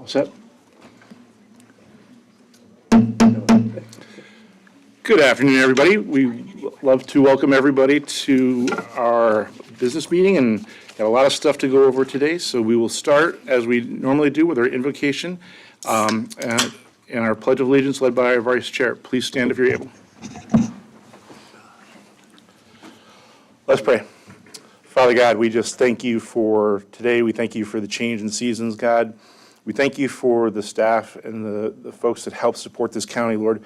All set? Good afternoon, everybody. We love to welcome everybody to our business meeting and have a lot of stuff to go over today. So we will start, as we normally do, with our invocation and our Pledge of Allegiance led by our Vice Chair. Please stand if you're able. Let's pray. Father God, we just thank you for today. We thank you for the change in seasons, God. We thank you for the staff and the folks that help support this county, Lord.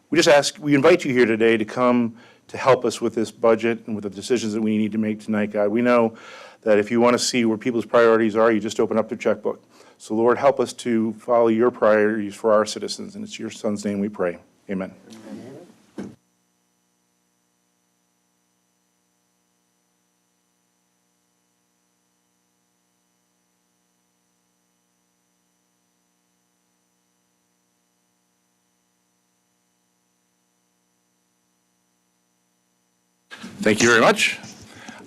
We invite you here today to come to help us with this budget and with the decisions that we need to make tonight, God. We know that if you want to see where people's priorities are, you just open up their checkbook. So, Lord, help us to follow your priorities for our citizens. And it's your Son's name we pray. Amen. Thank you very much.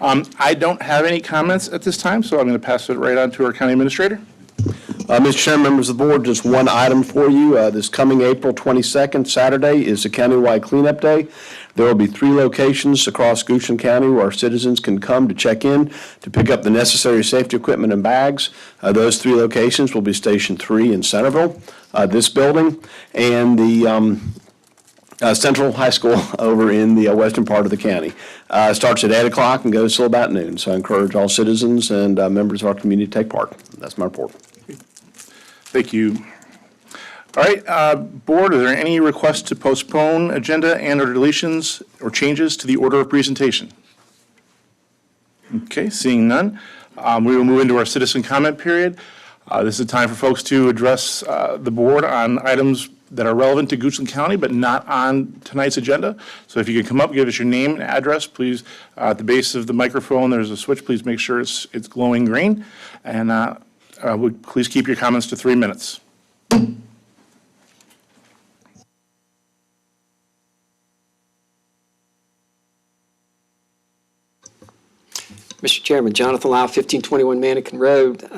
I don't have any comments at this time, so I'm going to pass it right on to our county administrator. Mr. Chairman, members of the board, just one item for you. This coming April 22nd, Saturday, is a countywide cleanup day. There will be 3 locations across Goochland County where our citizens can come to check in to pick up the necessary safety equipment and bags. Those 3 locations will be Station 3 in Centerville, this building, and the Central High School over in the western part of the county. Starts at 8 o'clock and goes till about noon. So I encourage all citizens and members of our community to take part. That's my report. Thank you. All right, board, are there any requests to postpone agenda and or deletions or changes to the order of presentation? Okay, seeing none, we will move into our citizen comment period. This is a time for folks to address the board on items that are relevant to Goochland County, but not on tonight's agenda. So if you can come up, give us your name and address, please. At the base of the microphone, there's a switch. Please make sure it's glowing green. And please keep your comments to 3 minutes. Mr. Chairman, Jonathan Lau, 1521 Mannequin Road.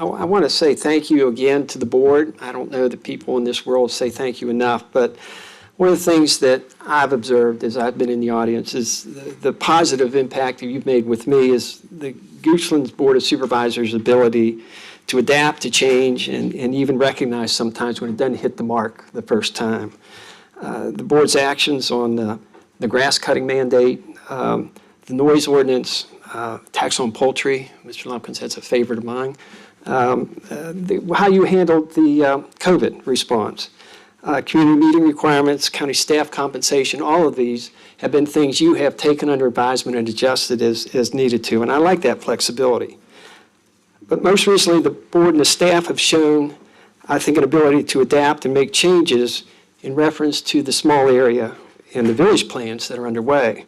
I want to say thank you again to the board. I don't know that people in this world say thank you enough, but one of the things that I've observed as I've been in the audience is the positive impact that you've made with me is the Goochland's Board of Supervisors' ability to adapt, to change, and even recognize sometimes when it doesn't hit the mark the first time. The board's actions on the grass cutting mandate, the noise ordinance, tax on poultry, Mr. Lumpkins, that's a favorite of mine. How you handled the COVID response, community meeting requirements, county staff compensation, all of these have been things you have taken under advisement and adjusted as needed to, and I like that flexibility. But most recently, the board and the staff have shown, I think, an ability to adapt and make changes in reference to the small area and the village plans that are underway.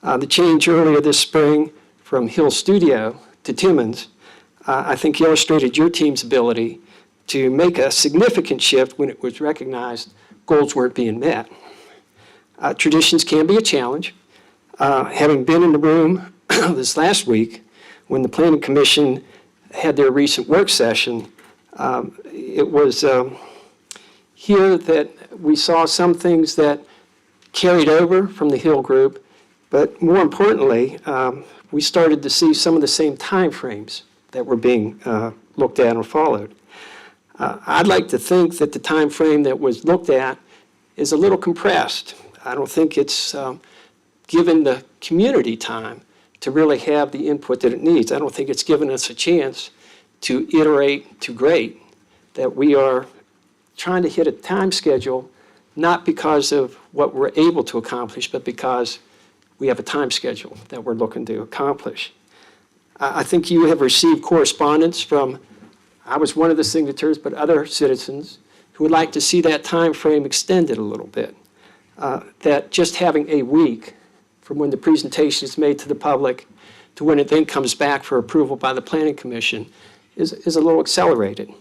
The change earlier this spring from Hill Studio to Timmins, I think illustrated your team's ability to make a significant shift when it was recognized goals weren't being met. Traditions can be a challenge. Having been in the room this last week when the Planning Commission had their recent work session, it was here that we saw some things that carried over from the Hill group, but more importantly, we started to see some of the same timeframes that were being looked at and followed. I'd like to think that the time frame that was looked at is a little compressed. I don't think it's given the community time to really have the input that it needs. I don't think it's given us a chance to iterate to great, that we are trying to hit a time schedule, not because of what we're able to accomplish, but because we have a time schedule that we're looking to accomplish. I think you have received correspondence from, I was one of the signatories, but other citizens who would like to see that time frame extended a little bit. That just having a week from when the presentation is made to the public to when it then comes back for approval by the Planning Commission is a little accelerated.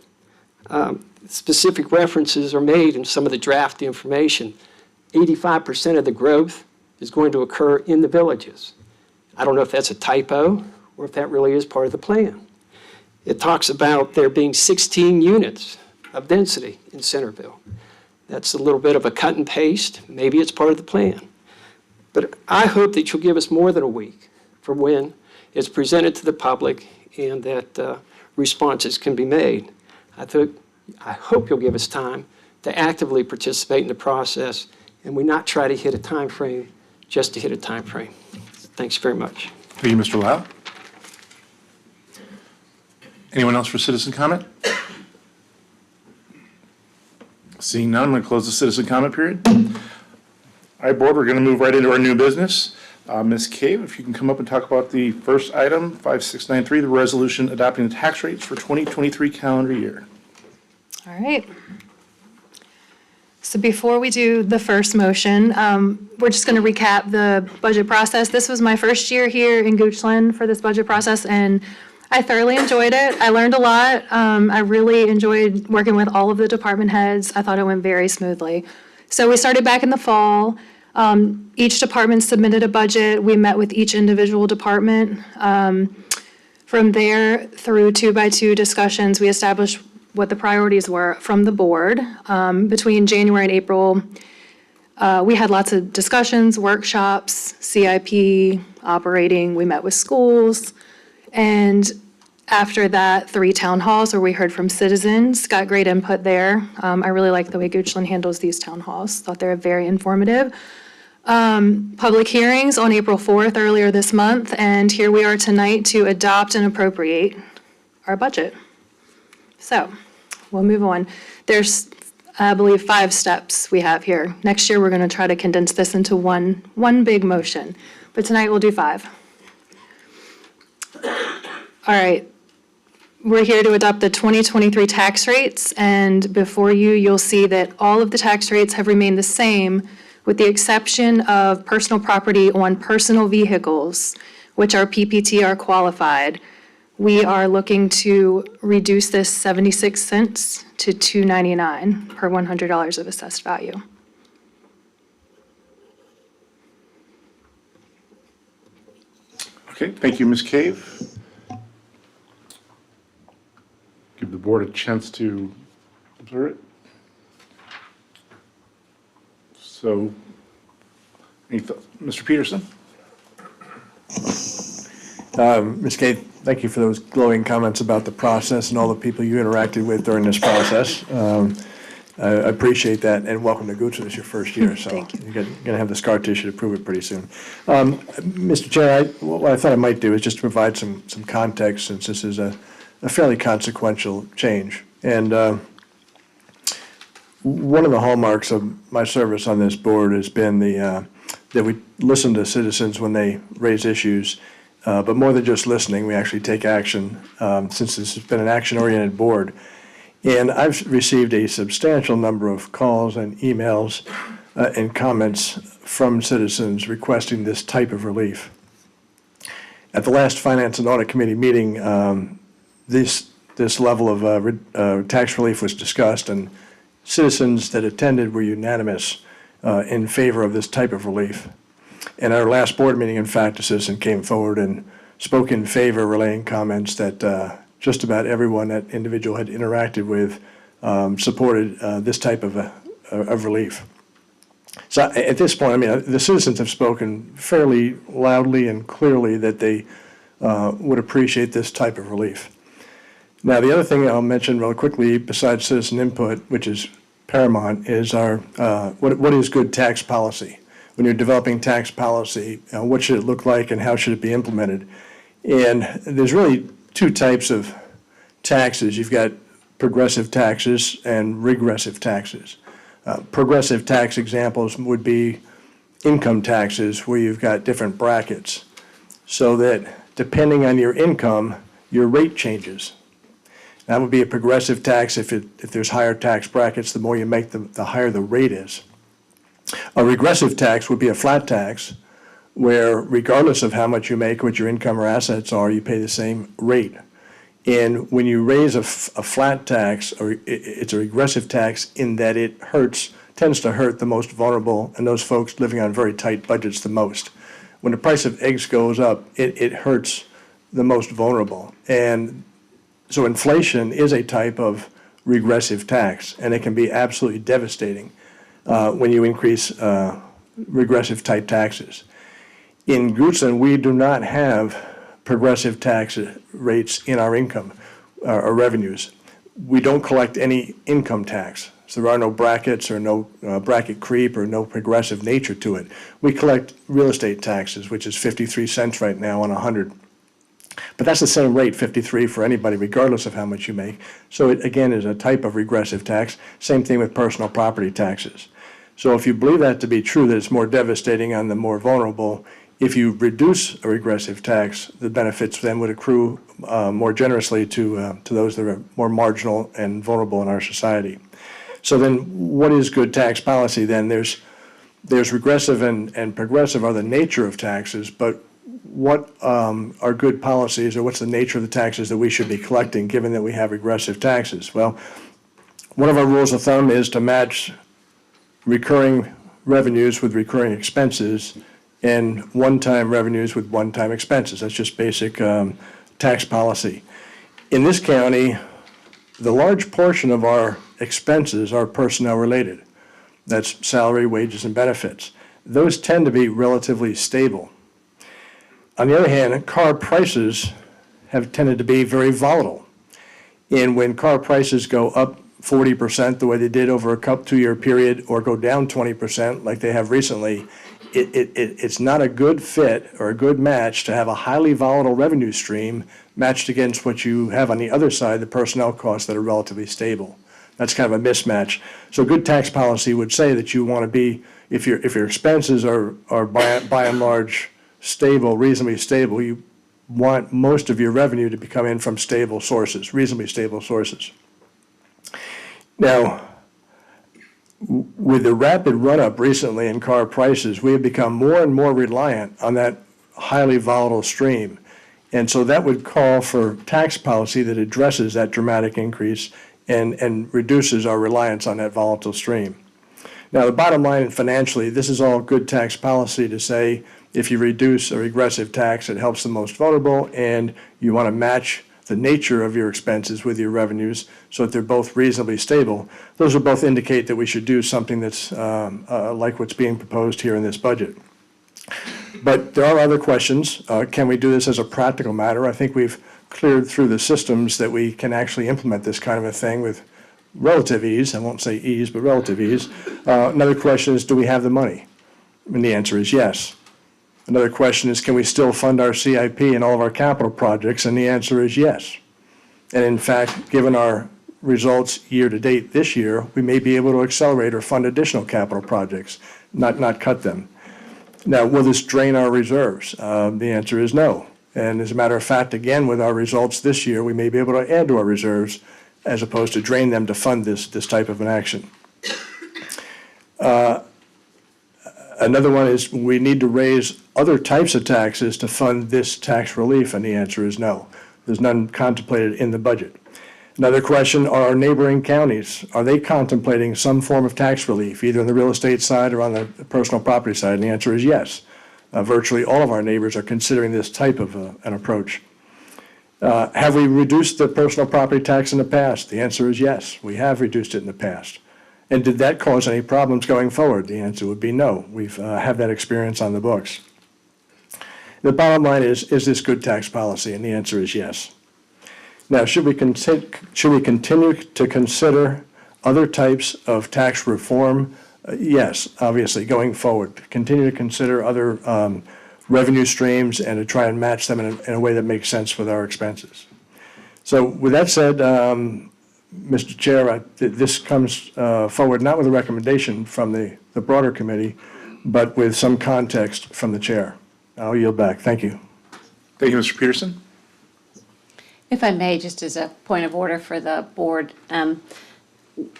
Specific references are made in some of the draft information. 85% of the growth is going to occur in the villages. I don't know if that's a typo or if that really is part of the plan. it talks about there being 16 units of density in Centerville. That's a little bit of a cut and paste. Maybe it's part of the plan. But I hope that you'll give us more than a week for when it's presented to the public and that responses can be made. I hope you'll give us time to actively participate in the process and we not try to hit a time frame just to hit a time frame. Thanks very much. Thank you, Mr. Lau. Anyone else for citizen comment? Seeing none, I'm going to close the citizen comment period. All right, board, we're going to move right into our new business. Ms. Cave, if you can come up and talk about the first item, 5693, the resolution adopting the tax rates for 2023 calendar year. All right. So before we do the first motion, we're just going to recap the budget process. This was my first year here in Goochland for this budget process, and I thoroughly enjoyed it. I learned a lot. I really enjoyed working with all of the department heads. I thought it went very smoothly. So we started back in the fall. Each department submitted a budget. We met with each individual department. From there, through 2x2 discussions, we established what the priorities were from the board. Between January and April, we had lots of discussions, workshops, CIP, operating. We met with schools. And after that, 3 town halls where we heard from citizens, got great input there. I really like the way Goochland handles these town halls. Thought they were very informative. Public hearings on April 4th, earlier this month, and here we are tonight to adopt and appropriate our budget. So we'll move on. There's, I believe, 5 steps we have here. Next year, we're going to try to condense this into one big motion, but tonight we'll do 5. All right. We're here to adopt the 2023 tax rates, and before you, you'll see that all of the tax rates have remained the same with the exception of personal property on personal vehicles, which are PPTR qualified. We are looking to reduce this 76 cents to $2.99 per $100 of assessed value. Okay, thank you, Ms. Cave. Give the board a chance to observe it. So, Mr. Peterson? Ms. Kate, thank you for those glowing comments about the process and all the people you interacted with during this process. I appreciate that, and welcome to Goochland. It's your first year, so Thank you. you're going to have the scar tissue to prove it pretty soon. Mr. Chair, what I thought I might do is just to provide some context, since this is a fairly consequential change. And one of the hallmarks of my service on this board has been that we listen to citizens when they raise issues, but more than just listening, we actually take action, since this has been an action-oriented board. And I've received a substantial number of calls and emails and comments from citizens requesting this type of relief. At the last Finance and Audit Committee meeting, this level of tax relief was discussed, and citizens that attended were unanimous in favor of this type of relief. In our last board meeting, in fact, a citizen came forward and spoke in favor, relaying comments that just about everyone that individual had interacted with supported this type of relief. So at this point, I mean, the citizens have spoken fairly loudly and clearly that they would appreciate this type of relief. Now, the other thing I'll mention real quickly, besides citizen input, which is paramount, is our what is good tax policy? When you're developing tax policy, what should it look like and how should it be implemented? And there's really 2 types of taxes. You've got progressive taxes and regressive taxes. Progressive tax examples would be income taxes, where you've got different brackets, so that depending on your income, your rate changes. That would be a progressive tax. If there's higher tax brackets, the more you make, the higher the rate is. A regressive tax would be a flat tax, where regardless of how much you make, what your income or assets are, you pay the same rate. And when you raise a flat tax, or it's a regressive tax in that it tends to hurt the most vulnerable and those folks living on very tight budgets the most. When the price of eggs goes up, it hurts the most vulnerable. And So inflation is a type of regressive tax, and it can be absolutely devastating when you increase regressive type taxes. In Goochland, we do not have progressive tax rates in our income or revenues. We don't collect any income tax. So there are no brackets or no bracket creep or no progressive nature to it. We collect real estate taxes, which is 53 cents right now on 100. But that's the same rate, 53, for anybody, regardless of how much you make. So it, again, is a type of regressive tax. Same thing with personal property taxes. So if you believe that to be true, that it's more devastating on the more vulnerable, if you reduce a regressive tax, the benefits then would accrue more generously to those that are more marginal and vulnerable in our society. So then what is good tax policy then? There's regressive and progressive are the nature of taxes, but what are good policies, or what's the nature of the taxes that we should be collecting, given that we have regressive taxes? Well, one of our rules of thumb is to match recurring revenues with recurring expenses and one-time revenues with one-time expenses. That's just basic tax policy. In this county, the large portion of our expenses are personnel-related. That's salary, wages, and benefits. Those tend to be relatively stable. On the other hand, car prices have tended to be very volatile. And when car prices go up 40% the way they did over a 2-year period, or go down 20% like they have recently, it's not a good fit or a good match to have a highly volatile revenue stream matched against what you have on the other side, the personnel costs that are relatively stable. That's kind of a mismatch. So good tax policy would say that you want to be, if your expenses are by and large stable, reasonably stable, you want most of your revenue to be coming in from stable sources, reasonably stable sources. Now, with the rapid run-up recently in car prices, we have become more and more reliant on that highly volatile stream. And so that would call for tax policy that addresses that dramatic increase and reduces our reliance on that volatile stream. Now, the bottom line financially, this is all good tax policy to say, if you reduce a regressive tax, it helps the most vulnerable, and you want to match the nature of your expenses with your revenues so that they're both reasonably stable. Those will both indicate that we should do something that's like what's being proposed here in this budget. But there are other questions. Can we do this as a practical matter? I think we've cleared through the systems that we can actually implement this kind of a thing with relative ease. I won't say ease, but relative ease. Another question is, do we have the money? And the answer is yes. Another question is, can we still fund our CIP and all of our capital projects? And the answer is yes. And in fact, given our results year to date this year, we may be able to accelerate or fund additional capital projects, not cut them. Now, will this drain our reserves? The answer is no. And as a matter of fact, again, with our results this year, we may be able to add to our reserves as opposed to drain them to fund this type of an action. Another one is, we need to raise other types of taxes to fund this tax relief, and the answer is no. There's none contemplated in the budget. Another question, are our neighboring counties, are they contemplating some form of tax relief, either on the real estate side or on the personal property side? And the answer is yes. Virtually all of our neighbors are considering this type of an approach. Have we reduced the personal property tax in the past? The answer is yes, we have reduced it in the past. And did that cause any problems going forward? The answer would be no. We've had that experience on the books. The bottom line is this good tax policy? And the answer is yes. Now, should we continue to consider other types of tax reform? Yes, obviously, going forward. Continue to consider other revenue streams and to try and match them in a way that makes sense with our expenses. So with that said, Mr. Chair, this comes forward not with a recommendation from the broader committee, but with some context from the chair. I'll yield back. Thank you. Thank you, Mr. Peterson. If I may, just as a point of order for the board,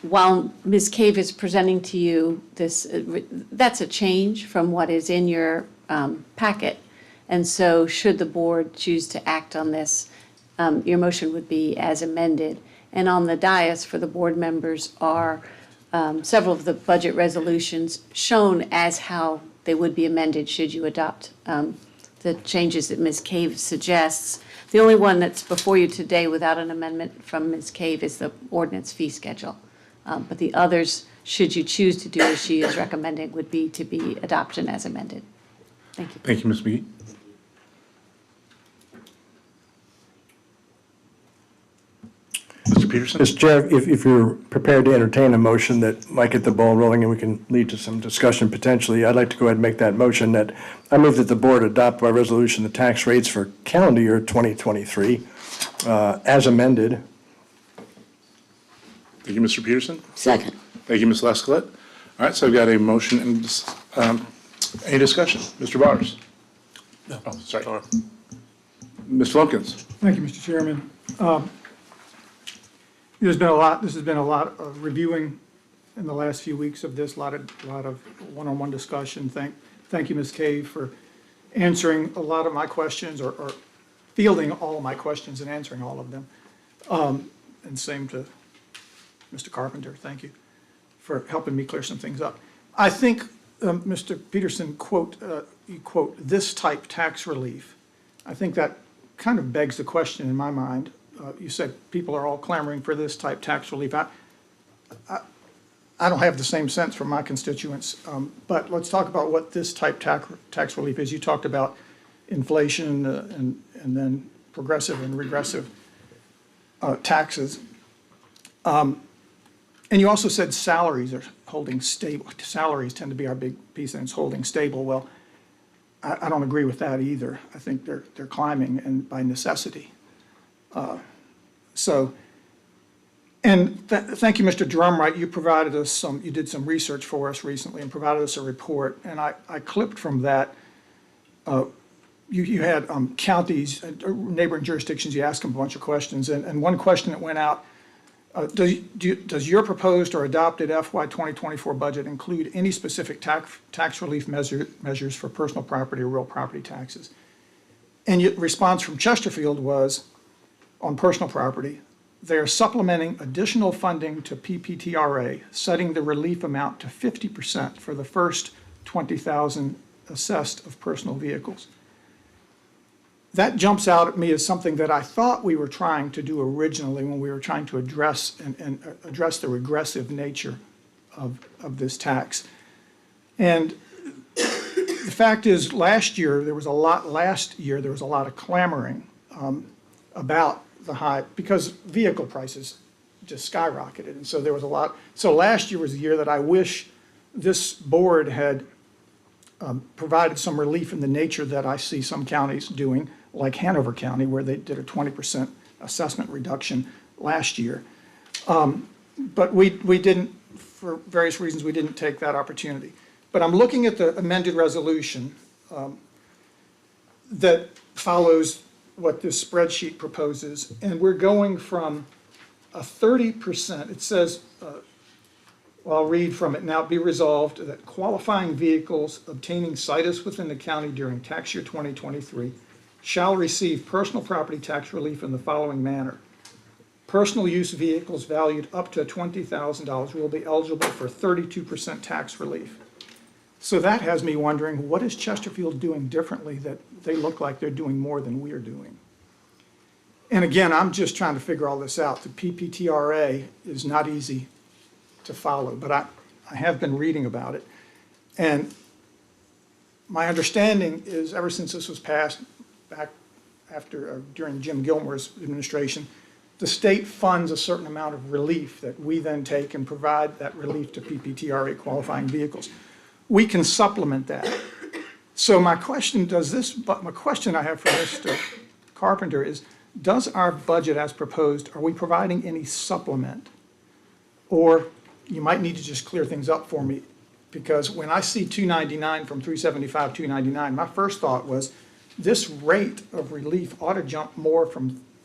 while Ms. Cave is presenting to you this, that's a change from what is in your packet. And so should the board choose to act on this, your motion would be as amended. And on the dais for the board members are several of the budget resolutions shown as how they would be amended should you adopt the changes that Ms. Cave suggests. The only one that's before you today without an amendment from Ms. Cave is the ordinance fee schedule. But the others, should you choose to do as she is recommending, would be to be adoption as amended. Thank you. Thank you, Ms. McGee. Mr. Peterson? Mr. Chair, if you're prepared to entertain a motion that might get the ball rolling and we can lead to some discussion potentially, I'd like to go ahead and make that motion that I move that the board adopt by resolution the tax rates for calendar year 2023 as amended. Thank you, Mr. Peterson. Second. Thank you, Ms. Lescalet. All right, so I've got a motion and any discussion? Mr. Bowers? No. Oh, sorry. Mr. Lumpkins? Thank you, Mr. Chairman. This has been a lot of reviewing in the last few weeks of this, a lot of one-on-one discussion. Thank you, Ms. Cave, for answering a lot of my questions or fielding all of my questions and answering all of them. And same to Mr. Carpenter, thank you for helping me clear some things up. I think, Mr. Peterson, you quote, "this type tax relief." I think that kind of begs the question in my mind. You said people are all clamoring for this type tax relief. I don't have the same sense from my constituents, but let's talk about what this type tax relief is. You talked about inflation and then progressive and regressive taxes. And you also said salaries are holding stable. Salaries tend to be our big piece, and it's holding stable. Well, I don't agree with that either. I think they're climbing, and by necessity. Thank you, Mr. Drumright. You provided us you did some research for us recently and provided us a report, and I clipped from that. You had counties, neighboring jurisdictions, you asked them a bunch of questions, and one question that went out, does your proposed or adopted FY 2024 budget include any specific tax relief measures for personal property or real property taxes? And your response from Chesterfield was, on personal property, they are supplementing additional funding to PPTRA, setting the relief amount to 50% for the first 20,000 assessed of personal vehicles. That jumps out at me as something that I thought we were trying to do originally when we were trying to address address the regressive nature of this tax. And the fact is, last year there was a lot of clamoring about the high, because vehicle prices just skyrocketed, and so there was a lot. So last year was the year that I wish this board had provided some relief in the nature that I see some counties doing, like Hanover County, where they did a 20% assessment reduction last year. But we didn't, for various reasons, we didn't take that opportunity. But I'm looking at the amended resolution that follows what this spreadsheet proposes, and we're going from a 30%, it says, well, I'll read from it now. Be resolved that qualifying vehicles obtaining situs within the county during tax year 2023 shall receive personal property tax relief in the following manner. Personal use vehicles valued up to $20,000 will be eligible for 32% tax relief. So that has me wondering, what is Chesterfield doing differently that they look like they're doing more than we're doing? And again, I'm just trying to figure all this out. The PPTRA is not easy to follow, but I have been reading about it. And my understanding is, ever since this was passed back during Jim Gilmore's administration, the state funds a certain amount of relief that we then take and provide that relief to PPTRA qualifying vehicles. We can supplement that. So my question I have for Mr. Carpenter is, does our budget as proposed, are we providing any supplement? Or you might need to just clear things up for me, because when I see 299 from 375, 299, my first thought was this rate of relief ought to jump more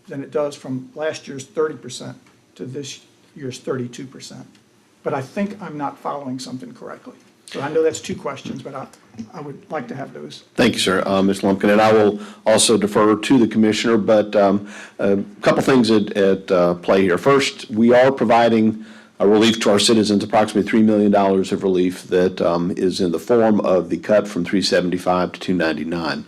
than it does from last year's 30% to this year's 32%. But I think I'm not following something correctly. So I know that's two questions, but I would like to have those. Thank you, sir, Ms. Lumpkin, and I will also defer to the commissioner, but a couple things at play here. First, we are providing a relief to our citizens, approximately $3 million of relief that is in the form of the cut from 375 to 299.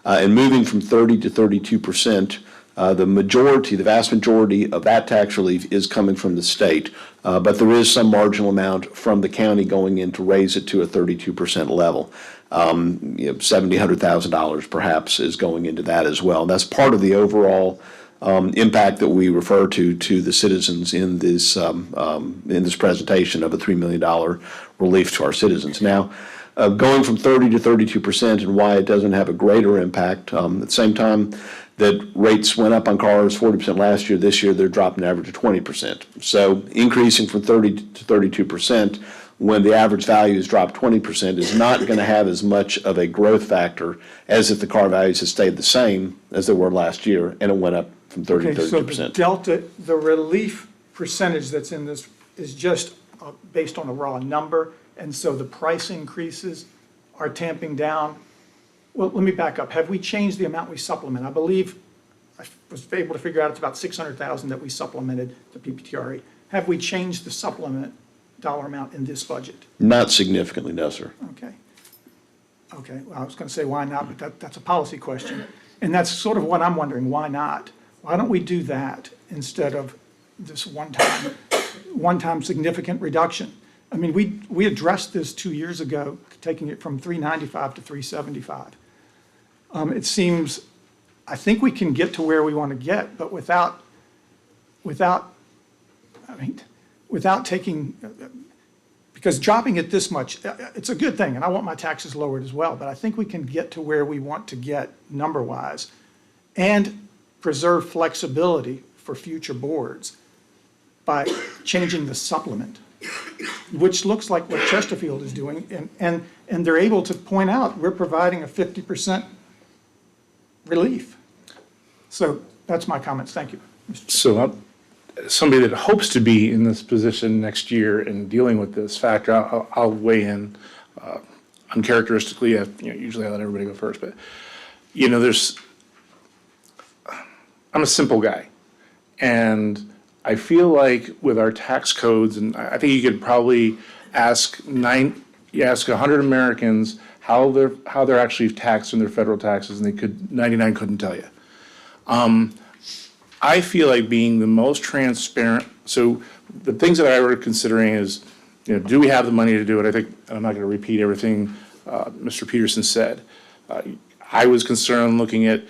And moving from 30 to 32%, The vast majority of that tax relief is coming from the state, but there is some marginal amount from the county going in to raise it to a 32% level. $70,000 perhaps is going into that as well. And that's part of the overall impact that we refer to the citizens in this presentation of a $3 million relief to our citizens. Now, going from 30 to 32% and why it doesn't have a greater impact, at the same time that rates went up on cars 40% last year, this year they're dropping an average of 20%. So increasing from 30 to 32% when the average value has dropped 20% is not going to have as much of a growth factor as if the car values had stayed the same as they were last year and it went up from 30 Okay, to so the 32%. delta, the relief percentage that's in this is just based on a raw number, and so the price increases are tamping down. Well, let me back up. Have we changed the amount we supplement? I believe I was able to figure out it's about 600,000 that we supplemented the PPTRE. Have we changed the supplement dollar amount in this budget? Not significantly, no, sir. Okay. Okay, well, I was going to say why not, but that's a policy question. And that's sort of what I'm wondering, why not? Why don't we do that instead of this one-time significant reduction? I mean, we addressed this 2 years ago, taking it from 395 to 375. It seems, I think we can get to where we want to get, but without taking, because dropping it this much, it's a good thing, and I want my taxes lowered as well, but I think we can get to where we want to get number-wise and preserve flexibility for future boards by changing the supplement, which looks like what Chesterfield is doing, and they're able to point out, we're providing a 50% relief. So that's my comments. Thank you. So somebody that hopes to be in this position next year and dealing with this factor, I'll weigh in uncharacteristically. Usually I let everybody go first, but I'm a simple guy, and I feel like with our tax codes, and I think you could probably ask 100 Americans how they're actually taxed in their federal taxes, and 99 couldn't tell you. I feel like being the most transparent. So the things that I were considering is, do we have the money to do it? I think I'm not going to repeat everything Mr. Peterson said. I was concerned looking at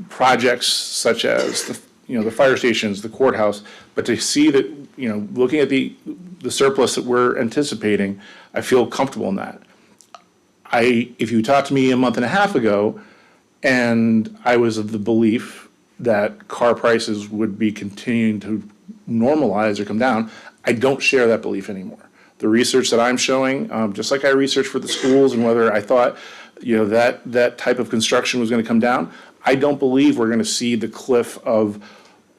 projects such as the fire stations, the courthouse, but to see that, looking at the surplus that we're anticipating, I feel comfortable in that. If you talked to me a month and a half ago, and I was of the belief that car prices would be continuing to normalize or come down, I don't share that belief anymore. The research that I'm showing, just like I researched for the schools and whether I thought, that type of construction was going to come down, I don't believe we're going to see the cliff of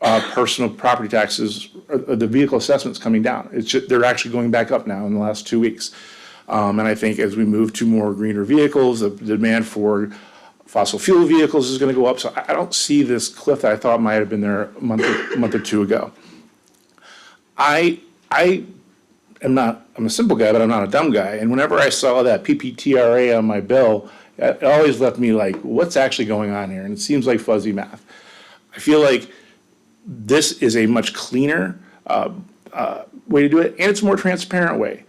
personal property taxes, or the vehicle assessments coming down. They're actually going back up now in the last 2 weeks. And I think as we move to more greener vehicles, the demand for fossil fuel vehicles is going to go up. So I don't see this cliff that I thought might have been there a month or two ago. I'm a simple guy, but I'm not a dumb guy. And whenever I saw that PPTRA on my bill, it always left me like, what's actually going on here? And it seems like fuzzy math. I feel like this is a much cleaner way to do it, and it's a more transparent way.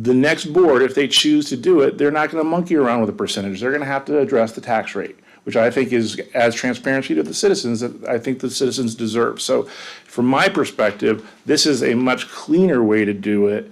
The next board, if they choose to do it, they're not going to monkey around with a percentage. They're going to have to address the tax rate, which I think is as transparency to the citizens that I think the citizens deserve. So from my perspective, this is a much cleaner way to do it.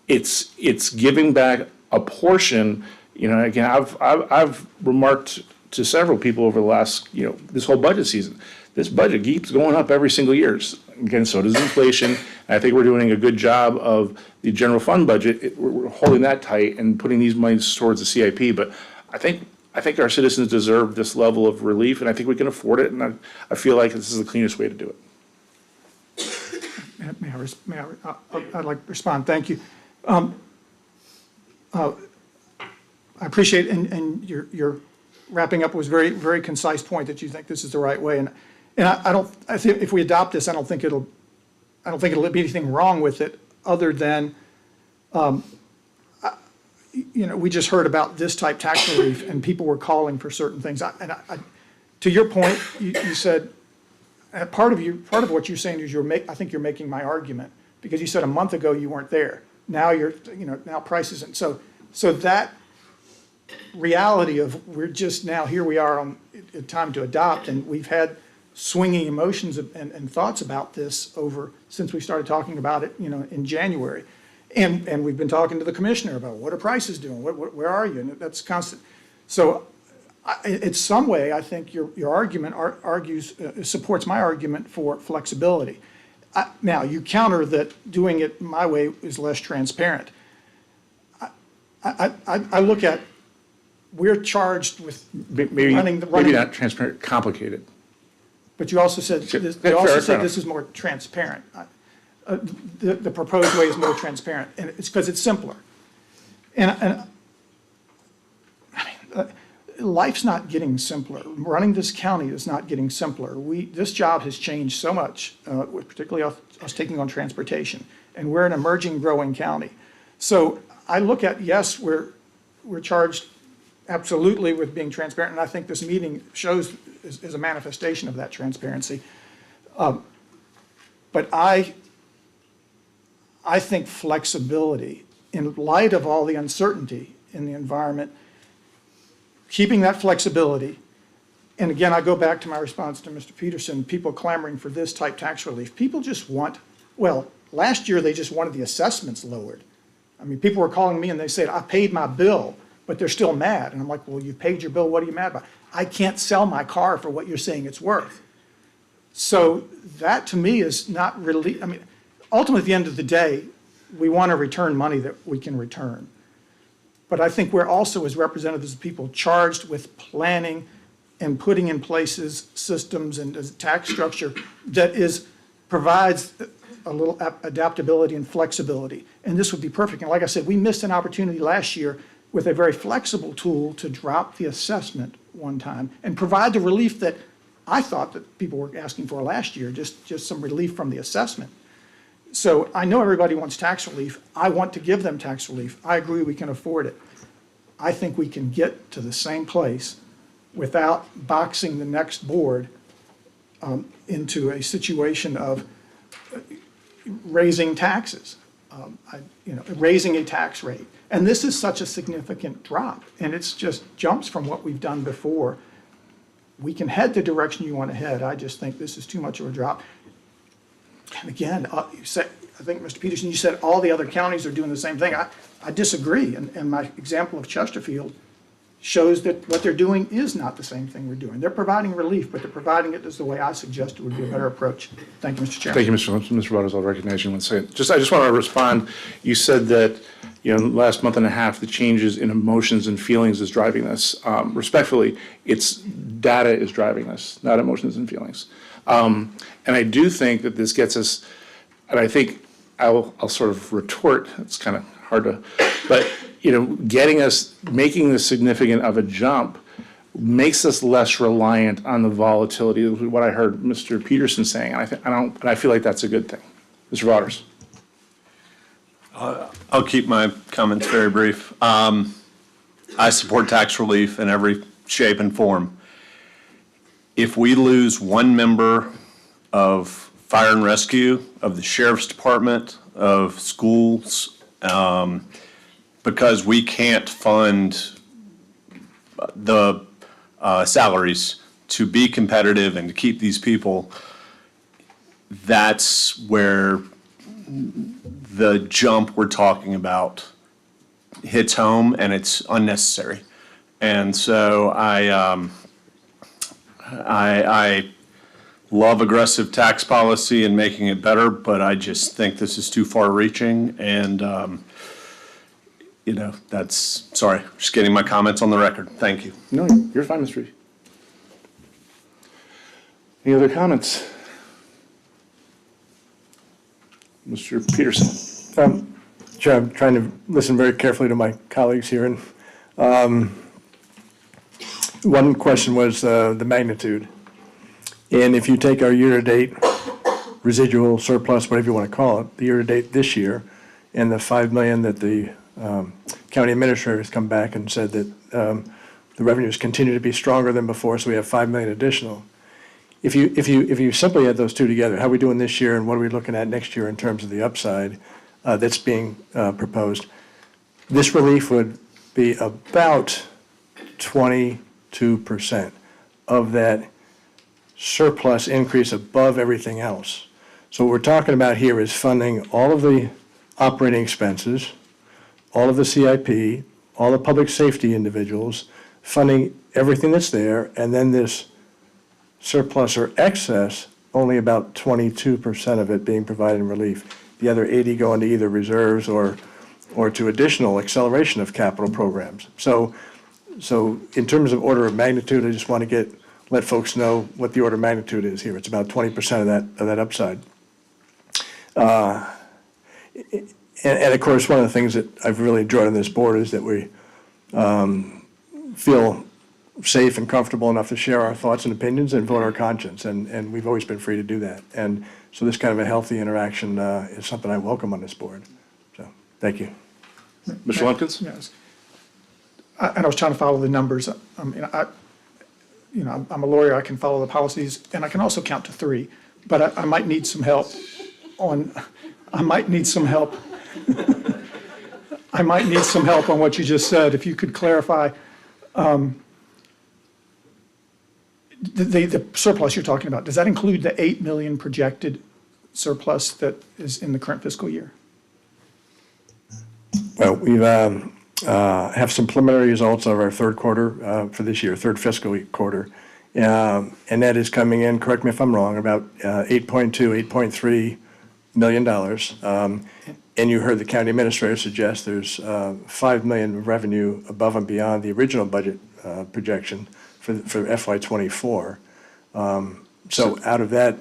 It's giving back a portion. Again, I've remarked to several people over the last, this whole budget season, this budget keeps going up every single year. Again, so does inflation. And I think we're doing a good job of the general fund budget. We're holding that tight and putting these monies towards the CIP. But I think our citizens deserve this level of relief, and I think we can afford it. And I feel like this is the cleanest way to do it. I'd like to respond. Thank you. I appreciate, and your wrapping up was very, very concise point that you think this is the right way. And I think if we adopt this, I don't think it'll be anything wrong with it, other than, we just heard about this type tax relief, and people were calling for certain things. To your point, you said part of what you're saying is I think you're making my argument, because you said a month ago you weren't there. Now now prices, and so that reality of here we are on time to adopt, and we've had swinging emotions and thoughts about this since we started talking about it, in January. And we've been talking to the commissioner about what are prices doing, where are you? And that's constant. So in some way, I think your argument supports my argument for flexibility. Now, you counter that doing it my way is less transparent. I look at, we're charged with Maybe running. not transparent, complicated. But you also said, Fair this enough. is more transparent. The proposed way is more transparent, and it's because it's simpler. And life's not getting simpler. Running this county is not getting simpler. This job has changed so much, particularly us taking on transportation, and we're an emerging, growing county. So I look at, yes, we're charged absolutely with being transparent, and I think this meeting is a manifestation of that transparency. But I think flexibility, in light of all the uncertainty in the environment, keeping that flexibility, and again, I go back to my response to Mr. Peterson, people clamoring for this type tax relief. People just last year they just wanted the assessments lowered. I mean, people were calling me and they said, I paid my bill, but they're still mad. And I'm like, well, you paid your bill, what are you mad about? I can't sell my car for what you're saying it's worth. So that to me is not really, ultimately at the end of the day, we want to return money that we can return. But I think we're also, as representatives of people, charged with planning and putting in places systems and a tax structure that provides a little adaptability and flexibility. And this would be perfect. And like I said, we missed an opportunity last year with a very flexible tool to drop the assessment one time and provide the relief that I thought that people were asking for last year, just some relief from the assessment. So I know everybody wants tax relief. I want to give them tax relief. I agree we can afford it. I think we can get to the same place without boxing the next board into a situation of raising taxes, raising a tax rate. And this is such a significant drop, and it's just jumps from what we've done before. We can head the direction you want to head. I just think this is too much of a drop. And again, you said, I think, Mr. Peterson, you said all the other counties are doing the same thing. I disagree, and my example of Chesterfield shows that what they're doing is not the same thing we're doing. They're providing relief, but they're providing it as the way I suggested would be a better approach. Thank you, Mr. Chairman. Thank you, Mr. Lynch. Mr. Butters, I'll recognize you in one second. I just want to respond. You said that, last month and a half, the changes in emotions and feelings is driving this. Respectfully, it's data is driving this, not emotions and feelings. And I do think that this gets us, and I think I'll sort of retort, it's kind of hard to, but, making this significant of a jump makes us less reliant on the volatility of what I heard Mr. Peterson saying, and I feel like that's a good thing. Mr. Waters. I'll keep my comments very brief. I support tax relief in every shape and form. If we lose one member of fire and rescue, of the sheriff's department, of schools, because we can't fund the salaries to be competitive and to keep these people, that's where the jump we're talking about hits home, and it's unnecessary. And so I love aggressive tax policy and making it better, but I just think this is too far-reaching, and sorry, just getting my comments on the record. Thank you. No, you're fine, Mr. Reed. Any other comments? Mr. Peterson. Chair, I'm trying to listen very carefully to my colleagues here, and one question was the magnitude. And if you take our year-to-date residual surplus, whatever you want to call it, the year-to-date this year, and the $5 million that the county administrator has come back and said that the revenues continue to be stronger than before, so we have $5 million additional. if you simply add those two together, how are we doing this year and what are we looking at next year in terms of the upside that's being proposed? This relief would be about 22% of that surplus increase above everything else. So what we're talking about here is funding all of the operating expenses, all of the CIP, all the public safety individuals, funding everything that's there, and then this surplus or excess, only about 22% of it being provided in relief. The other 80 going to either reserves or to additional acceleration of capital programs. So in terms of order of magnitude, I just want to let folks know what the order of magnitude is here. It's about 20% of that upside. And of course, one of the things that I've really enjoyed on this board is that we feel safe and comfortable enough to share our thoughts and opinions and vote our conscience, and we've always been free to do that. And so this kind of a healthy interaction is something I welcome on this board. So, thank you. Mr. Lumpkins? Yes. And I was trying to follow the numbers. I mean, I'm a lawyer, I can follow the policies, and I can also count to 3, but I might need some help on what you just said. If you could clarify, the surplus you're talking about, does that include the 8 million projected surplus that is in the current fiscal year? Well, we have some preliminary results of our third quarter for this year, third fiscal quarter. And that is coming in, correct me if I'm wrong, about $8.3 million. And you heard the county administrator suggest there's $5 million of revenue above and beyond the original budget projection for FY '24. So out of that,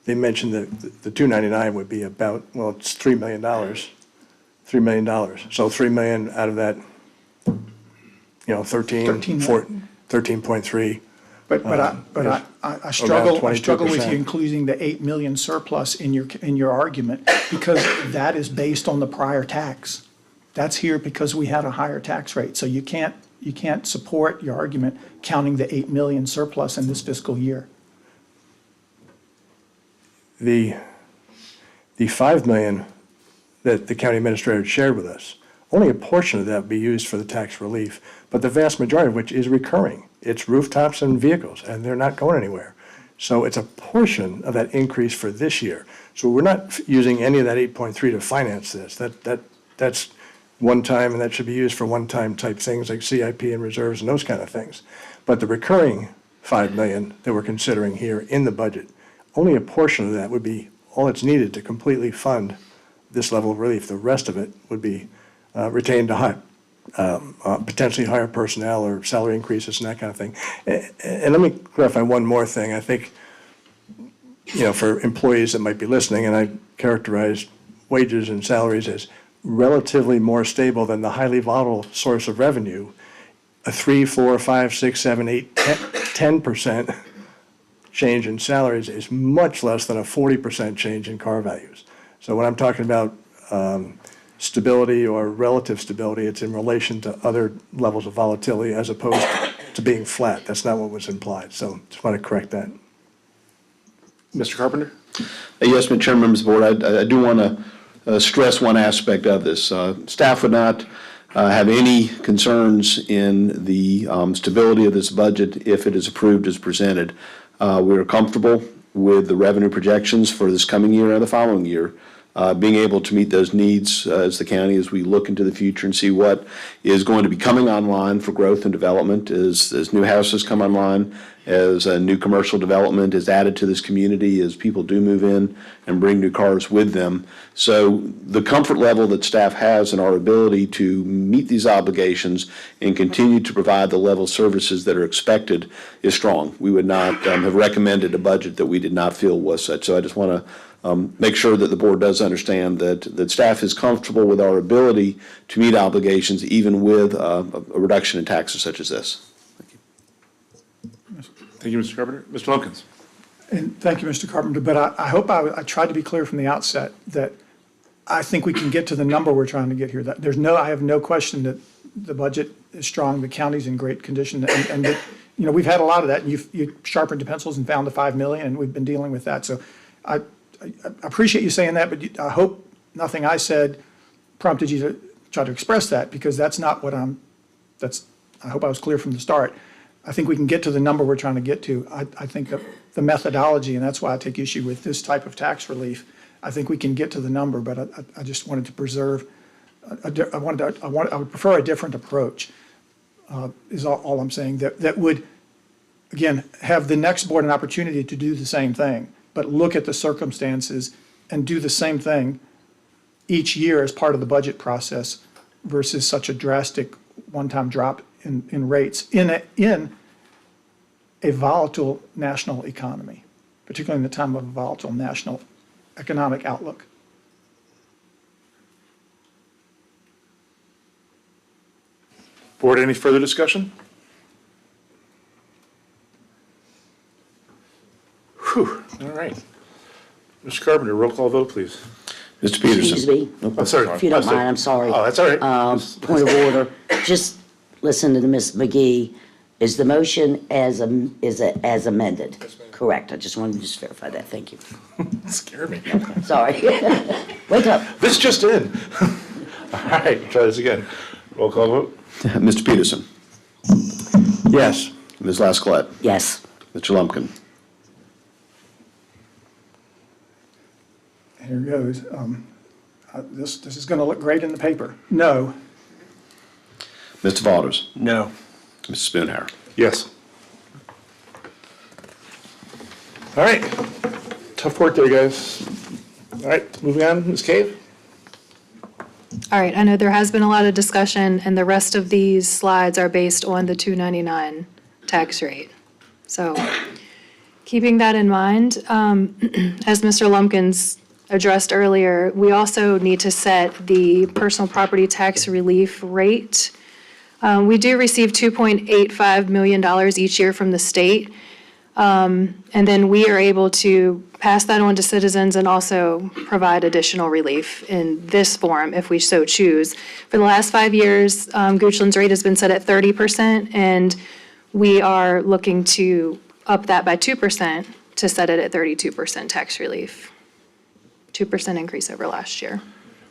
they mentioned that the 299 would be about, well, it's $3 million. $3 million. So $3 million out of that, 13.3. But I struggle with you including the 8 million surplus in your argument, because that is based on the prior tax. That's here because we had a higher tax rate. So you can't support your argument counting the 8 million surplus in this fiscal year. The 5 million that the county administrator shared with us, only a portion of that would be used for the tax relief, but the vast majority of which is recurring. It's rooftops and vehicles, and they're not going anywhere. So it's a portion of that increase for this year. So we're not using any of that 8.3 to finance this. That's one time, and that should be used for one-time type things like CIP and reserves and those kind of things. But the recurring 5 million that we're considering here in the budget, only a portion of that would be all that's needed to completely fund this level of relief. The rest of it would be retained to potentially higher personnel or salary increases and that kind of thing. And let me clarify one more thing. I think, for employees that might be listening, and I characterized wages and salaries as relatively more stable than the highly volatile source of revenue, a 3, 4, 5, 6, 7, 8, 10% change in salaries is much less than a 40% change in car values. So when I'm talking about stability or relative stability, it's in relation to other levels of volatility as opposed to being flat. That's not what was implied. So just want to correct that. Mr. Carpenter? Yes, Mr. Chairman, members of the board, I do want to stress one aspect of this. Staff would not have any concerns in the stability of this budget if it is approved as presented. We are comfortable with the revenue projections for this coming year and the following year. Being able to meet those needs as the county as we look into the future and see what is going to be coming online for growth and development as new houses come online, as new commercial development is added to this community, as people do move in and bring new cars with them. So the comfort level that staff has in our ability to meet these obligations and continue to provide the level of services that are expected is strong. We would not have recommended a budget that we did not feel was such. So I just want to make sure that the board does understand that staff is comfortable with our ability to meet obligations even with a reduction in taxes such as this. Thank you. Thank you, Mr. Carpenter. Mr. Lumpkins? And thank you, Mr. Carpenter, but I hope I tried to be clear from the outset that I think we can get to the number we're trying to get here. That I have no question that the budget is strong, the county's in great condition, and you know, we've had a lot of that, and you sharpened the pencils and found the 5 million, and we've been dealing with that. So I appreciate you saying that, but I hope nothing I said prompted you to try to express that, because that's not what I hope I was clear from the start. I think we can get to the number we're trying to get to. I think that the methodology, and that's why I take issue with this type of tax relief, I think we can get to the number, but I just wanted to preserve, I would prefer a different approach, is all I'm saying, that would, again, have the next board an opportunity to do the same thing, but look at the circumstances and do the same thing each year as part of the budget process versus such a drastic one-time drop in rates in a volatile national economy, particularly in the time of a volatile national economic outlook. Board, any further discussion? Whew, all right. Mr. Carpenter, roll call vote, please. Mr. Peterson. Excuse me. Oh, sorry. If you don't mind, I'm sorry. Oh, that's all right. Point of order, just listen to Ms. McGee. Is the motion as amended? Correct. I just wanted to just verify that. Thank you. Scared me. Sorry. Wake up. This just in. All right, try this again. Roll call vote. Mr. Peterson. Yes. Ms. Laskellette. Yes. Mr. Lumpkin. Here goes. This is going to look great in the paper. No. Mr. Valders. No. Mr. Spoonhour. Yes. All right. Tough work there, guys. All right, moving on, Ms. Cave? All right, I know there has been a lot of discussion, and the rest of these slides are based on the 299 tax rate. So keeping that in mind, as Mr. Lumpkins addressed earlier, we also need to set the personal property tax relief rate. We do receive $2.85 million each year from the state. And then we are able to pass that on to citizens and also provide additional relief in this form if we so choose. For the last 5 years, Goochland's rate has been set at 30%, and we are looking to up that by 2% to set it at 32% tax relief. 2% increase over last year.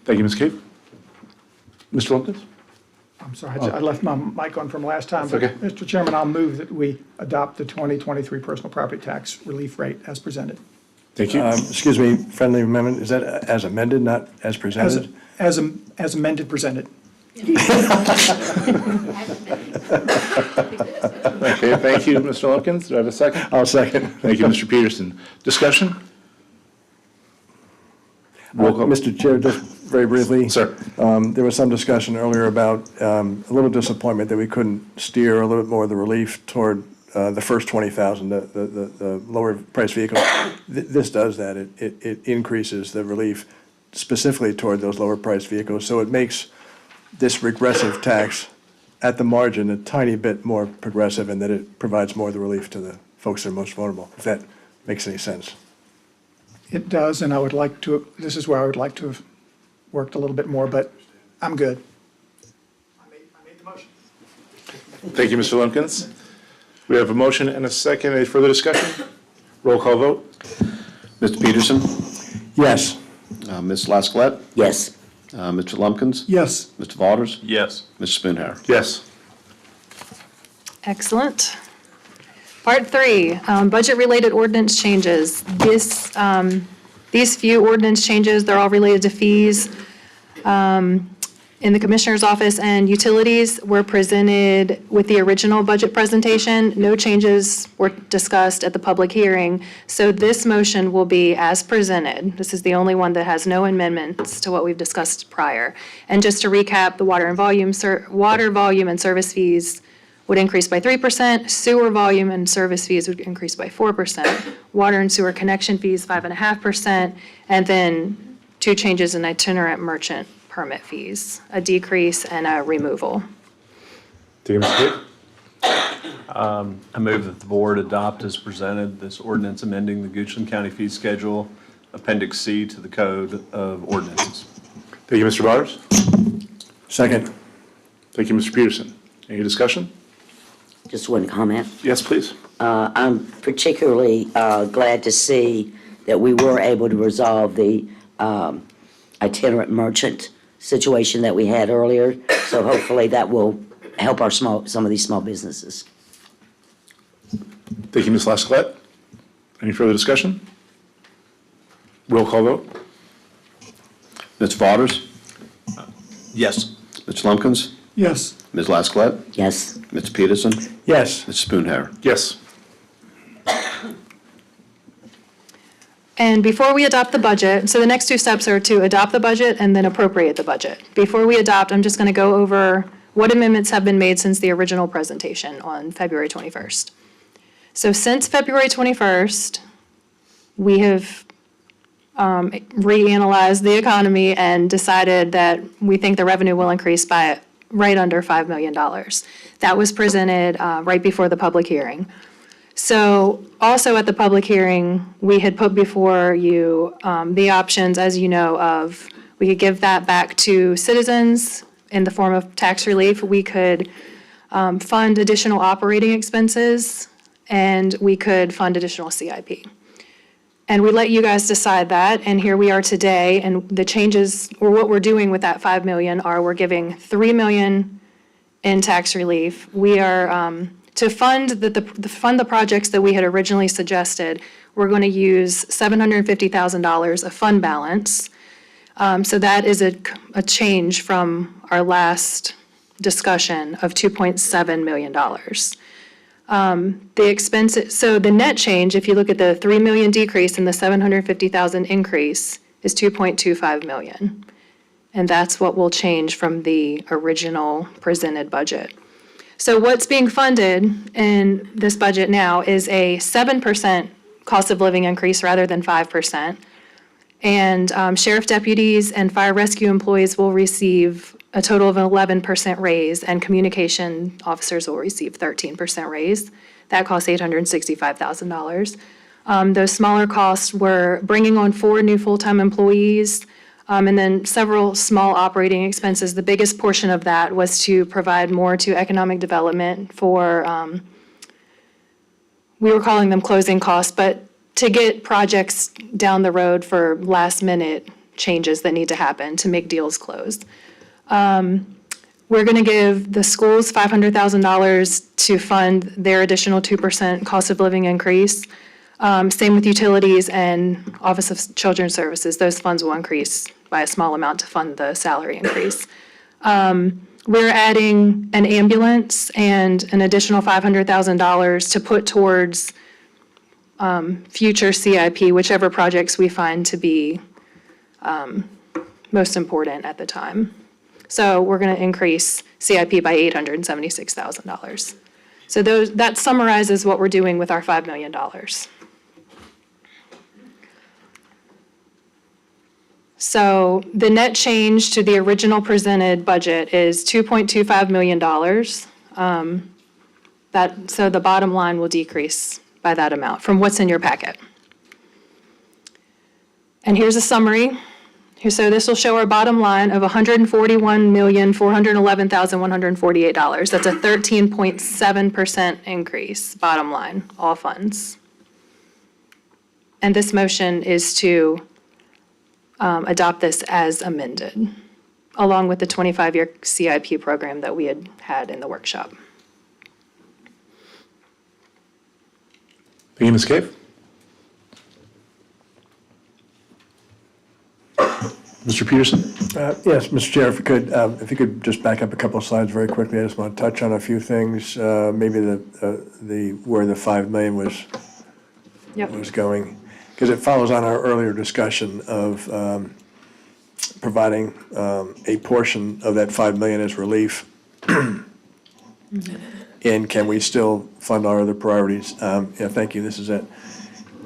Thank you, Ms. Cave. Mr. Lumpkins? I'm sorry, I left my mic on from last time. That's okay. But Mr. Chairman, I'll move that we adopt the 2023 personal property tax relief rate as presented. Thank you. Excuse me, friendly amendment, is that as amended, not as presented? As amended presented. Okay, thank you, Mr. Lumpkins. Do I have a second? I'll second. Thank you, Mr. Peterson. Discussion? Roll call. Mr. Chair, just very briefly. Sir. There was some discussion earlier about a little disappointment that we couldn't steer a little bit more of the relief toward the first 20,000, the lower price vehicle. This does that. It increases the relief specifically toward those lower price vehicles. So it makes this regressive tax at the margin a tiny bit more progressive, and that it provides more of the relief to the folks that are most vulnerable, if that makes any sense. It does, and this is where I would like to have worked a little bit more, but I'm good. I made the motion. Thank you, Mr. Lumpkins. We have a motion and a second. Any further discussion? Roll call vote. Mr. Peterson. Yes. Ms. Laskellette. Yes. Mr. Lumpkins. Yes. Mr. Valders. Yes. Mr. Spoonhour. Yes. Excellent. Part 3, budget-related ordinance changes. These few ordinance changes, they're all related to fees in the Commissioner's office, and utilities were presented with the original budget presentation. No changes were discussed at the public hearing, so this motion will be as presented. This is the only one that has no amendments to what we've discussed prior. And just to recap, the water volume and service fees would increase by 3%, sewer volume and service fees would increase by 4%, water and sewer connection fees 5.5%, and then 2 changes in itinerant merchant permit fees, a decrease and a removal. Thank you, Mr. Cave. I move that the board adopt as presented this ordinance amending the Goochland County fee schedule, Appendix C to the Code of Ordinances. Thank you, Mr. Valders. Second. Thank you, Mr. Peterson. Any discussion? Just one comment. Yes, please. I'm particularly glad to see that we were able to resolve the itinerant merchant situation that we had earlier. So hopefully that will help some of these small businesses. Thank you, Ms. Lasclette. Any further discussion? Roll call vote. Ms. Vaughters? Yes. Mr. Lumpkins? Yes. Ms. Lasclette? Yes. Mr. Peterson? Yes. Mr. Spoonhair? Yes. And before we adopt the budget, so the next two steps are to adopt the budget and then appropriate the budget. Before we adopt, I'm just going to go over what amendments have been made since the original presentation on February 21st. So since February 21st, we have reanalyzed the economy and decided that we think the revenue will increase by right under $5 million. That was presented right before the public hearing. So also at the public hearing, we had put before you the options, as you know, of we could give that back to citizens in the form of tax relief. We could fund additional operating expenses, and we could fund additional CIP. And we let you guys decide that, and here we are today, and the changes, or what we're doing with that 5 million are we're giving 3 million in tax relief. We are, to fund the projects that we had originally suggested, we're going to use $750,000 of fund balance. So that is a change from our last discussion of $2.7 million. The expenses, so the net change, if you look at the 3 million decrease and the 750,000 increase, is 2.25 million. And that's what will change from the original presented budget. So what's being funded in this budget now is a 7% cost of living increase rather than 5%. And sheriff deputies and fire rescue employees will receive a total of an 11% raise, and communication officers will receive 13% raise. That costs $865,000. Those smaller costs were bringing on 4 new full-time employees, and then several small operating expenses. The biggest portion of that was to provide more to economic development for, we were calling them closing costs, but to get projects down the road for last-minute changes that need to happen to make deals closed. We're going to give the schools $500,000 to fund their additional 2% cost of living increase. Same with utilities and Office of Children's Services. Those funds will increase by a small amount to fund the salary increase. We're adding an ambulance and an additional $500,000 to put towards future CIP, whichever projects we find to be most important at the time. So we're going to increase CIP by $876,000. So that summarizes what we're doing with our $5 million. So the net change to the original presented budget is $2.25 million. So the bottom line will decrease by that amount from what's in your packet. And here's a summary. So this will show our bottom line of $141,411,148. That's a 13.7% increase, bottom line, all funds. And this motion is to adopt this as amended, along with the 25-year CIP program that we had in the workshop. Thank you, Ms. Cave. Mr. Peterson? Yes, Mr. Chair, if you could just back up a couple of slides very quickly. I just want to touch on a few things, maybe where the 5 million was going, because it follows on our earlier discussion of providing a portion of that 5 million as relief. And can we still fund our other priorities? Thank you, this is it.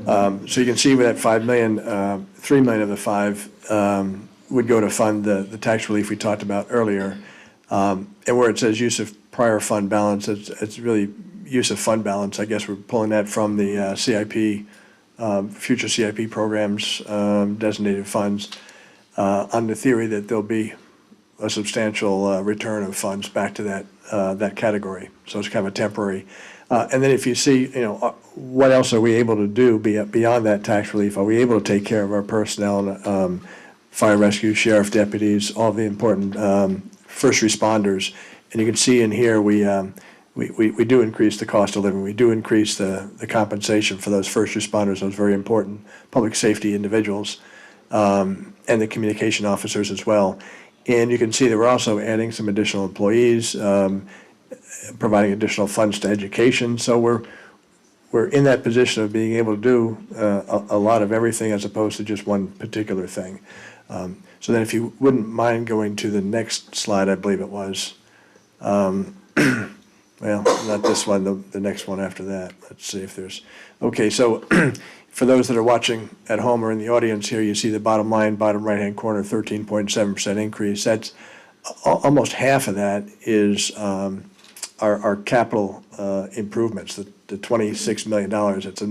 So you can see with that 5 million, 3 million of the 5 would go to fund the tax relief we talked about earlier. And where it says use of prior fund balance, it's really use of fund balance. I guess we're pulling that from the CIP, future CIP programs, designated funds, on the theory that there'll be a substantial return of funds back to that category. So it's kind of a temporary. And then if you see, what else are we able to do beyond that tax relief? Are we able to take care of our personnel, fire rescue, sheriff deputies, all the important first responders? And you can see in here, we do increase the cost of living. We do increase the compensation for those first responders, those very important public safety individuals, and the communication officers as well. And you can see that we're also adding some additional employees, providing additional funds to education. So we're in that position of being able to do a lot of everything as opposed to just one particular thing. So then if you wouldn't mind going to the next slide, I believe it was. Well, not this one, the next one after that. Let's see if there's, okay, so for those that are watching at home or in the audience here, you see the bottom line, bottom right-hand corner, 13.7% increase. That's almost half of that is our capital improvements, the $26 million. It's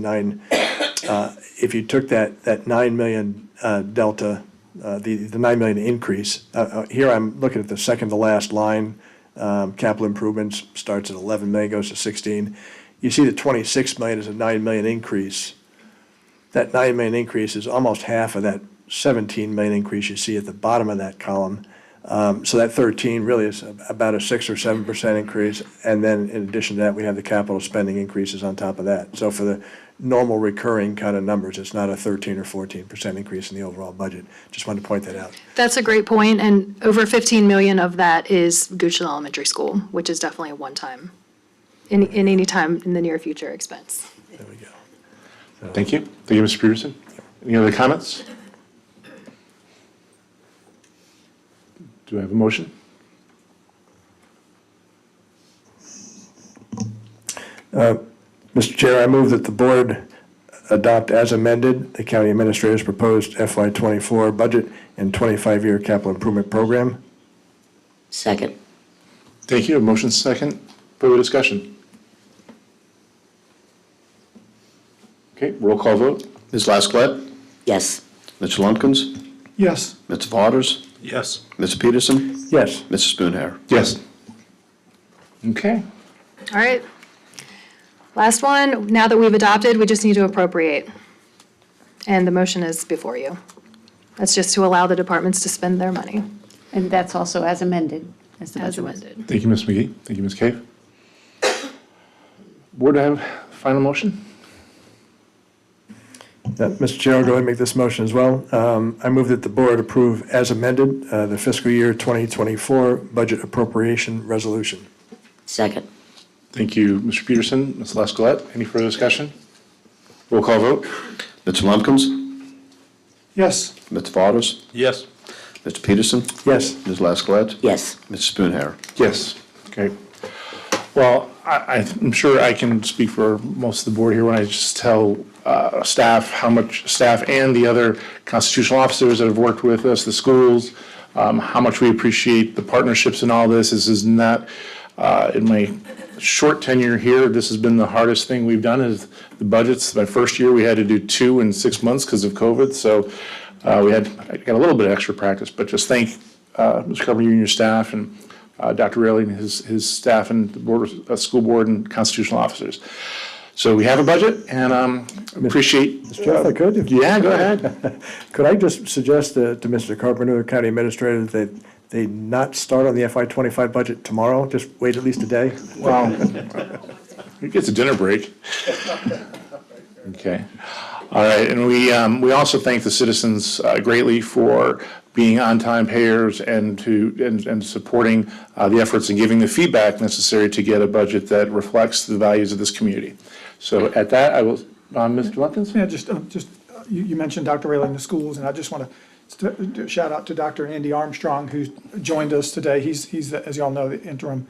a if you took that $9 million delta, the $9 million increase, here I'm looking at the second to last line. Capital improvements starts at 11 million, goes to 16. You see the 26 million is a 9 million increase. That 9 million increase is almost half of that 17 million increase you see at the bottom of that column. So that 13 really is about a 6 or 7% increase. And then in addition to that, we have the capital spending increases on top of that. So for the normal recurring kind of numbers, it's not a 13 or 14% increase in the overall budget. Just wanted to point that out. That's a great point, and over 15 million of that is Goochland Elementary School, which is definitely a one-time, in any time in the near future expense. There we go. Thank you. Thank you, Mr. Peterson. Any other comments? Do I have a motion? Mr. Chair, I move that the board adopt as amended the county administrator's proposed FY24 budget and 25-year capital improvement program. Second. Thank you. A motion second. Further discussion? Okay, roll call vote. Ms. Laskowlet, Yes. Mr. Lumpkins, Yes. Mr. Waters, Yes. Mr. Peterson, Yes. Mrs. Spoonhair. Yes. Okay. All right. Last one, now that we've adopted, we just need to appropriate. And the motion is before you. That's just to allow the departments to spend their money And that's also as amended, as the as budget was. amended. Thank you, Ms. McGee. Thank you, Ms. Cave. Board, do I have final motion? Mr. Chair, I'll go ahead and make this motion as well. I move that the board approve as amended the fiscal year 2024 budget appropriation resolution. Second. Thank you, Mr. Peterson. Ms. Laskowlet, any further discussion? Roll call vote. Mr. Lumpkins, Yes. Mr. Waters, Yes. Mr. Peterson, Yes. Ms. Laskowlet, Yes. Mrs. Spoonhair. Yes. Okay. Well, I'm sure I can speak for most of the board here when I just tell staff how much, staff and the other constitutional officers that have worked with us, the schools, how much we appreciate the partnerships and all this. This is not, in my short tenure here, this has been the hardest thing we've done is the budgets. My first year, we had to do 2 in 6 months because of COVID. So I got a little bit of extra practice, but just thank Mr. Carver, you and your staff, and Dr. Rayleigh and his staff and the board, school board and constitutional officers. So we have a budget and appreciate. Mr. Chair, if I could? Yeah, go ahead. Could I just suggest to Mr. Carpenter, County Administrator, that they not start on the FY25 budget tomorrow? Just wait at least a day? Well, he gets a dinner break. Okay. All right, and we also thank the citizens greatly for being on-time payers and supporting the efforts and giving the feedback necessary to get a budget that reflects the values of this community. So at that, I will, Mr. Lumpkins? Yeah, you mentioned Dr. Rayleigh in the schools, and I just want to shout out to Dr. Andy Armstrong, who's joined us today. He's as y'all know, the interim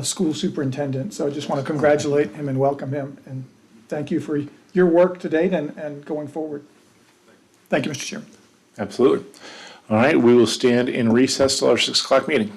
school superintendent. So I just want to congratulate him and welcome him, and thank you for your work to date and going forward. Thank you, Mr. Chairman. Absolutely. All right, we will stand in recess till our 6 o'clock meeting.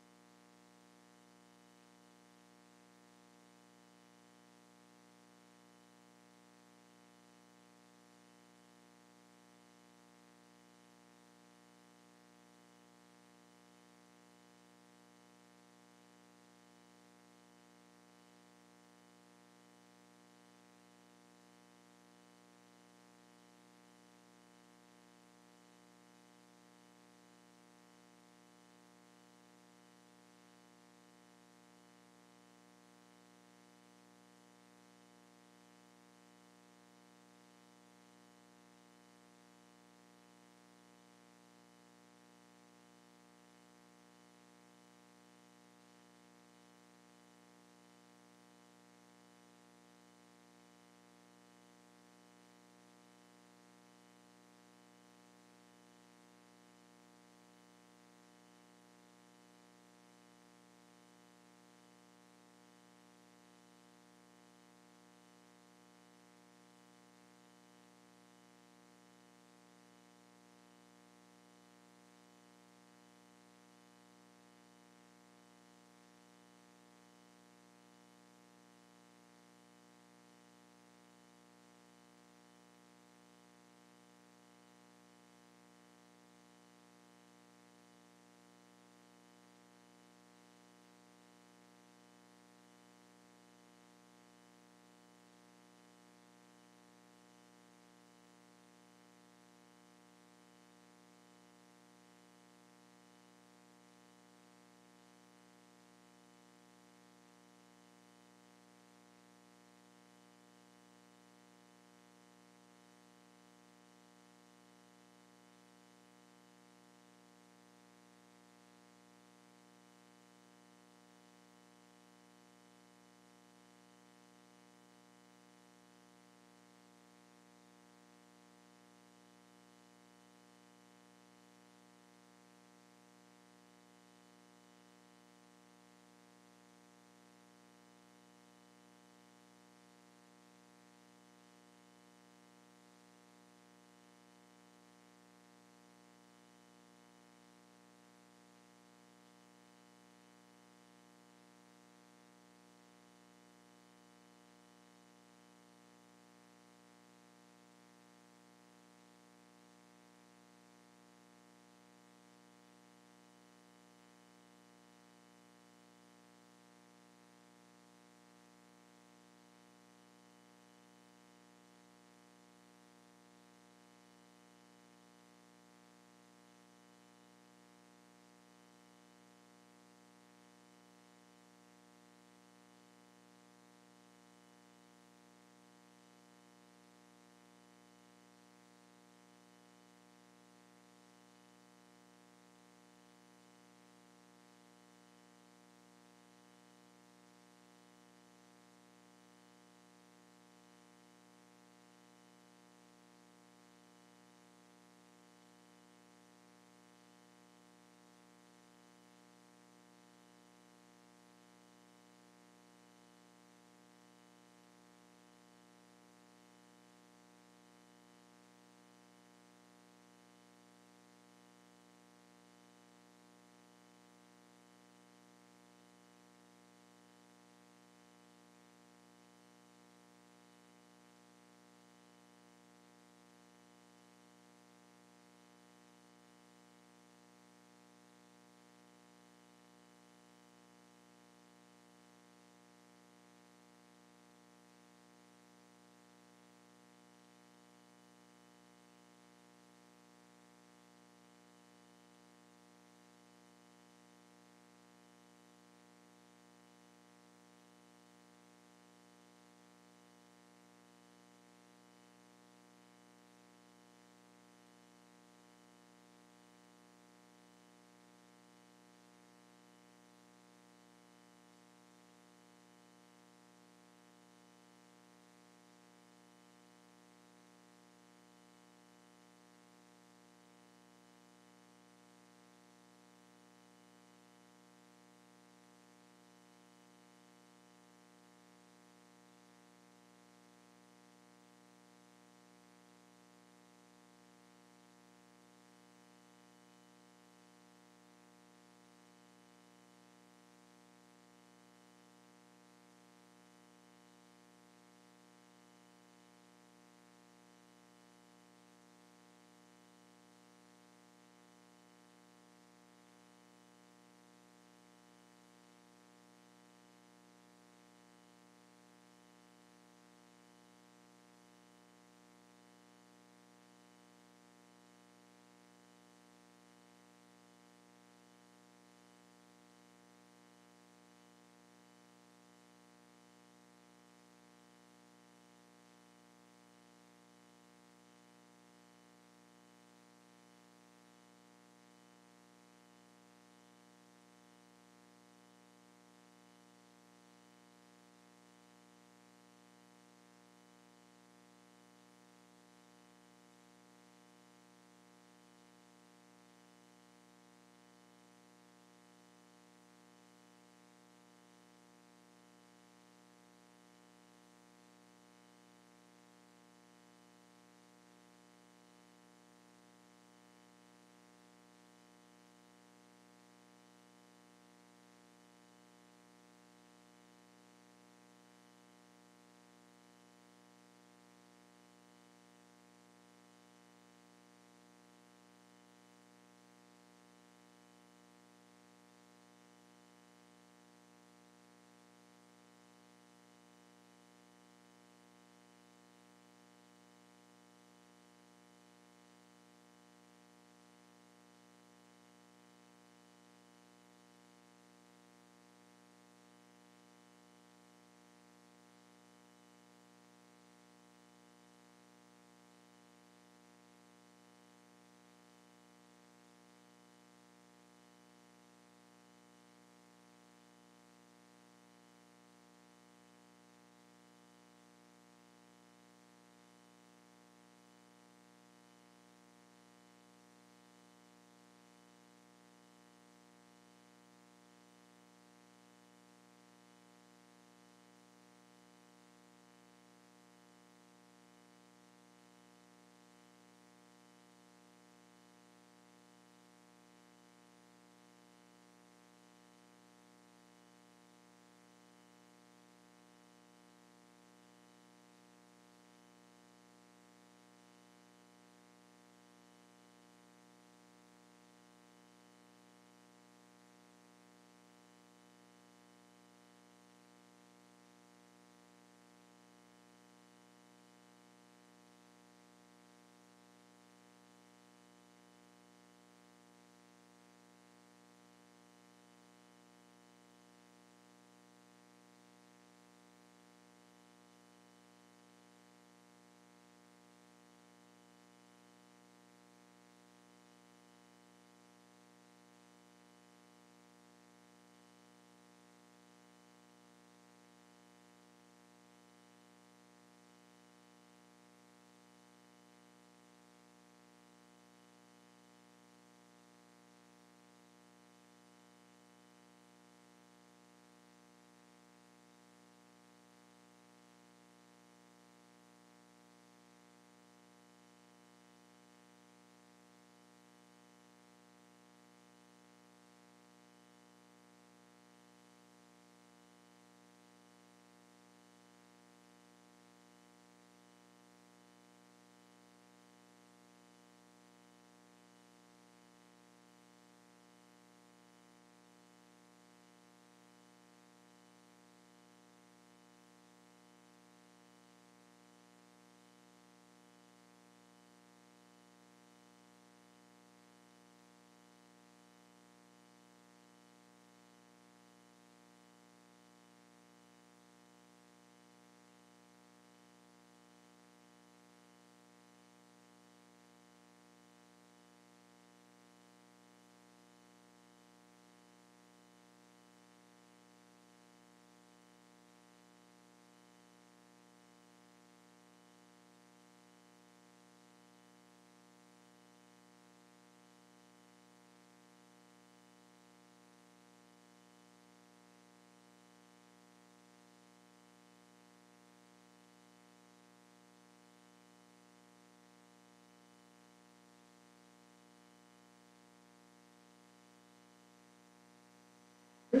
All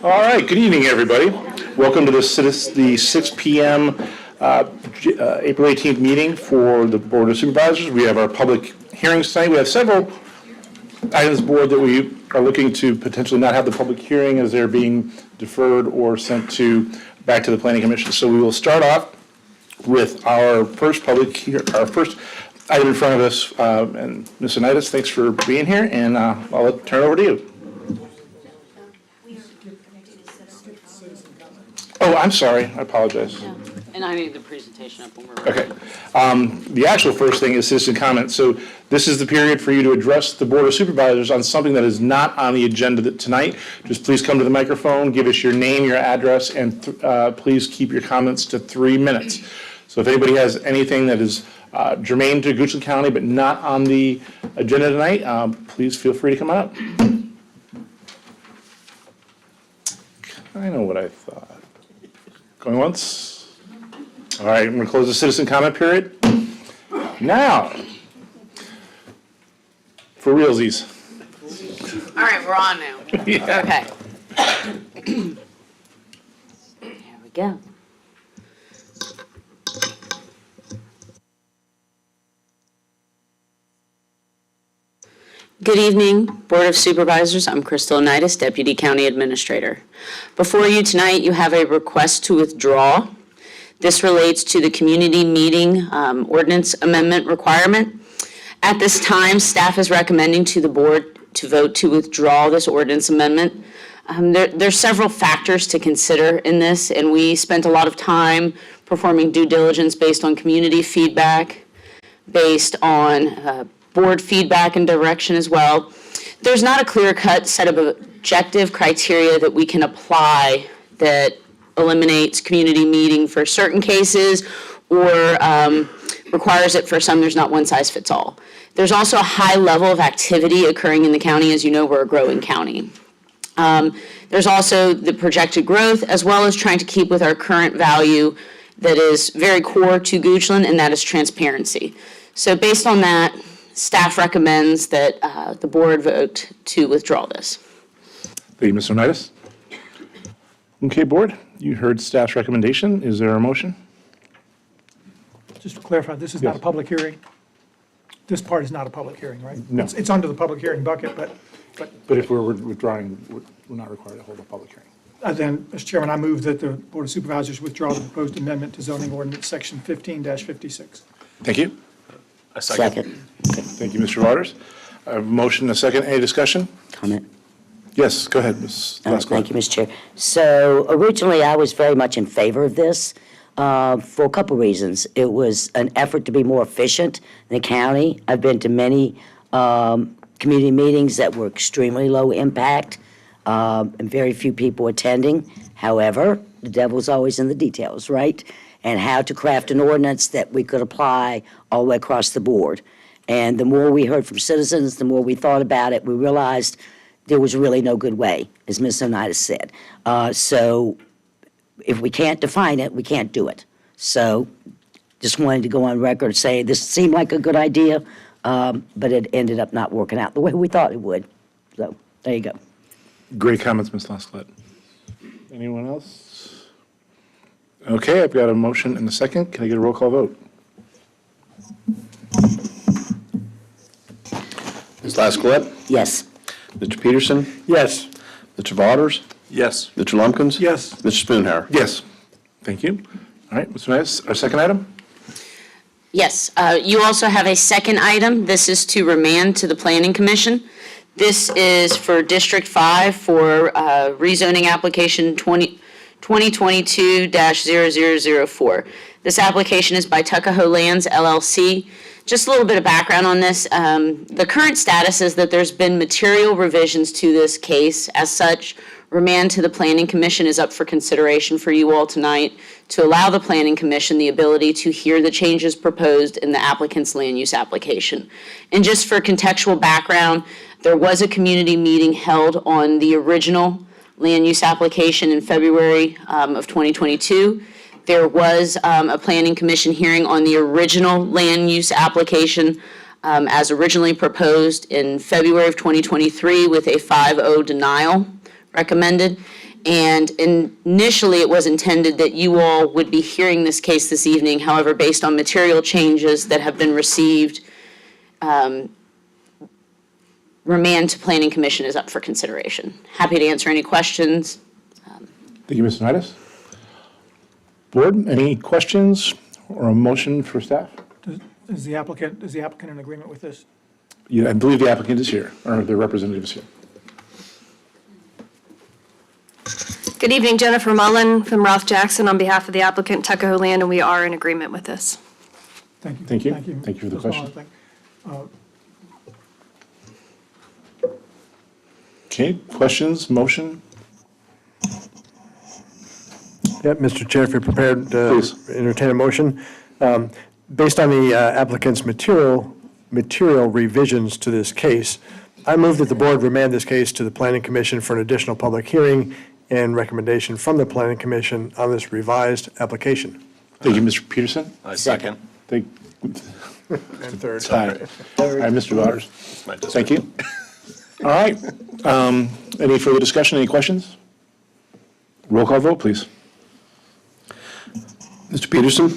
right, good evening, everybody. Welcome to the 6 PM April 18th meeting for the Board of Supervisors. We have our public hearings tonight. We have several items, Board, that we are looking to potentially not have the public hearing as they're being deferred or sent back to the Planning Commission. So we will start off with our first our first item in front of us. And Ms. Anitas, thanks for being here, and I'll turn it over to you. Oh, I'm sorry, I apologize. And I need the presentation up when we're ready. Okay. The actual first thing is citizen comment. So this is the period for you to address the Board of Supervisors on something that is not on the agenda tonight. Just please come to the microphone, give us your name, your address, and please keep your comments to 3 minutes. So if anybody has anything that is germane to Goochland County but not on the agenda tonight, please feel free to come up. I know what I thought. Going once? All right, I'm going to close the citizen comment period. Now, for realsies. All right, we're on now. Okay. Here we go. Good evening, Board of Supervisors. I'm Crystal Anitas, Deputy County Administrator. Before you tonight, you have a request to withdraw. This relates to the community meeting ordinance amendment requirement. At this time, staff is recommending to the board to vote to withdraw this ordinance amendment. There's several factors to consider in this, and we spent a lot of time performing due diligence based on community feedback, based on board feedback and direction as well. There's not a clear-cut set of objective criteria that we can apply that eliminates community meeting for certain cases or requires it for some. There's not one size fits all. There's also a high level of activity occurring in the county. As you know, we're a growing county. There's also the projected growth, as well as trying to keep with our current value that is very core to Goochland, and that is transparency. So based on that, staff recommends that the board vote to withdraw this. Thank you, Mr. Onitis. Okay, board, you heard staff's recommendation. Is there a motion? Just to clarify, this is not a Yes. public hearing? This part is not a public hearing, right? No. It's under the public hearing bucket, but But if we're withdrawing, we're not required to hold a public hearing. then, Mr. Chairman, I move that the Board of Supervisors withdraw the proposed amendment to zoning ordinance section 15-56. Thank you. A second. Second Thank you, Mr. Waters. I have a motion and a second. Any discussion? comment. Yes, go ahead, Ms. Lesko. Thank you, Mr. Chair. So originally, I was very much in favor of this for a couple reasons. It was an effort to be more efficient in the county. I've been to many community meetings that were extremely low impact and very few people attending. However, the devil's always in the details, right? And how to craft an ordinance that we could apply all the way across the board. And the more we heard from citizens, the more we thought about it, we realized there was really no good way, as Ms. Onitis said. So if we can't define it, we can't do it. So just wanted to go on record, say this seemed like a good idea, but it ended up not working out the way we thought it would. So there you go. Great comments, Ms. Lesko. Anyone else? Okay, I've got a motion and a second. Can I get a roll call vote? Ms. Laskowitz? Yes. Mr. Peterson? Yes. Mr. Waters? Yes. Mr. Lumpkins? Yes. Mr. Spoonhour? Yes. Thank you. All right, Mr. Onitis, our second item? Yes, you also have a second item. This is to remand to the Planning Commission. This is for District 5 for rezoning application 2022-0004. This application is by Tuckahoe Lands LLC. Just a little bit of background on this. The current status is that there's been material revisions to this case. As such, remand to the Planning Commission is up for consideration for you all tonight to allow the Planning Commission the ability to hear the changes proposed in the applicant's land use application. And just for contextual background, there was a community meeting held on the original land use application in February of 2022. There was a Planning Commission hearing on the original land use application as originally proposed in February of 2023 with a 5-0 denial recommended. And initially, it was intended that you all would be hearing this case this evening. However, based on material changes that have been received, remand to Planning Commission is up for consideration. Happy to answer any questions. Thank you, Ms. Sinitis. Board, any questions or a motion for staff? Is the applicant in agreement with this? Yeah, I believe the applicant is here, or their representative is here. Good evening, Jennifer Mullen from Ralph Jackson on behalf of the applicant Tuckahoe Land, and we are in agreement with this. Thank you. Thank you. Thank you. Thank you for the Ms. Mullen, question. thank- Okay, questions, motion? Yeah, Mr. Chair, if you're prepared to Please. entertain a motion. Based on the applicant's material revisions to this case, I move that the board remand this case to the Planning Commission for an additional public hearing and recommendation from the Planning Commission on this revised application. Thank you, Mr. Peterson. I second. Thank, And third. all right, Mr. Waters. Thank you. All right, any further discussion, any questions? Roll call vote, please. Mr. Peterson?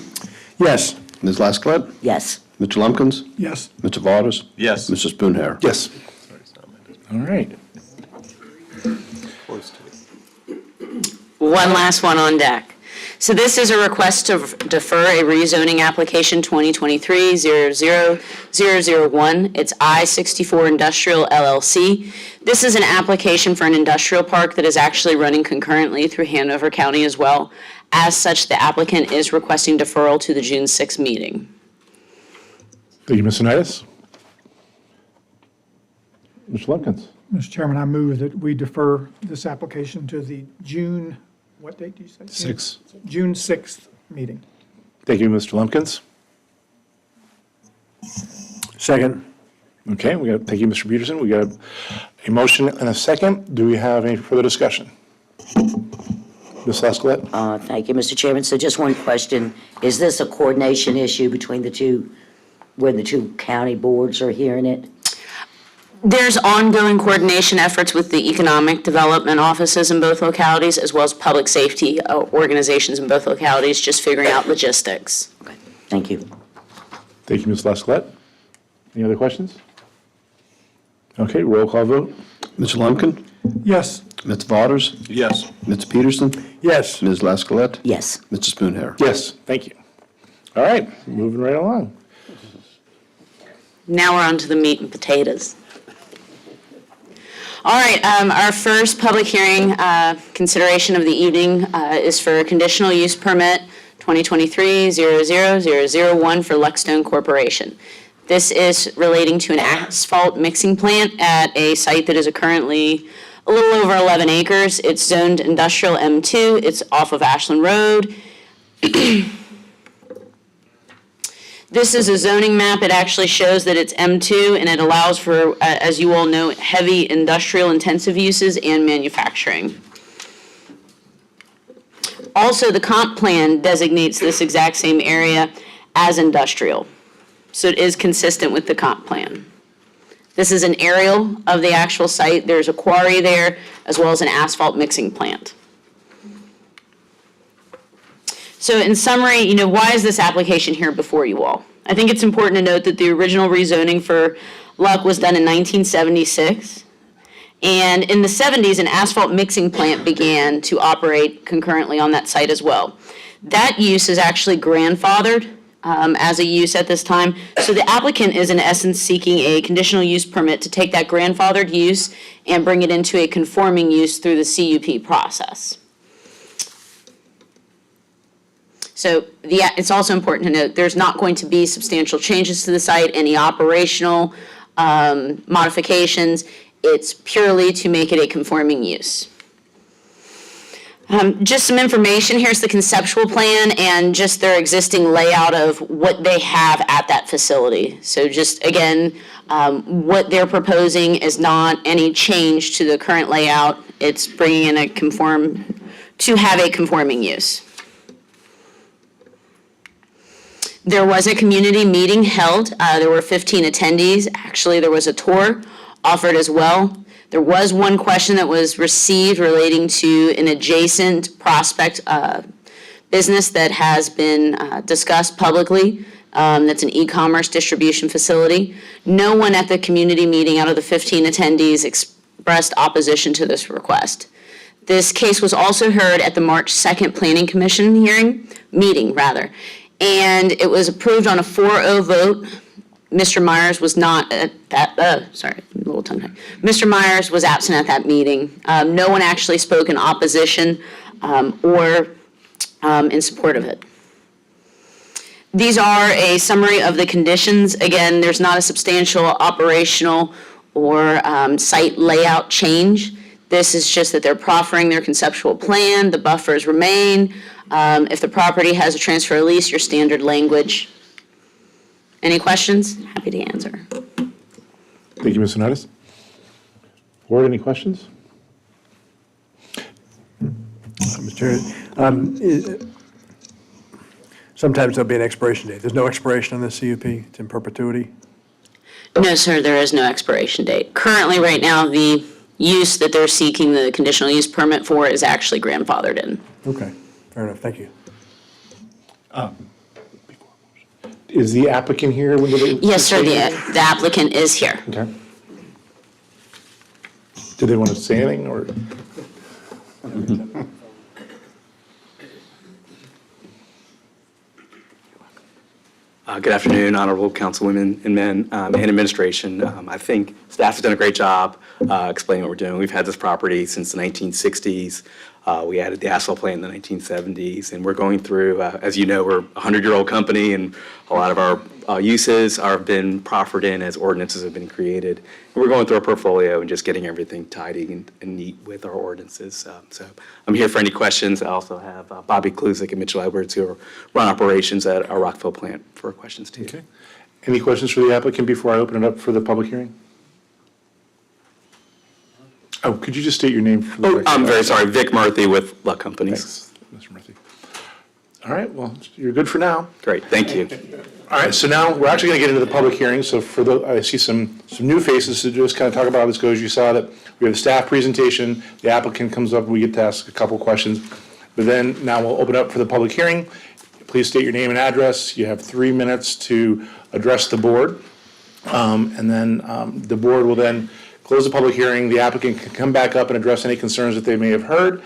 Yes. Ms. Laskett? Yes. Mr. Lumpkins? Yes. Mr. Waters? Yes. Mr. Spoonhair? Yes. All right. One last one on deck. So this is a request to defer a rezoning application 2023-00001. It's I-64 Industrial LLC. This is an application for an industrial park that is actually running concurrently through Hanover County as well. As such, the applicant is requesting deferral to the June 6th meeting. Thank you, Ms. Sinitis. Mr. Lumpkins. Mr. Chairman, I move that we defer this application to the June, what date do you say? 6th. June 6th meeting. Thank you, Mr. Lumpkins. Second. Okay, thank you, Mr. Peterson. We got a motion and a second. Do we have any further discussion? Ms. Laskett? Thank you, Mr. Chairman. So just one question. Is this a coordination issue between the two, where the two county boards are hearing it? There's ongoing coordination efforts with the economic development offices in both localities, as well as public safety organizations in both localities, just figuring out logistics. Okay, thank you. Thank you, Ms. Laskett. Any other questions? Okay, roll call vote. Mr. Lumpkin? Yes. Mr. Waters? Yes. Mr. Peterson? Yes. Ms. Laskett? Yes. Mr. Spoonhair? Yes, thank you. All right, moving right along. Now we're on to the meat and potatoes. All right, our first public hearing consideration of the evening is for a conditional use permit 2023-00001 for Luckstone Corporation. This is relating to an asphalt mixing plant at a site that is currently a little over 11 acres. It's zoned industrial M2. It's off of Ashland Road. This is a zoning map. It actually shows that it's M2, and it allows for, as you all know, heavy industrial intensive uses and manufacturing. Also, the comp plan designates this exact same area as industrial. So it is consistent with the comp plan. This is an aerial of the actual site. There's a quarry there, as well as an asphalt mixing plant. So in summary, why is this application here before you all? I think it's important to note that the original rezoning for Luck was done in 1976. And in the 70s, an asphalt mixing plant began to operate concurrently on that site as well. That use is actually grandfathered as a use at this time. So the applicant is in essence seeking a conditional use permit to take that grandfathered use and bring it into a conforming use through the CUP process. So it's also important to note there's not going to be substantial changes to the site, any operational modifications. It's purely to make it a conforming use. Just some information, here's the conceptual plan and just their existing layout of what they have at that facility. So just again, what they're proposing is not any change to the current layout. It's bringing in to have a conforming use. There was a community meeting held. There were 15 attendees. Actually, there was a tour offered as well. There was one question that was received relating to an adjacent prospect business that has been discussed publicly. That's an e-commerce distribution facility. No one at the community meeting out of the 15 attendees expressed opposition to this request. This case was also heard at the March 2nd Planning Commission meeting, and it was approved on a 4-0 vote. Mr. Myers was not at that, Mr. Myers was absent at that meeting. No one actually spoke in opposition or in support of it. These are a summary of the conditions. Again, there's not a substantial operational or site layout change. This is just that they're proffering their conceptual plan, the buffers remain. If the property has a transfer lease, your standard language. Any questions? Happy to answer. Thank you, Mr. Nuttis. Board, any questions? Mr. Chair, sometimes there'll be an expiration date. There's no expiration on this CUP. It's in perpetuity. No, sir, there is no expiration date. Currently, right now, the use that they're seeking the conditional use permit for is actually grandfathered in. Okay, fair enough. Thank you. Is the applicant here? Yes, sir, the applicant is here. Okay. Do they want to say anything, or? Good afternoon, honorable councilwomen and men and administration. I think staff has done a great job explaining what we're doing. We've had this property since the 1960s. We added the asphalt plant in the 1970s, and we're going through, as you know, we're a 100-year-old company, and a lot of our uses have been proffered in as ordinances have been created. And we're going through our portfolio and just getting everything tidy and neat with our ordinances. So I'm here for any questions. I also have Bobby Kluzik and Mitchell Edwards, who run operations at our Rockville plant, for questions too. Okay. Any questions for the applicant before I open it up for the public hearing? Oh, could you just state your name? For the record? I'm very sorry, Vic Murthy with Luck Companies. Thanks, Mr. Murthy. All right, well, you're good for now. Great, thank you. All right, so now we're actually going to get into the public hearing. So for the, I see some new faces to just kind of talk about how this goes. You saw that we have a staff presentation. The applicant comes up, we get to ask a couple questions. But then now we'll open up for the public hearing. Please state your name and address. You have 3 minutes to address the board. And then the board will then close the public hearing. The applicant can come back up and address any concerns that they may have heard.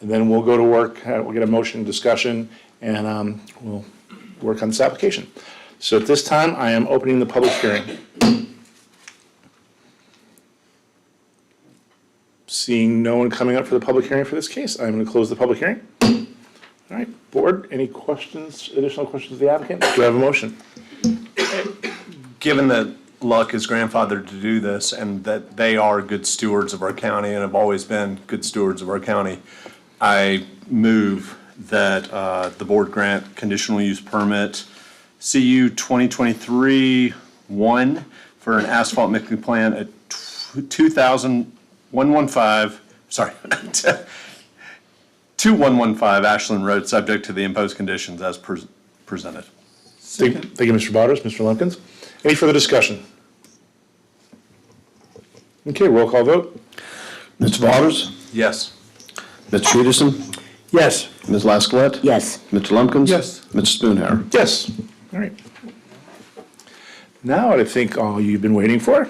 And then we'll go to work. We'll get a motion discussion, and we'll work on this application. So at this time, I am opening the public hearing. Seeing no one coming up for the public hearing for this case, I'm going to close the public hearing. All right, board, any questions, additional questions of the applicant? Do I have a motion? Given that Luck is grandfathered to do this and that they are good stewards of our county and have always been good stewards of our county, I move that the board grant conditional use permit CU 2023-1 for an asphalt mixing plant at 2115 Ashland Road, subject to the imposed conditions as presented. Thank you, Mr. Botters. Mr. Lumpkins. Any further discussion? Okay, roll call vote. Mr. Waters? Yes. Mr. Peterson? Yes. Ms. Laskowlet? Yes. Mr. Lumpkins? Yes. Mr. Spoonhour? Yes. All right. Now, I think all you've been waiting for,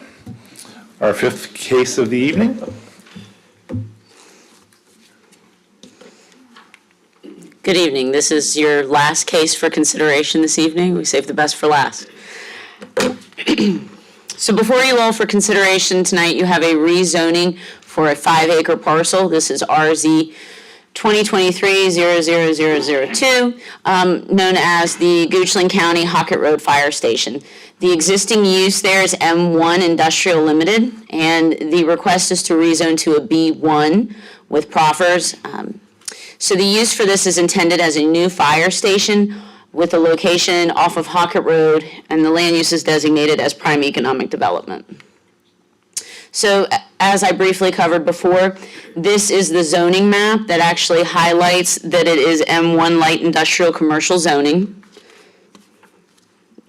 our fifth case of the evening. Good evening. This is your last case for consideration this evening. We saved the best for last. So before you all for consideration tonight, you have a rezoning for a 5-acre parcel. This is RZ 2023-00002, known as the Goochland County Hockett Road Fire Station. The existing use there is M1 Industrial Limited, and the request is to rezone to a B1 with proffers. So the use for this is intended as a new fire station with a location off of Hockett Road, and the land use is designated as prime economic development. So as I briefly covered before, this is the zoning map that actually highlights that it is M1 light industrial commercial zoning.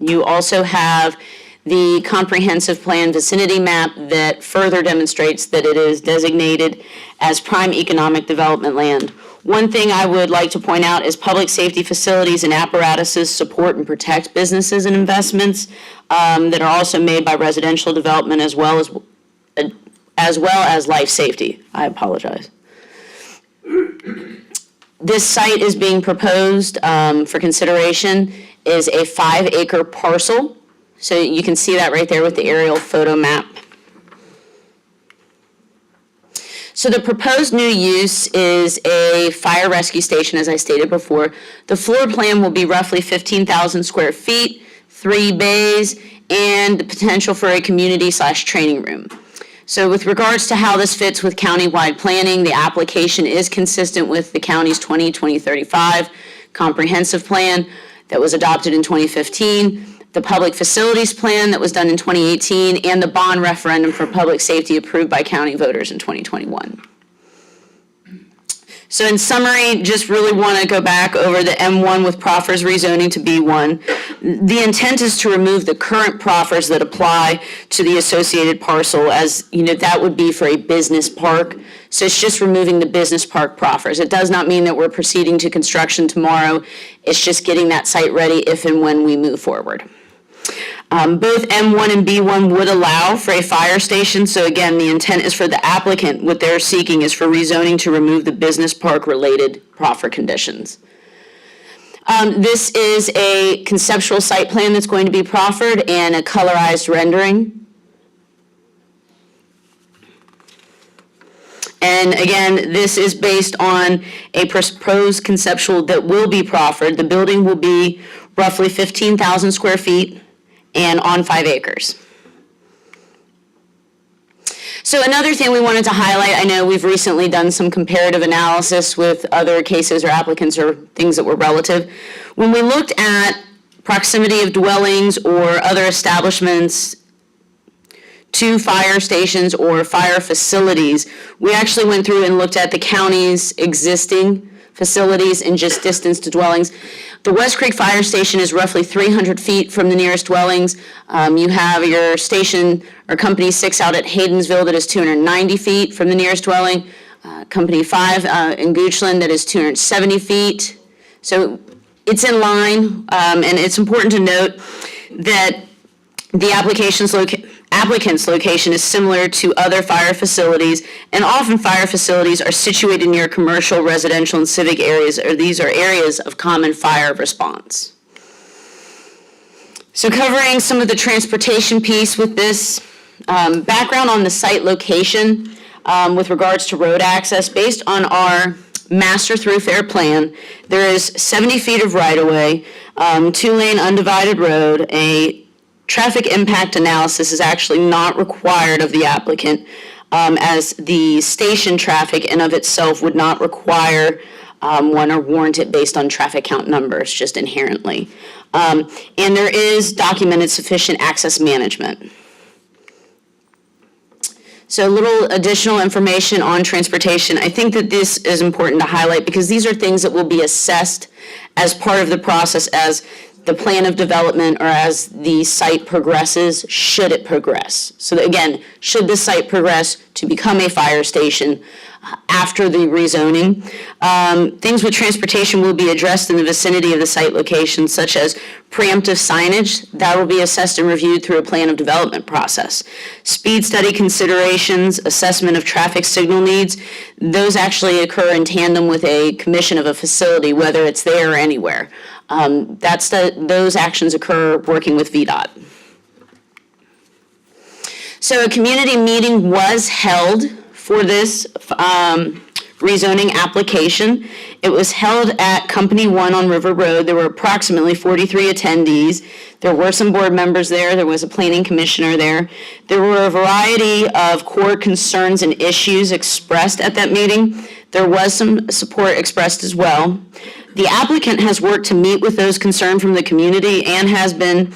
You also have the comprehensive plan vicinity map that further demonstrates that it is designated as prime economic development land. One thing I would like to point out is public safety facilities and apparatuses support and protect businesses and investments that are also made by residential development as well as life safety. I apologize. This site is being proposed for consideration is a 5-acre parcel. So you can see that right there with the aerial photo map. So the proposed new use is a fire rescue station, as I stated before. The floor plan will be roughly 15,000 square feet, 3 bays, and the potential for a community/training room. So with regards to how this fits with county-wide planning, the application is consistent with the county's 2020-35 comprehensive plan that was adopted in 2015, the public facilities plan that was done in 2018, and the bond referendum for public safety approved by county voters in 2021. So in summary, just really want to go back over the M1 with proffers rezoning to B1. The intent is to remove the current proffers that apply to the associated parcel, as you know, that would be for a business park. So it's just removing the business park proffers. It does not mean that we're proceeding to construction tomorrow. It's just getting that site ready if and when we move forward. Both M1 and B1 would allow for a fire station. So again, the intent is for the applicant, what they're seeking is for rezoning to remove the business park related proffer conditions. This is a conceptual site plan that's going to be proffered and a colorized rendering. And again, this is based on a proposed conceptual that will be proffered. The building will be roughly 15,000 square feet and on 5 acres. So another thing we wanted to highlight, I know we've recently done some comparative analysis with other cases or applicants or things that were relative. When we looked at proximity of dwellings or other establishments to fire stations or fire facilities, we actually went through and looked at the county's existing facilities and just distance to dwellings. The West Creek Fire Station is roughly 300 feet from the nearest dwellings. You have your station or Company 6 out at Haydensville that is 290 feet from the nearest dwelling. Company 5 in Goochland that is 270 feet. So it's in line, and it's important to note that the applicant's location is similar to other fire facilities, and often fire facilities are situated near commercial, residential, and civic areas, or these are areas of common fire response. So covering some of the transportation piece with this, background on the site location with regards to road access, based on our master thoroughfare plan, there is 70 feet of right-of-way, 2-lane undivided road. A traffic impact analysis is actually not required of the applicant, as the station traffic in of itself would not require one or warrant it based on traffic count numbers, just inherently. And there is documented sufficient access management. So a little additional information on transportation. I think that this is important to highlight because these are things that will be assessed as part of the process as the plan of development or as the site progresses, should it progress. So that, again, should the site progress to become a fire station after the rezoning. Things with transportation will be addressed in the vicinity of the site location, such as preemptive signage. That will be assessed and reviewed through a plan of development process. Speed study considerations, assessment of traffic signal needs, those actually occur in tandem with a commission of a facility, whether it's there or anywhere. Those actions occur working with VDOT. So a community meeting was held for this rezoning application. It was held at Company 1 on River Road. There were approximately 43 attendees. There were some board members there. There was a planning commissioner there. There were a variety of core concerns and issues expressed at that meeting. There was some support expressed as well. The applicant has worked to meet with those concerns from the community and has been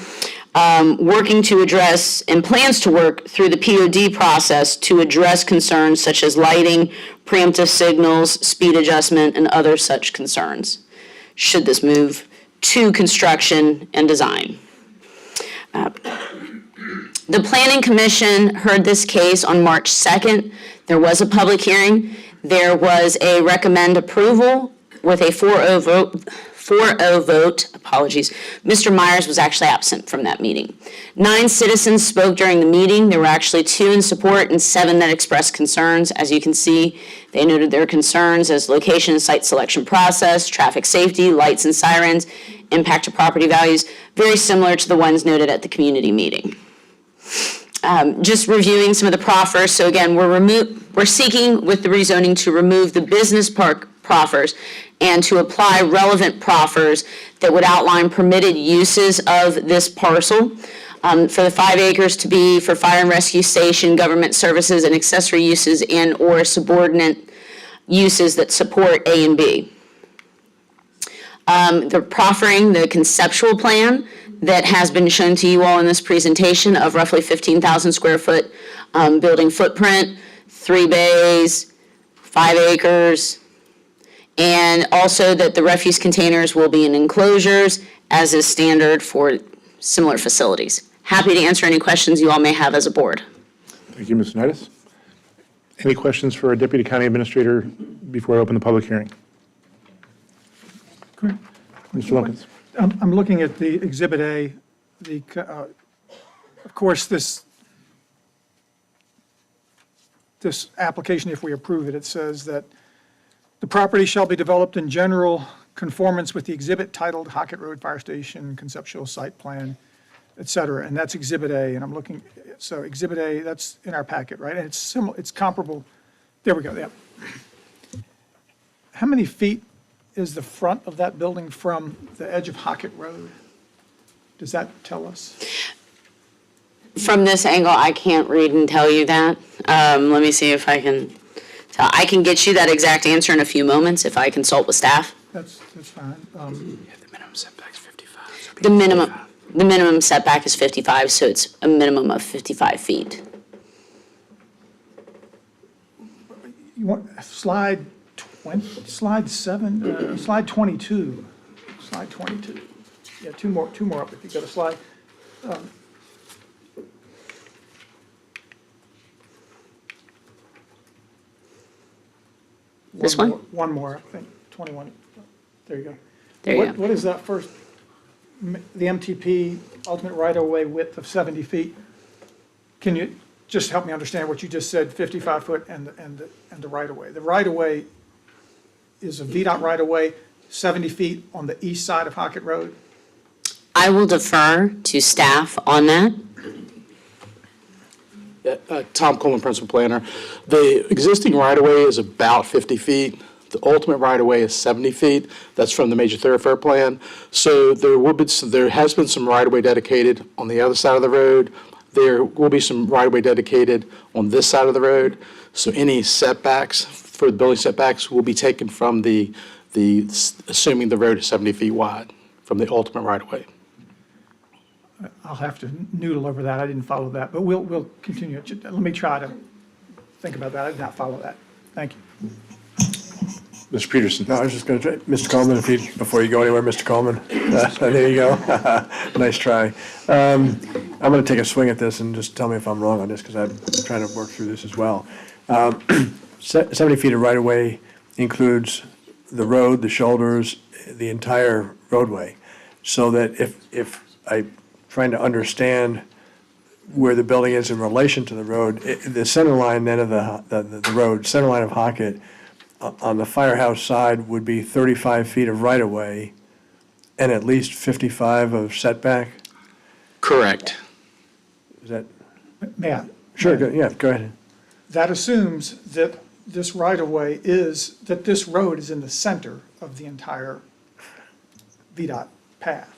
working to address and plans to work through the POD process to address concerns such as lighting, preemptive signals, speed adjustment, and other such concerns, should this move to construction and design. The Planning Commission heard this case on March 2nd. There was a public hearing. There was a recommend approval with a 4-0 vote, apologies. Mr. Myers was actually absent from that meeting. 9 citizens spoke during the meeting. There were actually 2 in support and 7 that expressed concerns. As you can see, they noted their concerns as location and site selection process, traffic safety, lights and sirens, impact to property values, very similar to the ones noted at the community meeting. Just reviewing some of the proffers. So again, we're seeking with the rezoning to remove the business park proffers and to apply relevant proffers that would outline permitted uses of this parcel. For the 5 acres to be for fire and rescue station, government services, and accessory uses and/or subordinate uses that support A and B. They're proffering the conceptual plan that has been shown to you all in this presentation of roughly 15,000 square foot building footprint, 3 bays, 5 acres, and also that the refuse containers will be in enclosures, as is standard for similar facilities. Happy to answer any questions you all may have as a board. Thank you, Ms. Unitas. Any questions for our Deputy County Administrator before I open the public hearing? Correct. Mr. Lumpkins. I'm looking at the Exhibit A, of course, this application, if we approve it, it says that the property shall be developed in general conformance with the exhibit titled Hockett Road Fire Station Conceptual Site Plan, et cetera, and that's Exhibit A, and I'm looking, so Exhibit A, that's in our packet, right? And it's similar, it's comparable, there we go, yeah. How many feet is the front of that building from the edge of Hockett Road? Does that tell us? From this angle, I can't read and tell you that. Let me see if I can tell. I can get you that exact answer in a few moments if I consult with staff. That's fine. The minimum setback's 55. The minimum setback is 55, so it's a minimum of 55 feet. You want slide 20, slide 7, slide 22, slide 22. Yeah, two more up if you go to slide. This one? One more, I think, 21. There you go. There you go. What is that first, the MTP ultimate right-of-way width of 70 feet? Can you just help me understand what you just said, 55 foot and the right-of-way? The right-of-way is a VDOT right-of-way, 70 feet on the east side of Hockett Road? I will defer to staff on that. Tom Coleman, Principal Planner. The existing right-of-way is about 50 feet. The ultimate right-of-way is 70 feet. That's from the major thoroughfare plan. So there has been some right-of-way dedicated on the other side of the road. There will be some right-of-way dedicated on this side of the road. So any setbacks for the building setbacks will be taken from assuming the road is 70 feet wide from the ultimate right-of-way. I'll have to noodle over that. I didn't follow that, but we'll continue. Let me try to think about that. I did not follow that. Thank you. Mr. Peterson. No, I was just going to try, Mr. Coleman, before you go anywhere, Mr. Coleman. There you go. Nice try. I'm going to take a swing at this and just tell me if I'm wrong on this because I'm trying to work through this as well. 70 feet of right-of-way includes the road, the shoulders, the entire roadway. So that if I trying to understand where the building is in relation to the road, the center line then of the road, center line of Hockett, on the firehouse side would be 35 feet of right-of-way and at least 55 of setback? Correct. Is that? May I? Sure, go ahead. That assumes that this right-of-way that this road is in the center of the entire VDOT path.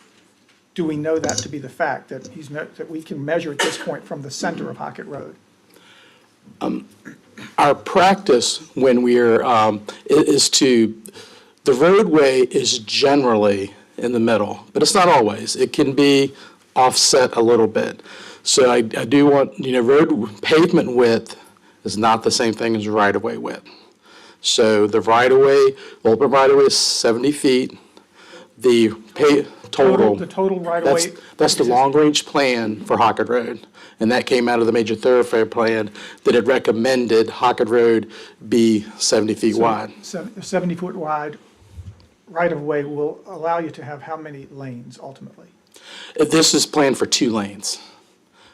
Do we know that to be the fact, that we can measure at this point from the center of Hockett Road? Our practice when we're, the roadway is generally in the middle, but it's not always. It can be offset a little bit. So I do want, road pavement width is not the same thing as right-of-way width. So the right-of-way, the open right-of-way is 70 feet. The total. The total right-of-way. That's the long-range plan for Hockett Road. And that came out of the major thoroughfare plan that had recommended Hockett Road be 70 feet wide. 70-foot wide right-of-way will allow you to have how many lanes ultimately? This is planned for 2 lanes.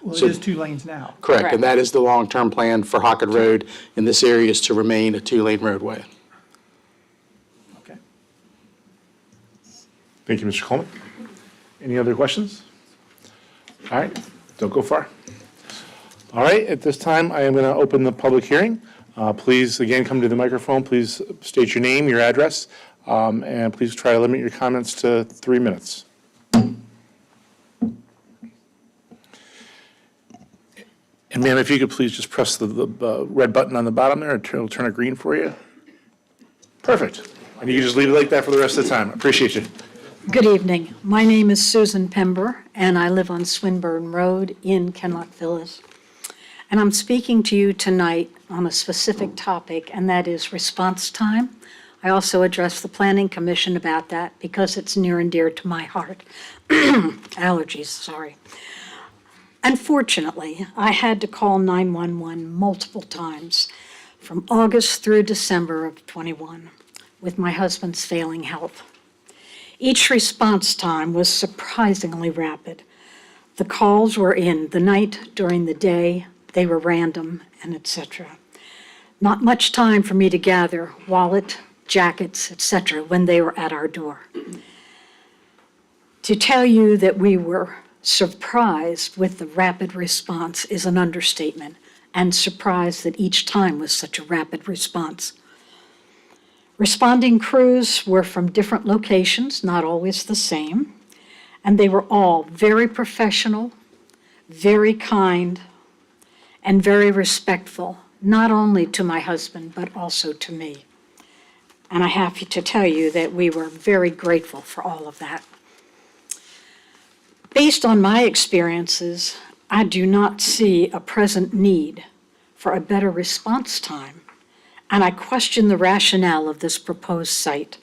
Well, it So- is 2 lanes now. Correct, and that is the long-term plan for Hockett Road in this area, is to remain a 2-lane roadway. Okay. Thank you, Mr. Coleman. Any other questions? All right, don't go far. All right, at this time, I am going to open the public hearing. Please, again, come to the microphone. Please state your name, your address, and please try to limit your comments to 3 minutes. And ma'am, if you could please just press the red button on the bottom there, it'll turn it green for you. Perfect. And you can just leave it like that for the rest of the time. Appreciate you. Good evening. My name is Susan Pember, and I live on Swinburne Road in Kenlock Villas. And I'm speaking to you tonight on a specific topic, and that is response time. I also addressed the Planning Commission about that because it's near and dear to my heart. Allergies, sorry. Unfortunately, I had to call 911 multiple times from August through December of '21 with my husband's failing health. Each response time was surprisingly rapid. The calls were in the night, during the day, they were random, and etc. Not much time for me to gather wallet, jackets, etc. when they were at our door. To tell you that we were surprised with the rapid response is an understatement, and surprised that each time was such a rapid response. Responding crews were from different locations, not always the same, and they were all very professional, very kind, and very respectful, not only to my husband, but also to me. And I have to tell you that we were very grateful for all of that. Based on my experiences, I do not see a present need for a better response time, and I question the rationale of this proposed site.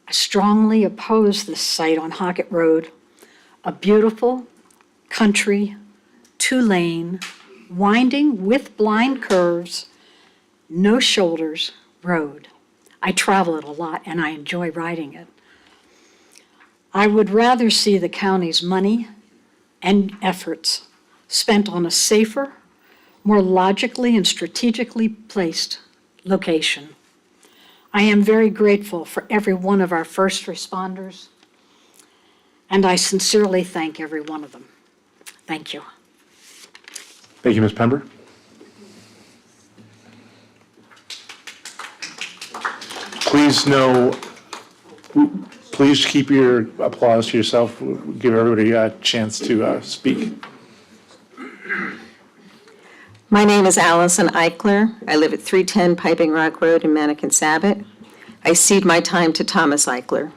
I strongly oppose this site on Hockett Road, a beautiful, country, 2-lane, winding with blind curves, no shoulders road. I travel it a lot and I enjoy riding it. I would rather see the county's money and efforts spent on a safer, more logically and strategically placed location. I am very grateful for every one of our first responders, and I sincerely thank every one of them. Thank you. Thank you, Ms. Pember. Please keep your applause to yourself. Give everybody a chance to speak. My name is Allison Eichler. I live at 310 Piping Rock Road in Mannequin-Sabat. I cede my time to Thomas Eichler.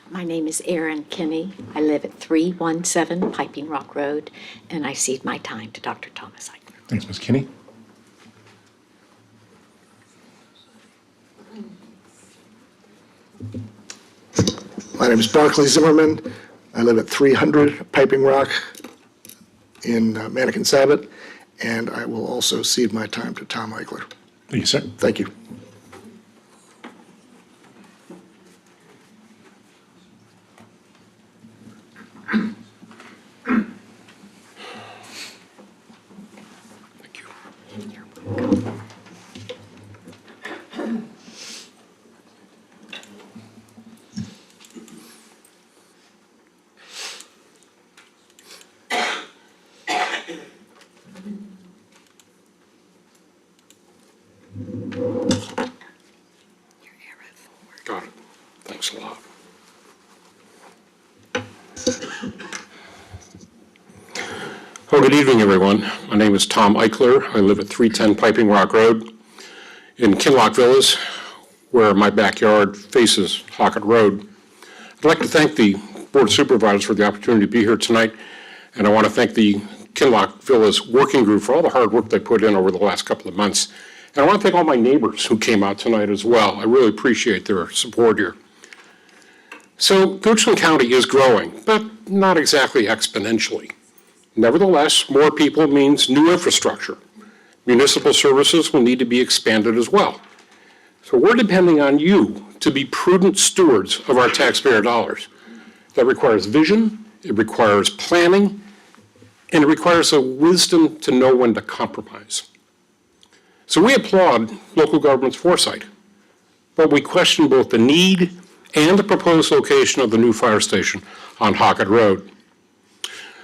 My name is Erin Kinney. I live at 317 Piping Rock Road, and I cede my time to Dr. Thomas Eichler. Thanks, Ms. Kinney. My name is Barclay Zimmerman. I live at 300 Piping Rock in Mannequin-Sabat, and I will also cede my time to Tom Eichler. Thank you, sir. Thank you. Got it. Thanks a lot. Well, good evening, everyone. My name is Tom Eichler. I live at 310 Piping Rock Road in Kinloch Villas, where my backyard faces Hockett Road. I'd like to thank the Board of Supervisors for the opportunity to be here tonight, and I want to thank the Kinloch Villas Working Group for all the hard work they put in over the last couple of months. And I want to thank all my neighbors who came out tonight as well. I really appreciate their support here. So Goochland County is growing, but not exactly exponentially. Nevertheless, more people means new infrastructure. Municipal services will need to be expanded as well. So we're depending on you to be prudent stewards of our taxpayer dollars. That requires vision, it requires planning, and it requires a wisdom to know when to compromise. So we applaud local government's foresight, but we question both the need and the proposed location of the new fire station on Hockett Road.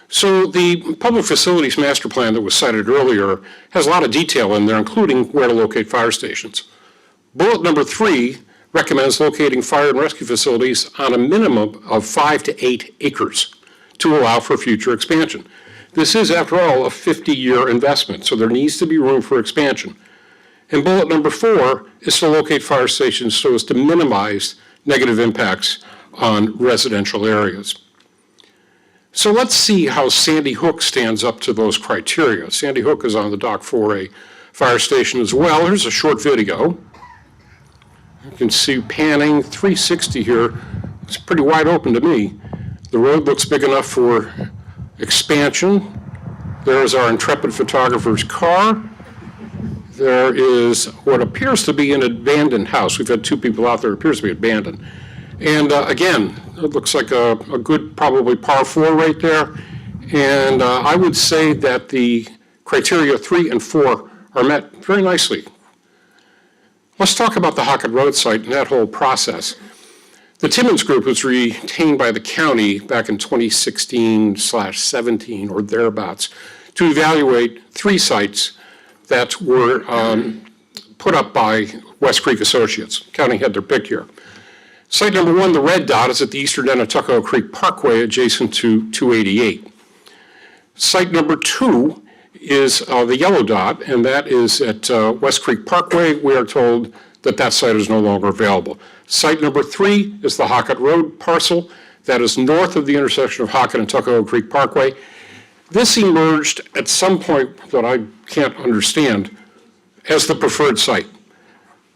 So the Public Facilities Master Plan that was cited earlier has a lot of detail in there, including where to locate fire stations. Bullet number 3 recommends locating fire and rescue facilities on a minimum of 5 to 8 acres to allow for future expansion. This is, after all, a 50-year investment, so there needs to be room for expansion. And bullet number 4 is to locate fire stations so as to minimize negative impacts on residential areas. So let's see how Sandy Hook stands up to those criteria. Sandy Hook is on the dock for a fire station as well. Here's a short video. You can see panning 360 here. It's pretty wide open to me. The road looks big enough for expansion. There's our intrepid photographer's car. There is what appears to be an abandoned house. We've had 2 people out there. It appears to be abandoned. And again, it looks like a good, probably par 4 right there. And I would say that the criteria 3 and 4 are met very nicely. Let's talk about the Hockett Road site and that whole process. The Timmons Group was retained by the county back in 2016/17 or thereabouts to evaluate 3 sites that were put up by West Creek Associates. County had their pick here. Site number 1, the red dot, is at the eastern end of Tuckahoe Creek Parkway adjacent to 288. Site number 2 is the yellow dot, and that is at West Creek Parkway. We are told that that site is no longer available. Site number 3 is the Hockett Road parcel that is north of the intersection of Hockett and Tuckahoe Creek Parkway. This emerged at some point that I can't understand as the preferred site.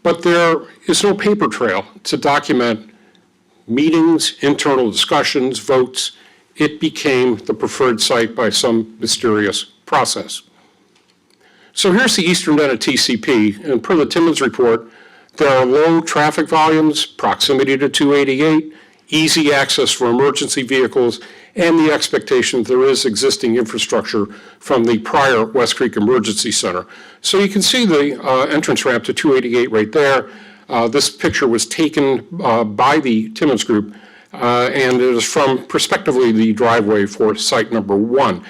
But there is no paper trail to document meetings, internal discussions, votes. It became the preferred site by some mysterious process. So here's the eastern end of TCP, and per the Timmons report, there are low traffic volumes, proximity to 288, easy access for emergency vehicles, and the expectation that there is existing infrastructure from the prior West Creek Emergency Center. So you can see the entrance ramp to 288 right there. This picture was taken by the Timmons Group, and it is from, prospectively, the driveway for site number 1.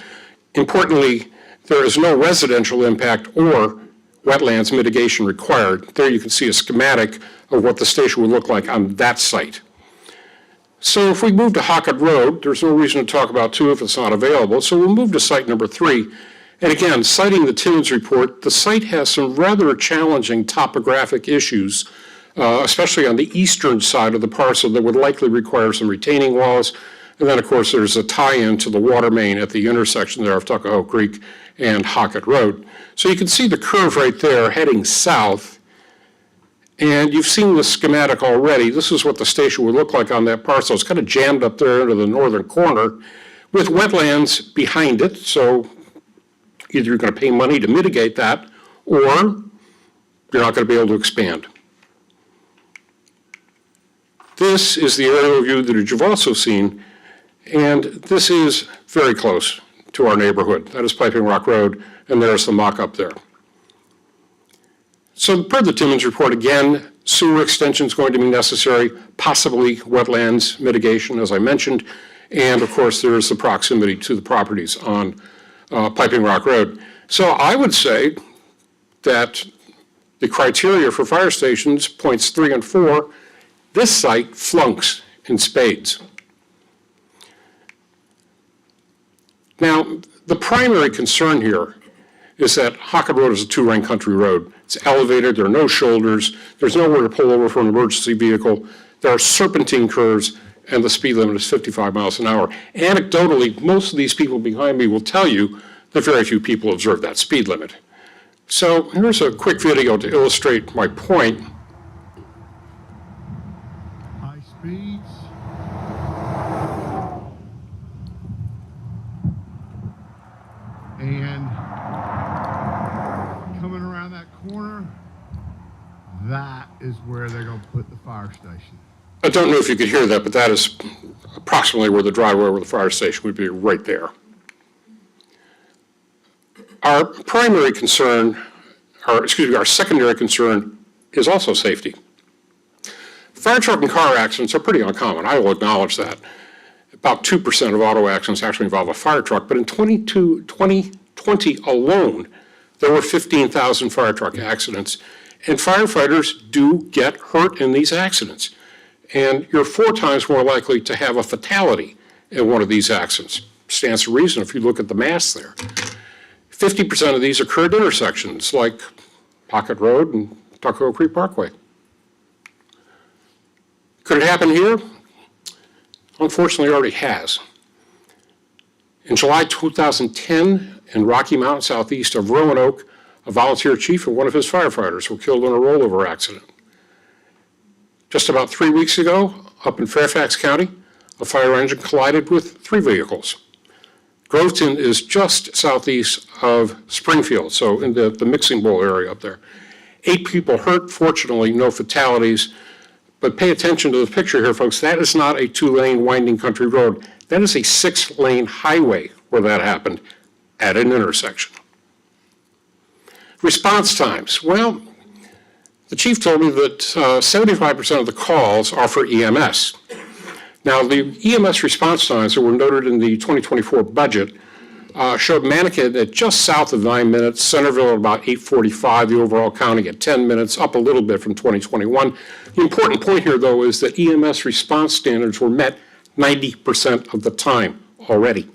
Importantly, there is no residential impact or wetlands mitigation required. There you can see a schematic of what the station would look like on that site. So if we move to Hockett Road, there's no reason to talk about 2 if it's not available, so we'll move to site number 3. And again, citing the Timmons report, the site has some rather challenging topographic issues, especially on the eastern side of the parcel that would likely require some retaining walls. And then, of course, there's a tie-in to the water main at the intersection there of Tuckahoe Creek and Hockett Road. So you can see the curve right there heading south. And you've seen the schematic already. This is what the station would look like on that parcel. It's kind of jammed up there into the northern corner with wetlands behind it. So either you're going to pay money to mitigate that or you're not going to be able to expand. This is the aerial view that you've also seen, and this is very close to our neighborhood. That is Piping Rock Road, and there's the mock-up there. So per the Timmons report, again, sewer extension is going to be necessary, possibly wetlands mitigation, as I mentioned, and of course there is the proximity to the properties on Piping Rock Road. So I would say that the criteria for fire stations, points 3 and 4, this site flunks in spades. Now, the primary concern here is that Hockett Road is a 2-lane country road. It's elevated, there are no shoulders, there's nowhere to pull over for an emergency vehicle, there are serpentine curves, and the speed limit is 55 miles an hour. Anecdotally, most of these people behind me will tell you that very few people observe that speed limit. So here's a quick video to illustrate my point. High speeds. And coming around that corner, that is where they're going to put the fire station. I don't know if you could hear that, but that is approximately where the driveway where the fire station would be, right there. Our primary concern, our secondary concern is also safety. Fire truck and car accidents are pretty uncommon. I will acknowledge that. About 2% of auto accidents actually involve a fire truck, but in 2020 alone, there were 15,000 fire truck accidents, and firefighters do get hurt in these accidents. And you're 4 times more likely to have a fatality in one of these accidents. Stands to reason if you look at the mass there. 50% of these occur at intersections like Pocket Road and Tuckahoe Creek Parkway. Could it happen here? Unfortunately, it already has. In July 2010, in Rocky Mountain, southeast of Roanoke, a volunteer chief and one of his firefighters were killed in a rollover accident. Just about 3 weeks ago, up in Fairfax County, a fire engine collided with 3 vehicles. Groveton is just southeast of Springfield, so in the mixing bowl area up there. 8 people hurt, fortunately, no fatalities. But pay attention to the picture here, folks. That is not a 2-lane winding country road. That is a 6-lane highway where that happened at an intersection. Response times. Well, the chief told me that 75% of the calls are for EMS. Now, the EMS response times that were noted in the 2024 budget showed Mannequin at just south of 9 minutes, Centerville at about 8:45, the overall county at 10 minutes, up a little bit from 2021. The important point here, though, is that EMS response standards were met 90% of the time already.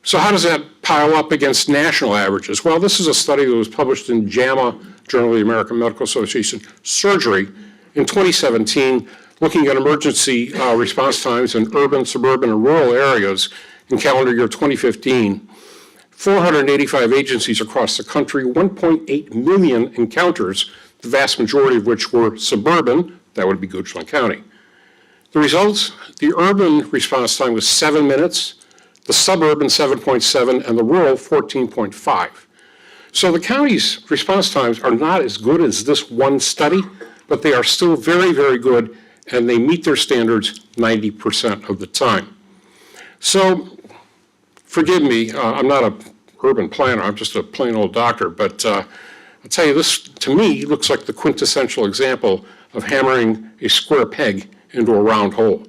So how does that pile up against national averages? Well, this is a study that was published in JAMA, Journal of the American Medical Association, Surgery, in 2017, looking at emergency response times in urban, suburban, and rural areas in calendar year 2015. 485 agencies across the country, 1.8 million encounters, the vast majority of which were suburban, that would be Goochland County. The results, the urban response time was 7 minutes, the suburban 7.7, and the rural 14.5. So the county's response times are not as good as this one study, but they are still very, very good, and they meet their standards 90% of the time. So, forgive me, I'm not an urban planner, I'm just a plain old doctor, but I'll tell you, this, to me, looks like the quintessential example of hammering a square peg into a round hole.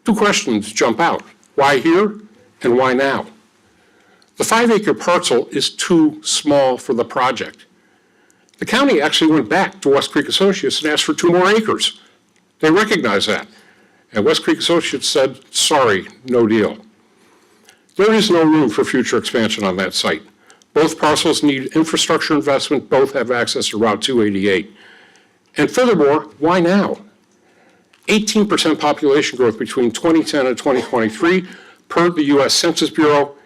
2 questions jump out. Why here and why now? The 5-acre parcel is too small for the project. The county actually went back to West Creek Associates and asked for 2 more acres. They recognize that. And West Creek Associates said, sorry, no deal. There is no room for future expansion on that site. Both parcels need infrastructure investment. Both have access to Route 288. And furthermore, why now? 18% population growth between 2010 and 2023 per the U.S. Census Bureau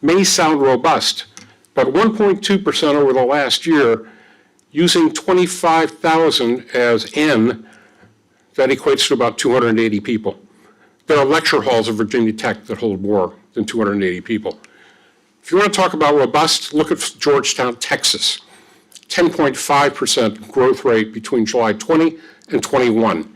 may sound robust, but 1.2% over the last year, using 25,000 as N, that equates to about 280 people. There are lecture halls at Virginia Tech that hold more than 280 people. If you want to talk about robust, look at Georgetown, Texas. 10.5% growth rate between July 20 and 21.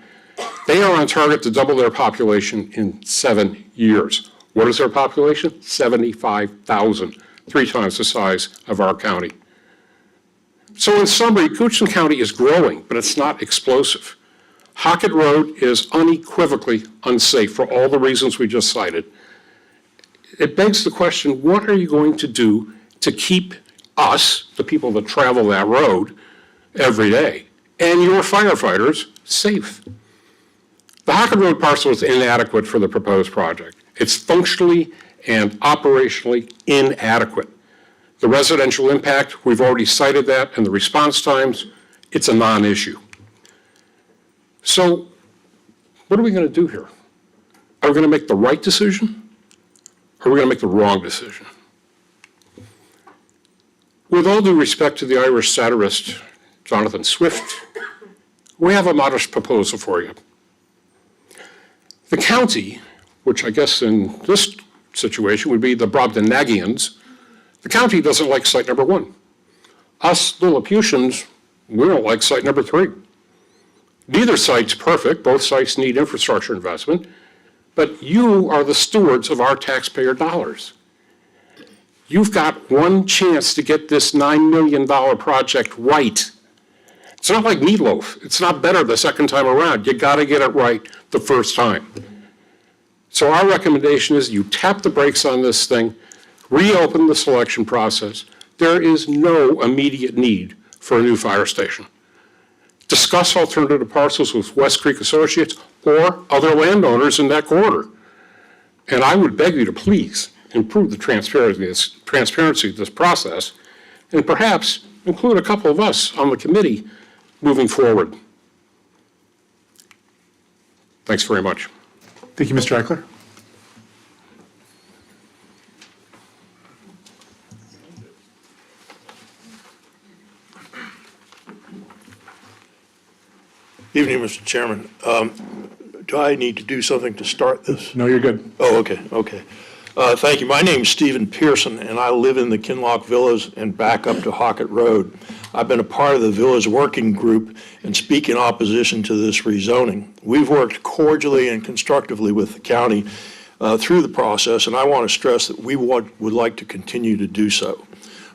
They are on target to double their population in 7 years. What is their population? 75,000, 3 times the size of our county. So in summary, Goochland County is growing, but it's not explosive. Hockett Road is unequivocally unsafe for all the reasons we just cited. It begs the question, what are you going to do to keep us, the people that travel that road every day, and your firefighters safe? The Hockett Road parcel is inadequate for the proposed project. It's functionally and operationally inadequate. The residential impact, we've already cited that, and the response times, it's a non-issue. So what are we going to do here? Are we going to make the right decision, or are we going to make the wrong decision? With all due respect to the Irish satirist Jonathan Swift, we have a modest proposal for you. The county, which I guess in this situation would be the Brobdingnagians, the county doesn't like site number 1. Us Lilliputians, we don't like site number 3. Neither site's perfect, both sites need infrastructure investment, but you are the stewards of our taxpayer dollars. You've got one chance to get this $9 million project right. It's not like meatloaf. It's not better the second time around. You got to get it right the first time. So our recommendation is you tap the brakes on this thing, reopen the selection process. There is no immediate need for a new fire station. Discuss alternative parcels with West Creek Associates or other landowners in that corridor. And I would beg you to please improve the transparency of this process and perhaps include a couple of us on the committee moving forward. Thanks very much. Thank you, Mr. Eichler. Evening, Mr. Chairman. Do I need to do something to start this? No, you're good. Oh, okay. Thank you. My name's Stephen Pearson, and I live in the Kinloch Villas and back up to Hockett Road. I've been a part of the Villas Working Group and speak in opposition to this rezoning. We've worked cordially and constructively with the county through the process, and I want to stress that we would like to continue to do so.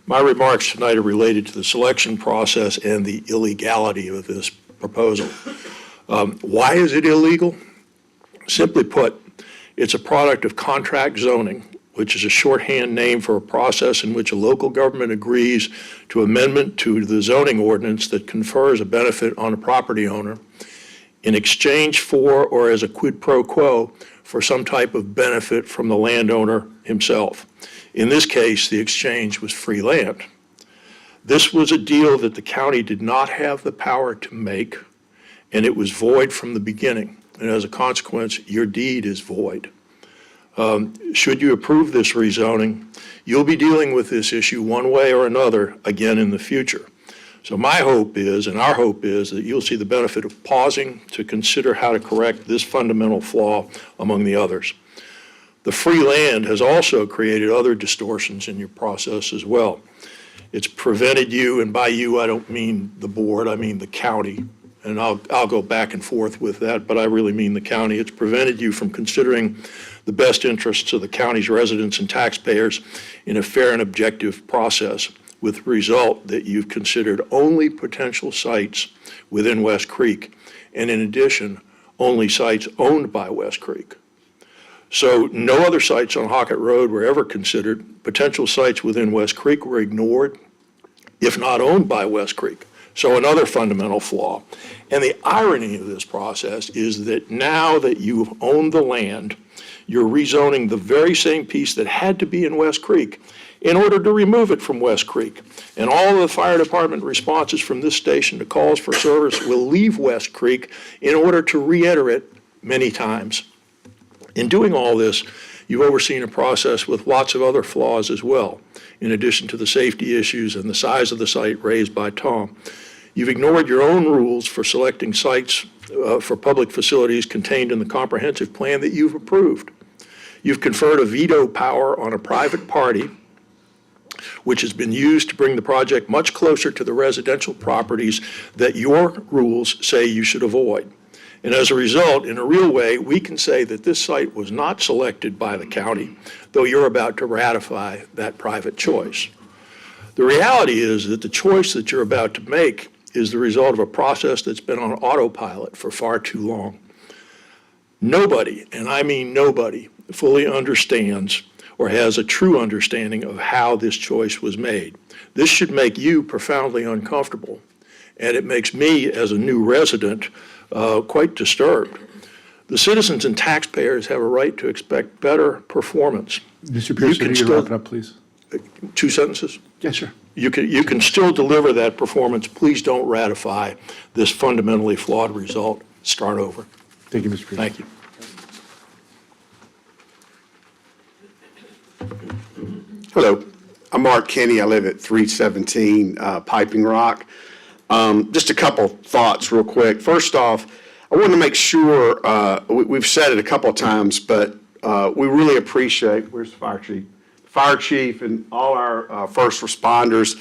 My remarks tonight are related to the selection process and the illegality of this proposal. Why is it illegal? Simply put, it's a product of contract zoning, which is a shorthand name for a process in which a local government agrees to amendment to the zoning ordinance that confers a benefit on a property owner in exchange for or as a quid pro quo for some type of benefit from the landowner himself. In this case, the exchange was free land. This was a deal that the county did not have the power to make, and it was void from the beginning. And as a consequence, your deed is void. Should you approve this rezoning, you'll be dealing with this issue one way or another again in the future. So my hope is, and our hope is, that you'll see the benefit of pausing to consider how to correct this fundamental flaw among the others. The free land has also created other distortions in your process as well. It's prevented you, and by you I don't mean the board, I mean the county, and I'll go back and forth with that, but I really mean the county. It's prevented you from considering the best interests of the county's residents and taxpayers in a fair and objective process, with the result that you've considered only potential sites within West Creek, and in addition, only sites owned by West Creek. So no other sites on Hockett Road were ever considered. Potential sites within West Creek were ignored, if not owned by West Creek. So another fundamental flaw. And the irony of this process is that now that you've owned the land, you're rezoning the very same piece that had to be in West Creek in order to remove it from West Creek. And all of the fire department responses from this station to calls for service will leave West Creek in order to re-enter it many times. In doing all this, you've overseen a process with lots of other flaws as well, in addition to the safety issues and the size of the site raised by Tom. You've ignored your own rules for selecting sites for public facilities contained in the comprehensive plan that you've approved. You've conferred a veto power on a private party, which has been used to bring the project much closer to the residential properties that your rules say you should avoid. And as a result, in a real way, we can say that this site was not selected by the county, though you're about to ratify that private choice. The reality is that the choice that you're about to make is the result of a process that's been on autopilot for far too long. Nobody, and I mean nobody, fully understands or has a true understanding of how this choice was made. This should make you profoundly uncomfortable, and it makes me, as a new resident, quite disturbed. The citizens and taxpayers have a right to expect better performance. Mr. Pearson, you can wrap it up, please. 2 sentences? Yes, sir. You can still deliver that performance. Please don't ratify this fundamentally flawed result. Start over. Thank you, Mr. Pearson. Thank you. Hello. I'm Mark Kenny. I live at 317 Piping Rock. Just a couple thoughts real quick. First off, I want to make sure, we've said it a couple of times, but we really appreciate, where's the fire chief? Fire chief and all our first responders.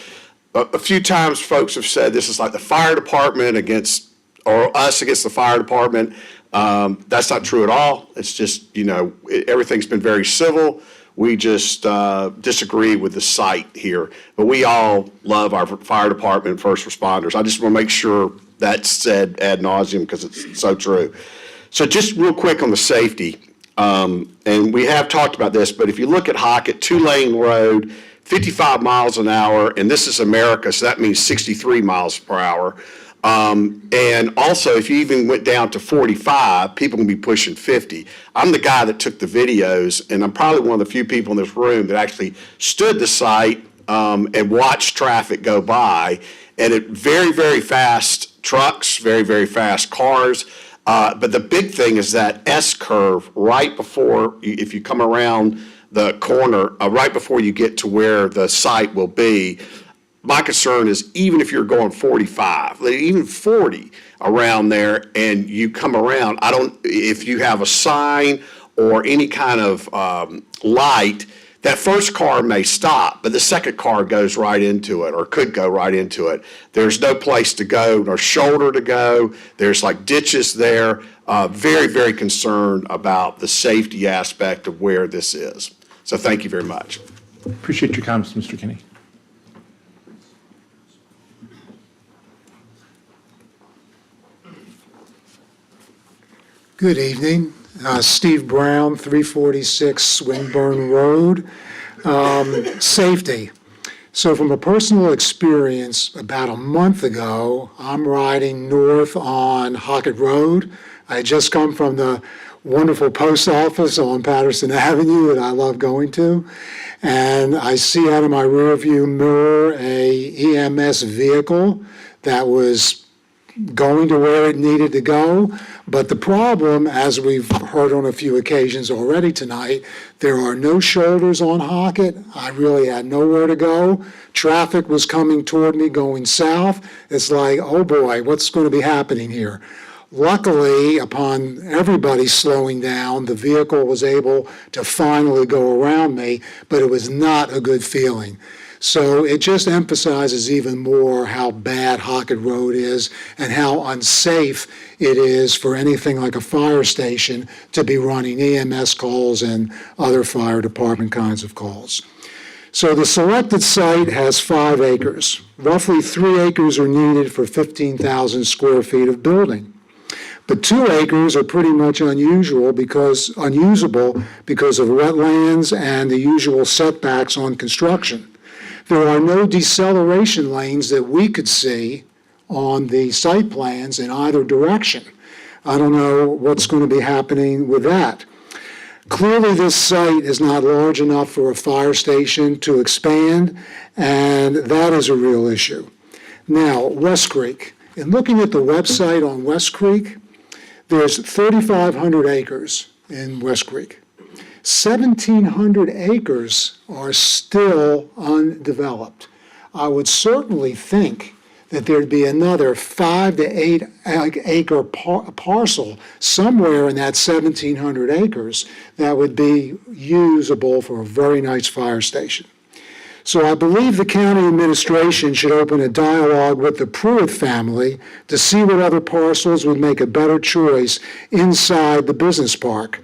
A few times folks have said this is like the fire department against, or us against the fire department. That's not true at all. It's just, everything's been very civil. We just disagree with the site here. But we all love our fire department and first responders. I just want to make sure that's said ad nauseum because it's so true. So just real quick on the safety, and we have talked about this, but if you look at Hockett, 2-lane road, 55 miles an hour, and this is America, so that means 63 miles per hour. And also, if you even went down to 45, people can be pushing 50. I'm the guy that took the videos, and I'm probably one of the few people in this room that actually stood the site and watched traffic go by, and it very, very fast trucks, very, very fast cars. But the big thing is that S-curve right before, if you come around the corner, right before you get to where the site will be. My concern is even if you're going 45, even 40 around there and you come around, if you have a sign or any kind of light, that first car may stop, but the second car goes right into it or could go right into it. There's no place to go, no shoulder to go. There's like ditches there. Very, very concerned about the safety aspect of where this is. So thank you very much. Appreciate your comments, Mr. Kinney. Good evening. Steve Brown, 346 Swinburne Road. Safety. So from a personal experience, about a month ago, I'm riding north on Hockett Road. I had just come from the wonderful post office on Patterson Avenue that I love going to. And I see out of my rearview mirror a EMS vehicle that was going to where it needed to go. But the problem, as we've heard on a few occasions already tonight, there are no shoulders on Hockett. I really had nowhere to go. Traffic was coming toward me going south. It's like, oh boy, what's going to be happening here? Luckily, upon everybody slowing down, the vehicle was able to finally go around me, but it was not a good feeling. So it just emphasizes even more how bad Hockett Road is and how unsafe it is for anything like a fire station to be running EMS calls and other fire department kinds of calls. So the selected site has 5 acres. Roughly 3 acres are needed for 15,000 square feet of building. But 2 acres are pretty much unusable because of wetlands and the usual setbacks on construction. There are no deceleration lanes that we could see on the site plans in either direction. I don't know what's going to be happening with that. Clearly, this site is not large enough for a fire station to expand, and that is a real issue. Now, West Creek. In looking at the website on West Creek, there's 3,500 acres in West Creek. 1,700 acres are still undeveloped. I would certainly think that there'd be another 5 to 8 acre parcel somewhere in that 1,700 acres that would be usable for a very nice fire station. So I believe the county administration should open a dialogue with the Pruitt family to see what other parcels would make a better choice inside the business park.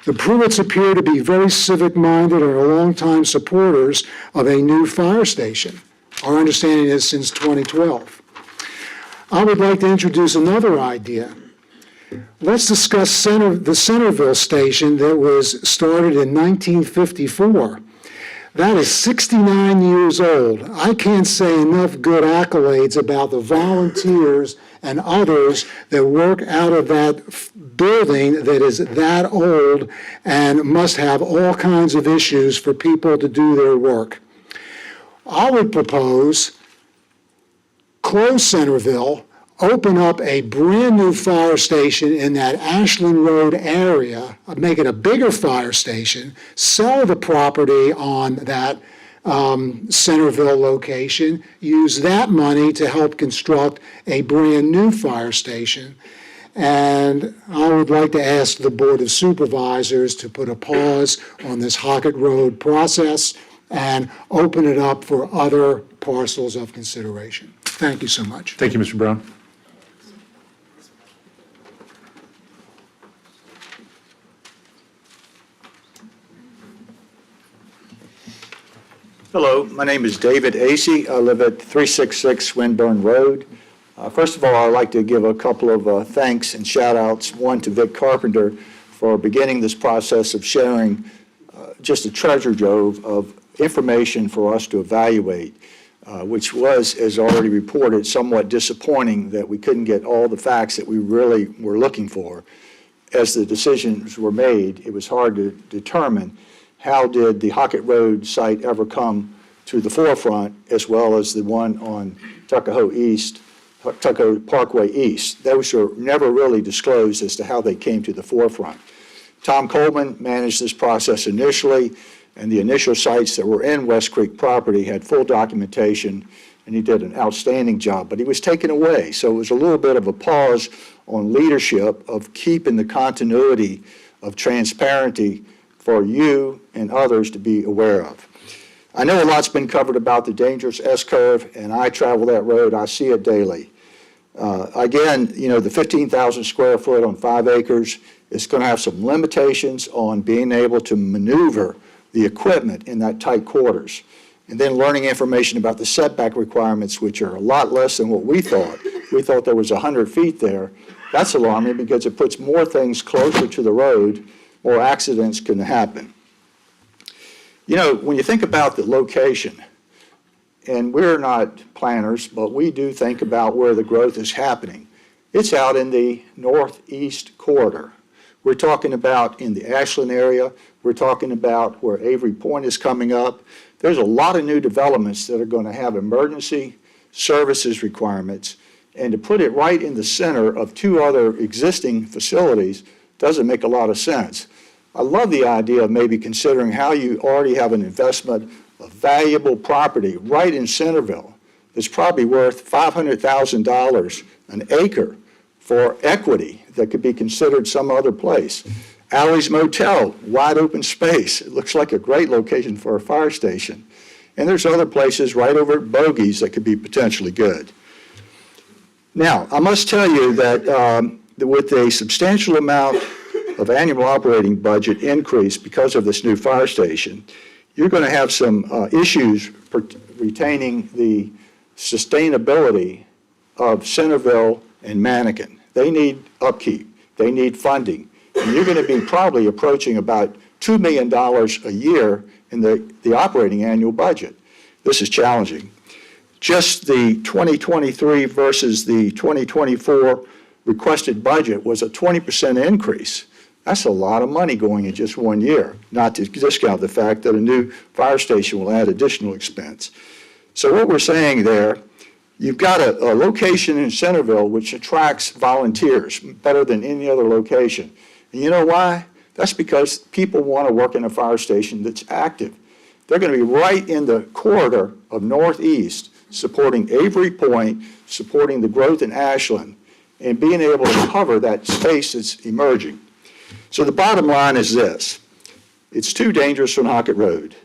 The Pruitts appear to be very civic-minded and are longtime supporters of a new fire station. Our understanding is since 2012. I would like to introduce another idea. Let's discuss the Centerville station that was started in 1954. That is 69 years old. I can't say enough good accolades about the volunteers and others that work out of that building that is that old and must have all kinds of issues for people to do their work. I would propose close Centerville, open up a brand new fire station in that Ashland Road area, make it a bigger fire station, sell the property on that Centerville location, use that money to help construct a brand-new fire station. And I would like to ask the Board of Supervisors to put a pause on this Hockett Road process and open it up for other parcels of consideration. Thank you so much. Thank you, Mr. Brown. Hello, my name is David Acey. I live at 366 Swinburne Road. First of all, I'd like to give a couple of thanks and shout-outs. One to Vic Carpenter for beginning this process of sharing just a treasure trove of information for us to evaluate, which was, as already reported, somewhat disappointing that we couldn't get all the facts that we really were looking for. As the decisions were made, it was hard to determine how did the Hockett Road site ever come to the forefront, as well as the one on Tuckahoe Parkway East. Those were never really disclosed as to how they came to the forefront. Tom Coleman managed this process initially, and the initial sites that were in West Creek property had full documentation, and he did an outstanding job, but he was taken away. So it was a little bit of a pause on leadership of keeping the continuity of transparency for you and others to be aware of. I know a lot's been covered about the dangerous S-curve, and I travel that road. I see it daily. Again, you know, the 15,000 square foot on 5 acres is going to have some limitations on being able to maneuver the equipment in that tight quarters. And then learning information about the setback requirements, which are a lot less than what we thought. We thought there was 100 feet there. That's alarming because it puts more things closer to the road, more accidents can happen. You know, when you think about the location, and we're not planners, but we do think about where the growth is happening. It's out in the northeast corridor. We're talking about in the Ashland area. We're talking about where Avery Point is coming up. There's a lot of new developments that are going to have emergency services requirements. And to put it right in the center of 2 other existing facilities doesn't make a lot of sense. I love the idea of maybe considering how you already have an investment of valuable property right in Centerville that's probably worth $500,000 an acre for equity that could be considered some other place. Alley's Motel, wide open space. It looks like a great location for a fire station. And there's other places right over at Bogies that could be potentially good. Now, I must tell you that with a substantial amount of annual operating budget increase because of this new fire station, you're going to have some issues retaining the sustainability of Centerville and Mannequin. They need upkeep. They need funding. And you're going to be probably approaching about $2 million a year in the operating annual budget. This is challenging. Just the 2023 versus the 2024 requested budget was a 20% increase. That's a lot of money going in just 1 year, not to discount the fact that a new fire station will add additional expense. So what we're saying there, you've got a location in Centerville which attracts volunteers better than any other location. And you know why? That's because people want to work in a fire station that's active. They're going to be right in the corridor of Northeast, supporting Avery Point, supporting the growth in Ashland, and being able to cover that space that's emerging. So the bottom line is this. It's too dangerous on Hockett Road.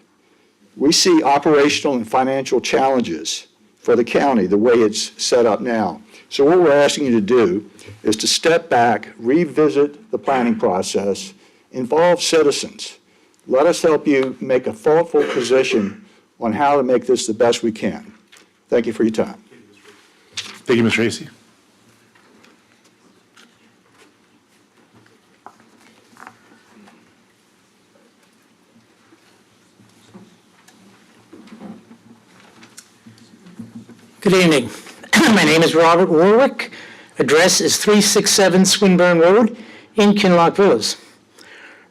We see operational and financial challenges for the county the way it's set up now. So what we're asking you to do is to step back, revisit the planning process, involve citizens. Let us help you make a thoughtful position on how to make this the best we can. Thank you for your time. Thank you, Mr. Tracy. Good evening. My name is Robert Warwick. Address is 367 Swinburne Road in Kinloch Villas.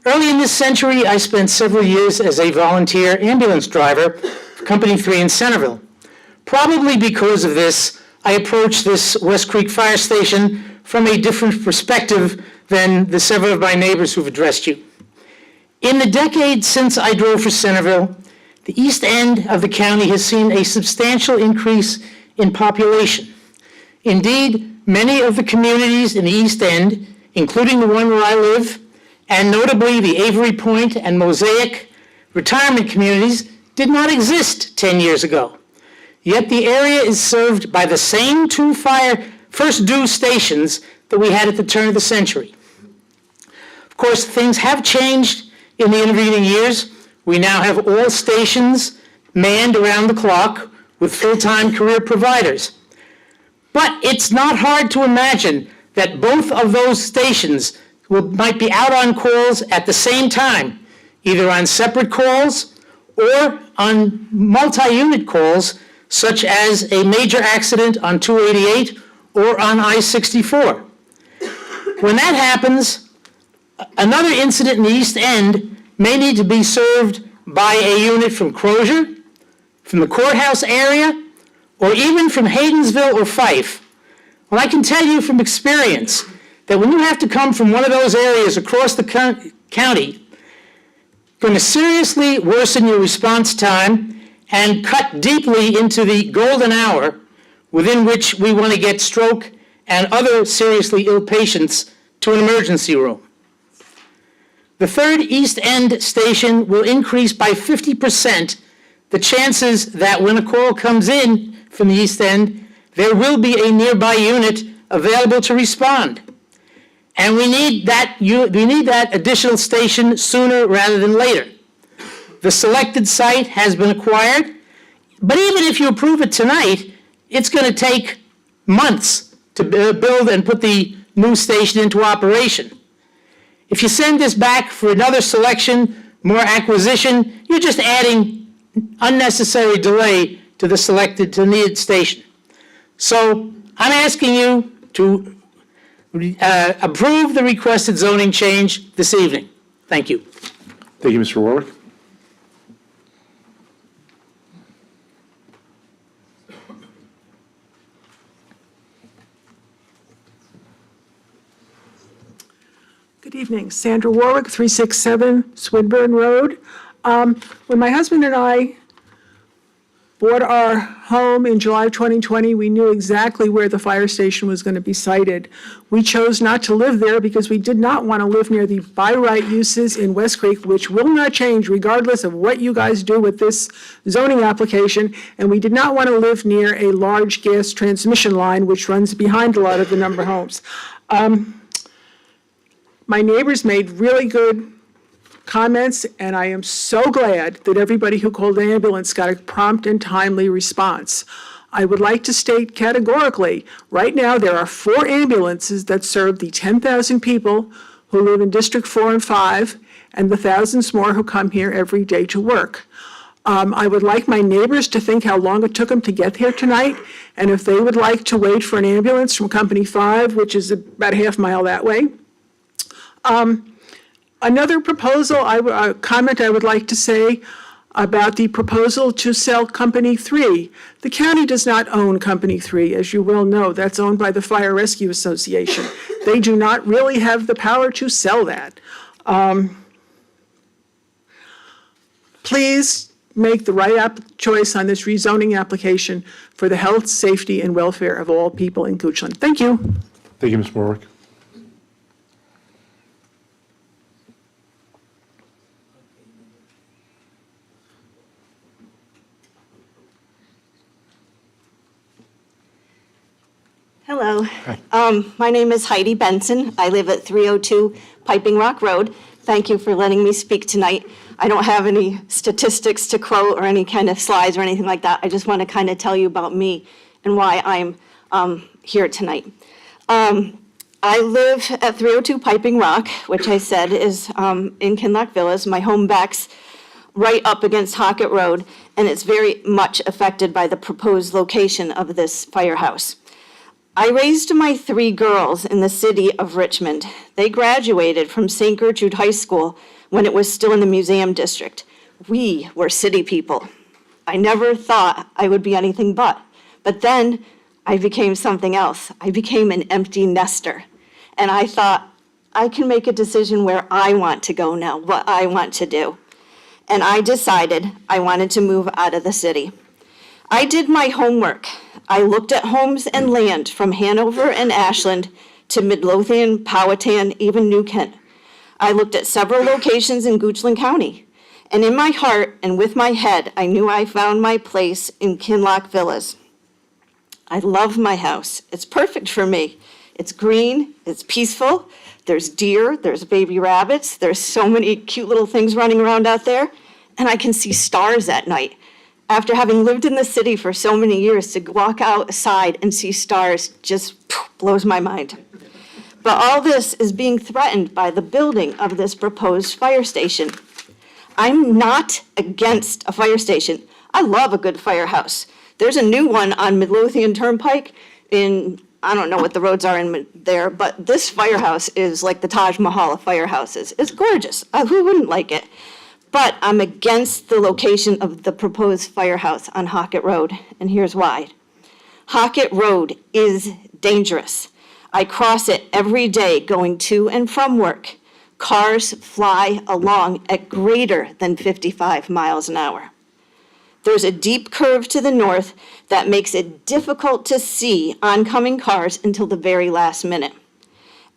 Early in this century, I spent several years as a volunteer ambulance driver for Company 3 in Centerville. Probably because of this, I approached this West Creek Fire Station from a different perspective than the several of my neighbors who've addressed you. In the decade since I drove for Centerville, The east end of the county has seen a substantial increase in population. Indeed, many of the communities in the east end, including the one where I live, and notably the Avery Point and Mosaic retirement communities, did not exist 10 years ago. Yet the area is served by the same two first due stations that we had at the turn of the century. Of course, things have changed in the intervening years. We now have all stations manned around the clock with full-time career providers. But it's not hard to imagine that both of those stations might be out on calls at the same time, either on separate calls or on multi-unit calls, such as a major accident on 288 or on I-64. When that happens, another incident in the East End may need to be served by a unit from Crozier, from the courthouse area, or even from Haydensville or Fife. Well, I can tell you from experience that when you have to come from one of those areas across the county, it's going to seriously worsen your response time and cut deeply into the golden hour within which we want to get stroke and other seriously ill patients to an emergency room. The third East End station will increase by 50% the chances that when a call comes in from the East End, there will be a nearby unit available to respond. And we need that additional station sooner rather than later. The selected site has been acquired, but even if you approve it tonight, it's going to take months to build and put the new station into operation. If you send this back for another selection, more acquisition, you're just adding unnecessary delay to the needed station. So I'm asking you to approve the requested zoning change this evening. Thank you. Thank you, Mr. Warwick. Good evening. Sandra Warwick, 367 Swinburne Road. When my husband and I bought our home in July 2020, we knew exactly where the fire station was going to be sited. We chose not to live there because we did not want to live near the by right uses in West Creek, which will not change regardless of what you guys do with this zoning application. And we did not want to live near a large gas transmission line, which runs behind a lot of the number homes. My neighbors made really good comments, and I am so glad that everybody who called an ambulance got a prompt and timely response. I would like to state categorically, right now there are 4 ambulances that serve the 10,000 people who live in District 4 and 5, and the thousands more who come here every day to work. I would like my neighbors to think how long it took them to get here tonight, and if they would like to wait for an ambulance from Company 5, which is about a half mile that way. Another comment I would like to say about the proposal to sell Company 3. The county does not own Company 3, as you well know. That's owned by the Fire Rescue Association. They do not really have the power to sell that. Please make the right choice on this rezoning application for the health, safety, and welfare of all people in Goochland. Thank you. Thank you, Ms. Warwick. Hello. My name is Heidi Benson. I live at 302 Piping Rock Road. Thank you for letting me speak tonight. I don't have any statistics to quote or any kind of slides or anything like that. I just want to kind of tell you about me and why I'm here tonight. I live at 302 Piping Rock, which I said is in Kinloch Villas. My home backs right up against Hockett Road, and it's very much affected by the proposed location of this firehouse. I raised my 3 girls in the city of Richmond. They graduated from St. Gertrude High School when it was still in the museum district. We were city people. I never thought I would be anything but. But then I became something else. I became an empty nester. And I thought, I can make a decision where I want to go now, what I want to do. and I decided I wanted to move out of the city. I did my homework. I looked at homes and land from Hanover and Ashland to Midlothian, Powhatan, even New Kent. I looked at several locations in Goochland County. And in my heart and with my head, I knew I found my place in Kinloch Villas. I love my house. It's perfect for me. It's green, it's peaceful, there's deer, there's baby rabbits, there's so many cute little things running around out there, and I can see stars at night. After having lived in the city for so many years, to walk outside and see stars just blows my mind. But all this is being threatened by the building of this proposed fire station. I'm not against a fire station. I love a good firehouse. There's a new one on Midlothian Turnpike in, I don't know what the roads are in there, but this firehouse is like the Taj Mahal of firehouses. It's gorgeous. Who wouldn't like it? But I'm against the location of the proposed firehouse on Hockett Road, and here's why. Hockett Road is dangerous. I cross it every day going to and from work. Cars fly along at greater than 55 miles an hour. There's a deep curve to the north that makes it difficult to see oncoming cars until the very last minute.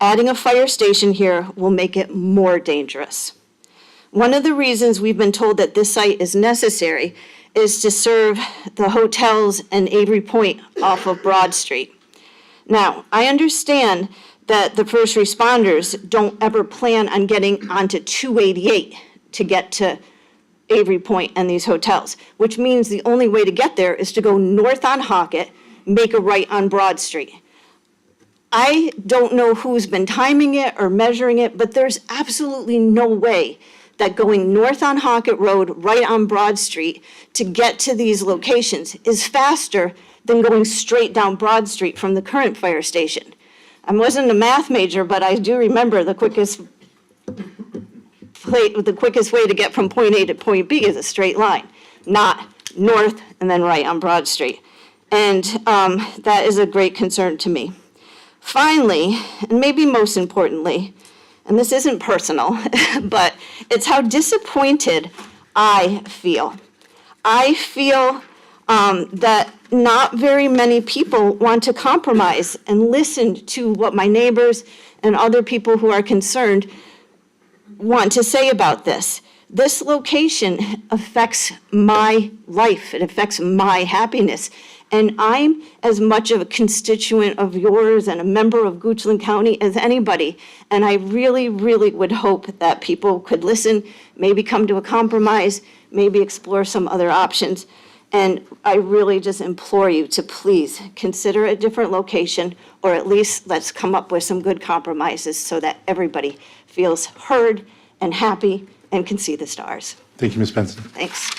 Adding a fire station here will make it more dangerous. One of the reasons we've been told that this site is necessary is to serve the hotels and Avery Point off of Broad Street. Now, I understand that the first responders don't ever plan on getting onto 288 to get to Avery Point and these hotels, which means the only way to get there is to go north on Hockett, make a right on Broad Street. I don't know who's been timing it or measuring it, but there's absolutely no way that going north on Hockett Road, right on Broad Street, to get to these locations is faster than going straight down Broad Street from the current fire station. I wasn't a math major, but I do remember the quickest way to get from point A to point B is a straight line, not north and then right on Broad Street. And that is a great concern to me. Finally, and maybe most importantly, and this isn't personal, but it's how disappointed I feel. I feel that not very many people want to compromise and listen to what my neighbors and other people who are concerned want to say about this. This location affects my life. It affects my happiness. And I'm as much of a constituent of yours and a member of Goochland County as anybody. And I really, really would hope that people could listen, maybe come to a compromise, maybe explore some other options. And I really just implore you to please consider a different location, or at least let's come up with some good compromises so that everybody feels heard and happy and can see the stars. Thank you, Ms. Benson. Thanks.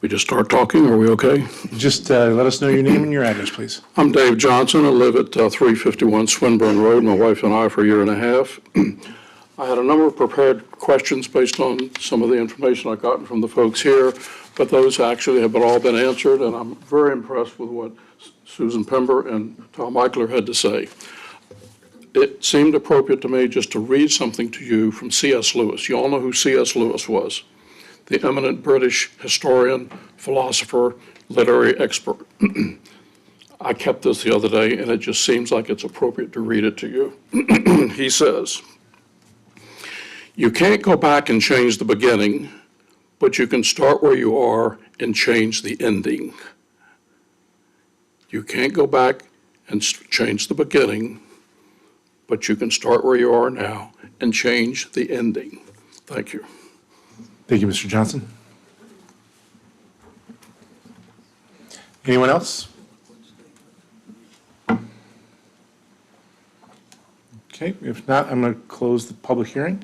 We just start talking, are we okay? Just let us know your name and your address, please. I'm Dave Johnson. I live at 351 Swinburne Road, my wife and I for a year and a half. I had a number of prepared questions based on some of the information I've gotten from the folks here, but those actually have all been answered, and I'm very impressed with what Susan Pember and Tom Eichler had to say. It seemed appropriate to me just to read something to you from C.S. Lewis. You all know who C.S. Lewis was. The eminent British historian, philosopher, literary expert. I kept this the other day, and it just seems like it's appropriate to read it to you. He says, "You can't go back and change the beginning, but you can start where you are and change the ending. You can't go back and change the beginning, but you can start where you are now and change the ending." Thank you. Thank you, Mr. Johnson. Anyone else? Okay, if not, I'm going to close the public hearing.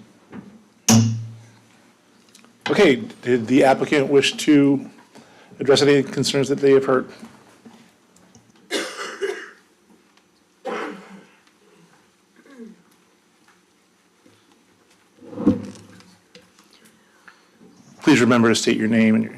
Okay, did the applicant wish to address any concerns that they have heard? Please remember to state your name and your.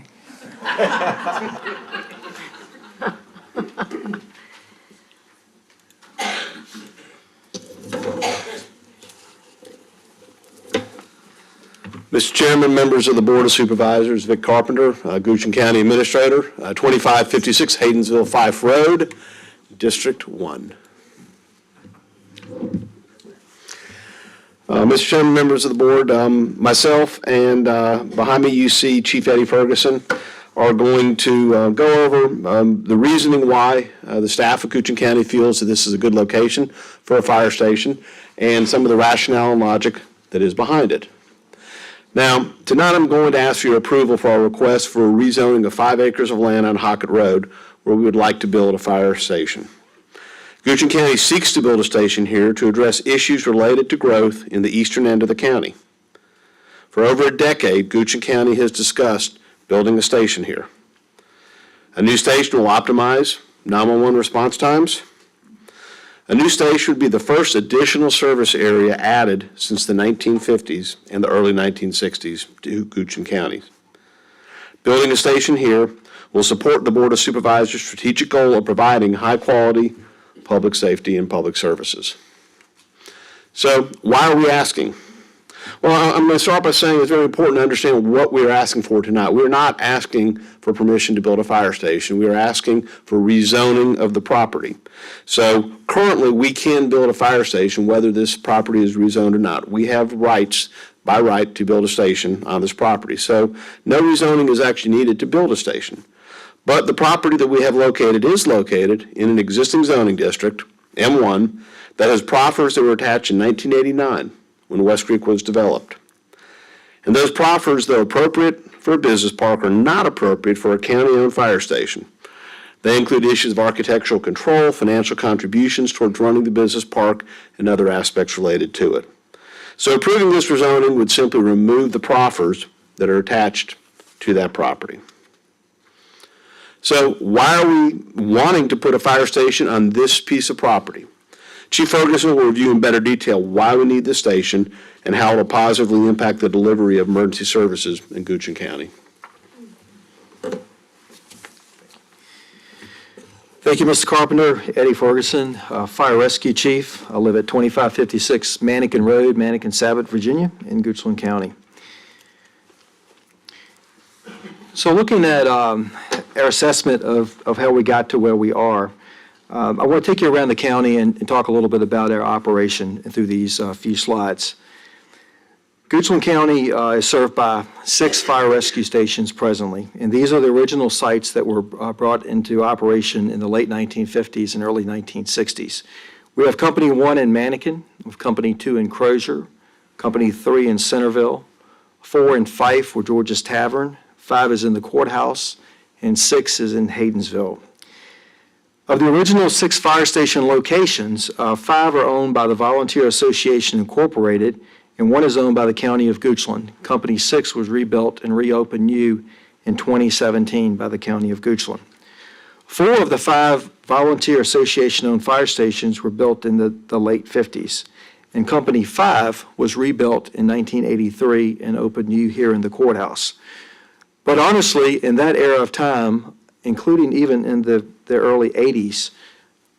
Mr. Chairman, members of the Board of Supervisors, Vic Carpenter, Goochland County Administrator, 2556 Haydensville Fife Road, District 1. Mr. Chairman, members of the board, myself and behind me you see Chief Eddie Ferguson are going to go over the reasoning why the staff of Goochland County feels that this is a good location for a fire station and some of the rationale and logic that is behind it. Now, tonight I'm going to ask for your approval for our request for a rezoning of 5 acres of land on Hockett Road where we would like to build a fire station. Goochland County seeks to build a station here to address issues related to growth in the eastern end of the county. For over a decade, Goochland County has discussed building a station here. A new station will optimize 911 response times. A new station would be the first additional service area added since the 1950s and the early 1960s to Goochland County. Building a station here will support the Board of Supervisors' strategic goal of providing high-quality public safety and public services. So why are we asking? Well, I'm going to start by saying it's very important to understand what we're asking for tonight. We're not asking for permission to build a fire station. We are asking for rezoning of the property. So currently, we can build a fire station whether this property is rezoned or not. We have rights, by right, to build a station on this property. So no rezoning is actually needed to build a station. But the property that we have located is located in an existing zoning district, M1, that has proffers that were attached in 1989 when West Creek was developed. And those proffers, though appropriate for a business park, are not appropriate for a county-owned fire station. They include issues of architectural control, financial contributions towards running the business park, and other aspects related to it. So approving this rezoning would simply remove the proffers that are attached to that property. So why are we wanting to put a fire station on this piece of property? Chief Ferguson will review in better detail why we need this station and how it will positively impact the delivery of emergency services in Goochland County. Thank you, Mr. Carpenter. Eddie Ferguson, Fire Rescue Chief. I live at 2556 Mannequin Road, Mannequin Sabbath, Virginia, in Goochland County. So looking at our assessment of how we got to where we are, I want to take you around the county and talk a little bit about our operation through these few slides. Goochland County is served by 6 fire rescue stations presently, and these are the original sites that were brought into operation in the late 1950s and early 1960s. We have Company 1 in Mannequin, we have Company 2 in Crozier, Company 3 in Centerville, 4 in Fife, where George's Tavern, 5 is in the courthouse, and 6 is in Haydensville. Of the original 6 fire station locations, 5 are owned by the Volunteer Association Incorporated, and 1 is owned by the County of Goochland. Company 6 was rebuilt and reopened new in 2017 by the County of Goochland. 4 of the 5 Volunteer Association-owned fire stations were built in the late 50s, and Company 5 was rebuilt in 1983 and opened new here in the courthouse. But honestly, in that era of time, including even in the early 80s,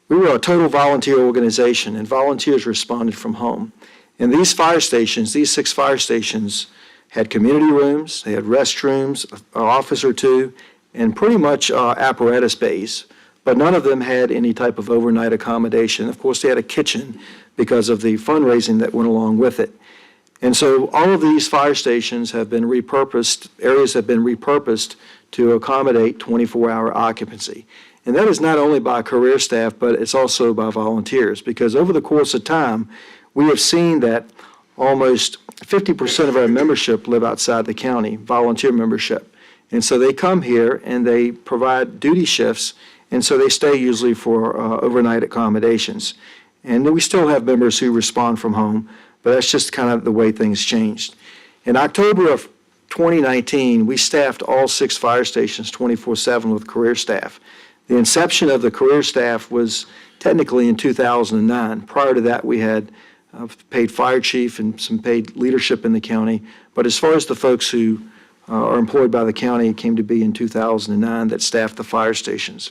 we were a total volunteer organization, and volunteers responded from home. And these fire stations, these 6 fire stations, had community rooms, they had restrooms, an office or 2, and pretty much apparatus bays, but none of them had any type of overnight accommodation. Of course, they had a kitchen because of the fundraising that went along with it. And so all of these fire stations have been repurposed, areas have been repurposed to accommodate 24-hour occupancy. And that is not only by career staff, but it's also by volunteers, because over the course of time, we have seen that almost 50% of our membership live outside the county, volunteer membership. And so they come here and they provide duty shifts, and so they stay usually for overnight accommodations. And then we still have members who respond from home, but that's just kind of the way things changed. In October of 2019, we staffed all 6 fire stations 24/7 with career staff. The inception of the career staff was technically in 2009. Prior to that, we had paid fire chief and some paid leadership in the county. But as far as the folks who are employed by the county, came to be in 2009, that staff the fire stations.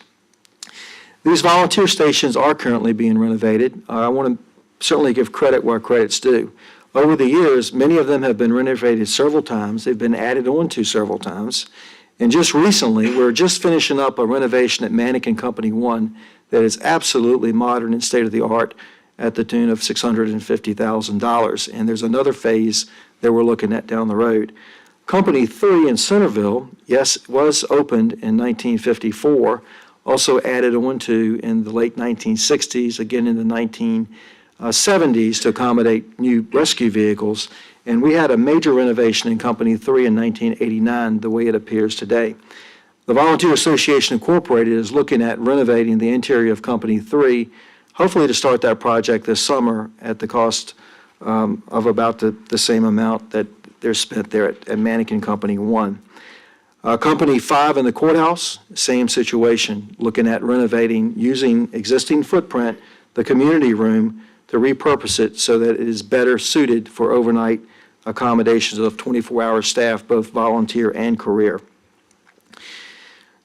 These volunteer stations are currently being renovated. I want to certainly give credit where credit's due. Over the years, many of them have been renovated several times. They've been added on to several times. And just recently, we're just finishing up a renovation at Mannequin Company 1 that is absolutely modern and state-of-the-art at the tune of $650,000. And there's another phase that we're looking at down the road. Company 3 in Centerville, yes, was opened in 1954, also added on to in the late 1960s, again in the 1970s to accommodate new rescue vehicles. And we had a major renovation in Company 3 in 1989, the way it appears today. The Volunteer Association Incorporated is looking at renovating the interior of Company 3, hopefully to start that project this summer at the cost of about the same amount that they're spent there at Mannequin Company 1. Company 5 in the courthouse, same situation, looking at renovating, using existing footprint, the community room, to repurpose it so that it is better suited for overnight accommodations of 24-hour staff, both volunteer and career.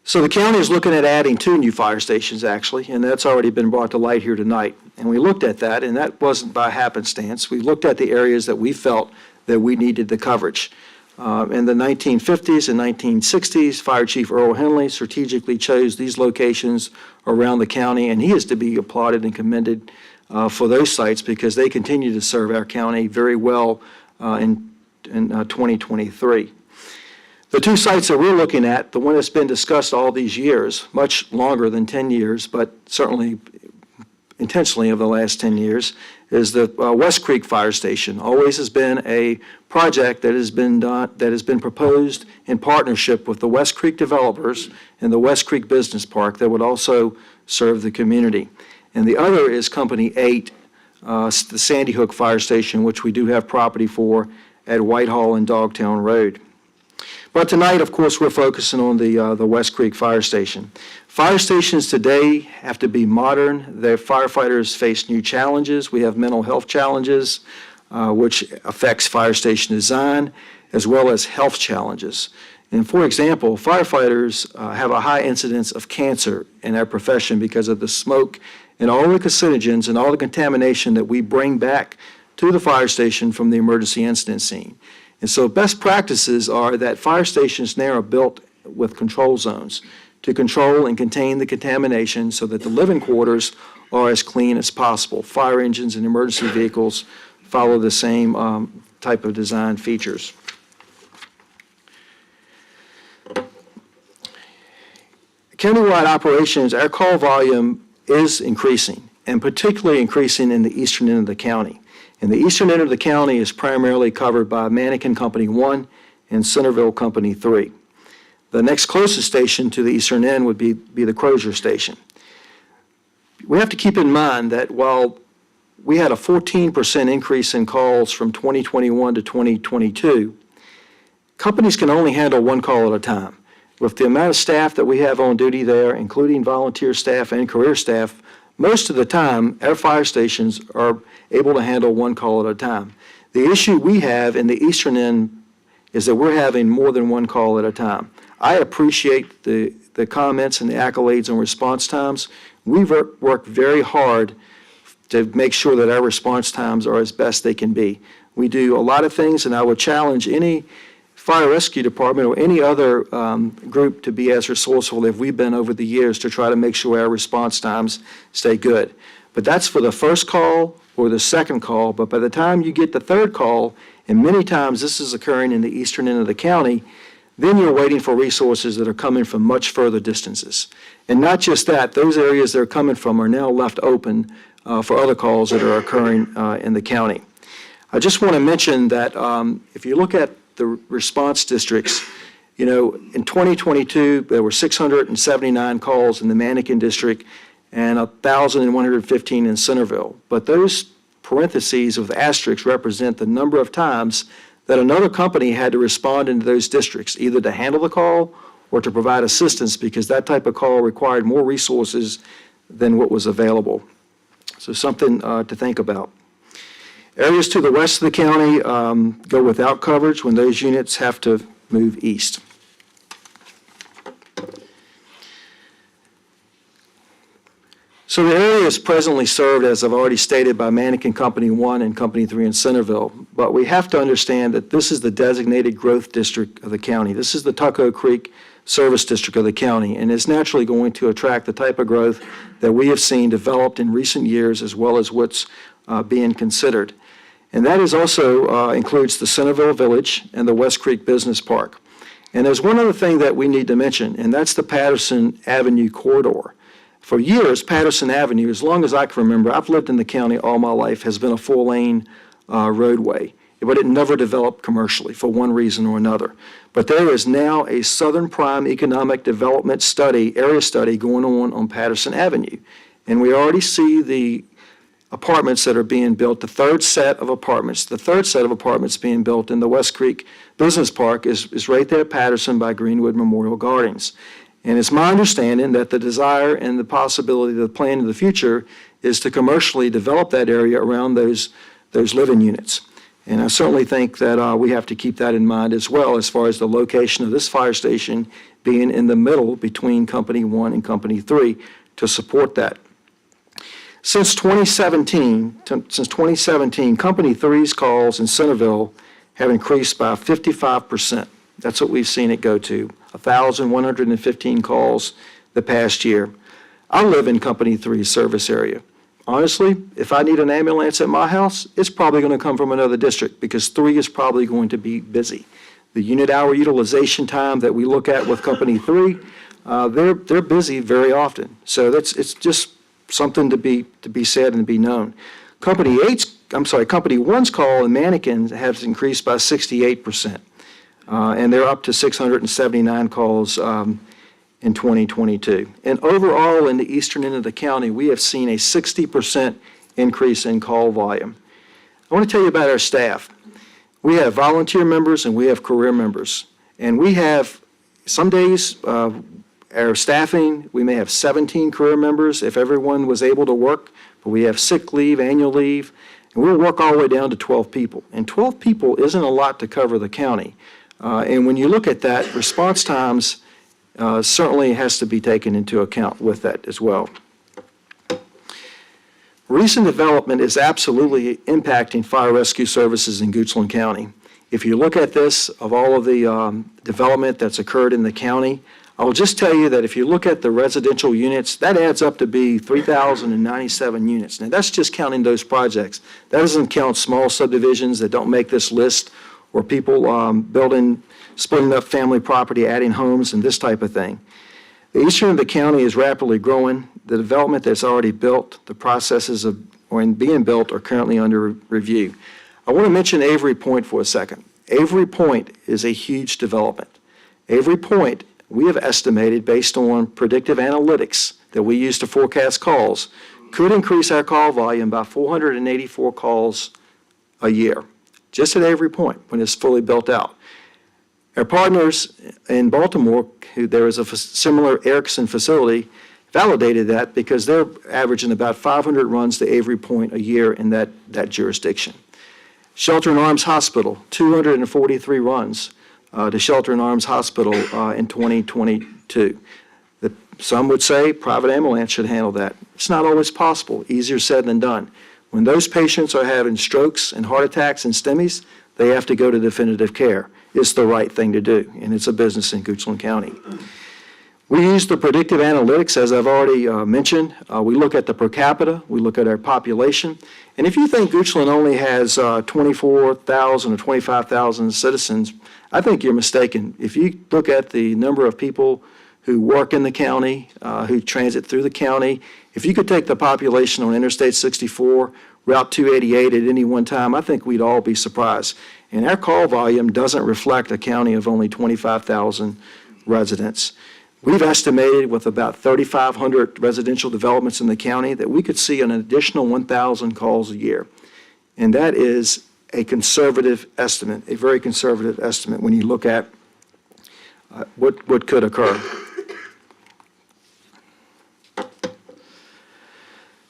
So the county is looking at adding 2 new fire stations, actually, and that's already been brought to light here tonight. And we looked at that, and that wasn't by happenstance. We looked at the areas that we felt that we needed the coverage. In the 1950s and 1960s, Fire Chief Earl Henley strategically chose these locations around the county, and he is to be applauded and commended for those sites because they continue to serve our county very well in 2023. The 2 sites that we're looking at, the one that's been discussed all these years, much longer than 10 years, but certainly intentionally over the last 10 years, is the West Creek Fire Station. Always has been a project that has been done, that has been proposed in partnership with the West Creek developers and the West Creek Business Park that would also serve the community. And the other is Company 8, the Sandy Hook Fire Station, which we do have property for at Whitehall and Dogtown Road. But tonight, of course, we're focusing on the West Creek Fire Station. Fire stations today have to be modern. Their firefighters face new challenges. We have mental health challenges, which affects fire station design, as well as health challenges. And for example, firefighters have a high incidence of cancer in our profession because of the smoke and all the carcinogens and all the contamination that we bring back to the fire station from the emergency incident scene. And so best practices are that fire stations now are built with control zones to control and contain the contamination so that the living quarters are as clean as possible. Fire engines and emergency vehicles follow the same type of design features. Countywide operations, our call volume is increasing, and particularly increasing in the eastern end of the county. And the eastern end of the county is primarily covered by Mannequin Company 1 and Centerville Company 3. The next closest station to the eastern end would be the Crozier Station. We have to keep in mind that while we had a 14% increase in calls from 2021 to 2022, companies can only handle 1 call at a time. With the amount of staff that we have on duty there, including volunteer staff and career staff, most of the time, our fire stations are able to handle 1 call at a time. The issue we have in the eastern end is that we're having more than 1 call at a time. I appreciate the comments and the accolades on response times. We've worked very hard to make sure that our response times are as best they can be. We do a lot of things, and I would challenge any fire rescue department or any other group to be as resourceful as we've been over the years to try to make sure our response times stay good. But that's for the first call or the second call, but by the time you get the third call, and many times this is occurring in the eastern end of the county, then you're waiting for resources that are coming from much further distances. And not just that, those areas they're coming from are now left open for other calls that are occurring in the county. I just want to mention that if you look at the response districts, you know, in 2022, there were 679 calls in the Mannequin district and 1,115 in Centerville. But those parentheses with asterisks represent the number of times that another company had to respond into those districts, either to handle the call or to provide assistance, because that type of call required more resources than what was available. So something to think about. Areas to the west of the county go without coverage when those units have to move east. So the area is presently served, as I've already stated, by Mannequin Company 1 and Company 3 in Centerville. But we have to understand that this is the designated growth district of the county. This is the Tuckahoe Creek Service District of the county, and it's naturally going to attract the type of growth that we have seen developed in recent years, as well as what's being considered. And that is also includes the Centerville Village and the West Creek Business Park. And there's one other thing that we need to mention, and that's the Patterson Avenue corridor. For years, Patterson Avenue, as long as I can remember, I've lived in the county all my life, has been a full-lane roadway, but it never developed commercially for one reason or another. But there is now a Southern Prime Economic Development study, area study going on Patterson Avenue. And we already see the apartments that are being built, the third set of apartments being built in the West Creek Business Park is right there at Patterson by Greenwood Memorial Gardens. And it's my understanding that the desire and the possibility, the plan in the future is to commercially develop that area around those living units. And I certainly think that we have to keep that in mind as well, as far as the location of this fire station being in the middle between Company 1 and Company 3 to support that. Since 2017, Company 3's calls in Centerville have increased by 55%. That's what we've seen it go to, 1,115 calls the past year. I live in Company 3's service area. Honestly, if I need an ambulance at my house, it's probably going to come from another district because 3 is probably going to be busy. The unit hour utilization time that we look at with Company 3, they're busy very often. So it's just something to be said and be known. Company 1's call in Mannequin has increased by 68%. And they're up to 679 calls in 2022. And overall, in the eastern end of the county, we have seen a 60% increase in call volume. I want to tell you about our staff. We have volunteer members and we have career members. And we have, some days, our staffing, we may have 17 career members if everyone was able to work, but we have sick leave, annual leave, and we'll work all the way down to 12 people. And 12 people isn't a lot to cover the county. And when you look at that, response times certainly has to be taken into account with that as well. Recent development is absolutely impacting fire rescue services in Goochland County. If you look at this, of all of the development that's occurred in the county, I'll just tell you that if you look at the residential units, that adds up to be 3,097 units. Now, that's just counting those projects. That doesn't count small subdivisions that don't make this list, or people splitting up family property, adding homes, and this type of thing. The eastern of the county is rapidly growing. The development that's already built, the processes being built are currently under review. I want to mention Avery Point for a second. Avery Point is a huge development. Avery Point, we have estimated, based on predictive analytics that we use to forecast calls, could increase our call volume by 484 calls a year, just at Avery Point when it's fully built out. Our partners in Baltimore, there is a similar Erickson facility, validated that because they're averaging about 500 runs to Avery Point a year in that jurisdiction. Shelter and Arms Hospital, 243 runs to Shelter and Arms Hospital in 2022. Some would say private ambulance should handle that. It's not always possible, easier said than done. When those patients are having strokes and heart attacks and STEMIs, they have to go to definitive care. It's the right thing to do, and it's a business in Goochland County. We use the predictive analytics, as I've already mentioned. We look at the per capita, we look at our population, and if you think Goochland only has 24,000 or 25,000 citizens, I think you're mistaken. If you look at the number of people who work in the county, who transit through the county, if you could take the population on Interstate 64, Route 288 at any one time, I think we'd all be surprised. And our call volume doesn't reflect a county of only 25,000 residents. We've estimated with about 3,500 residential developments in the county that we could see an additional 1,000 calls a year. And that is a conservative estimate, a very conservative estimate when you look at what could occur.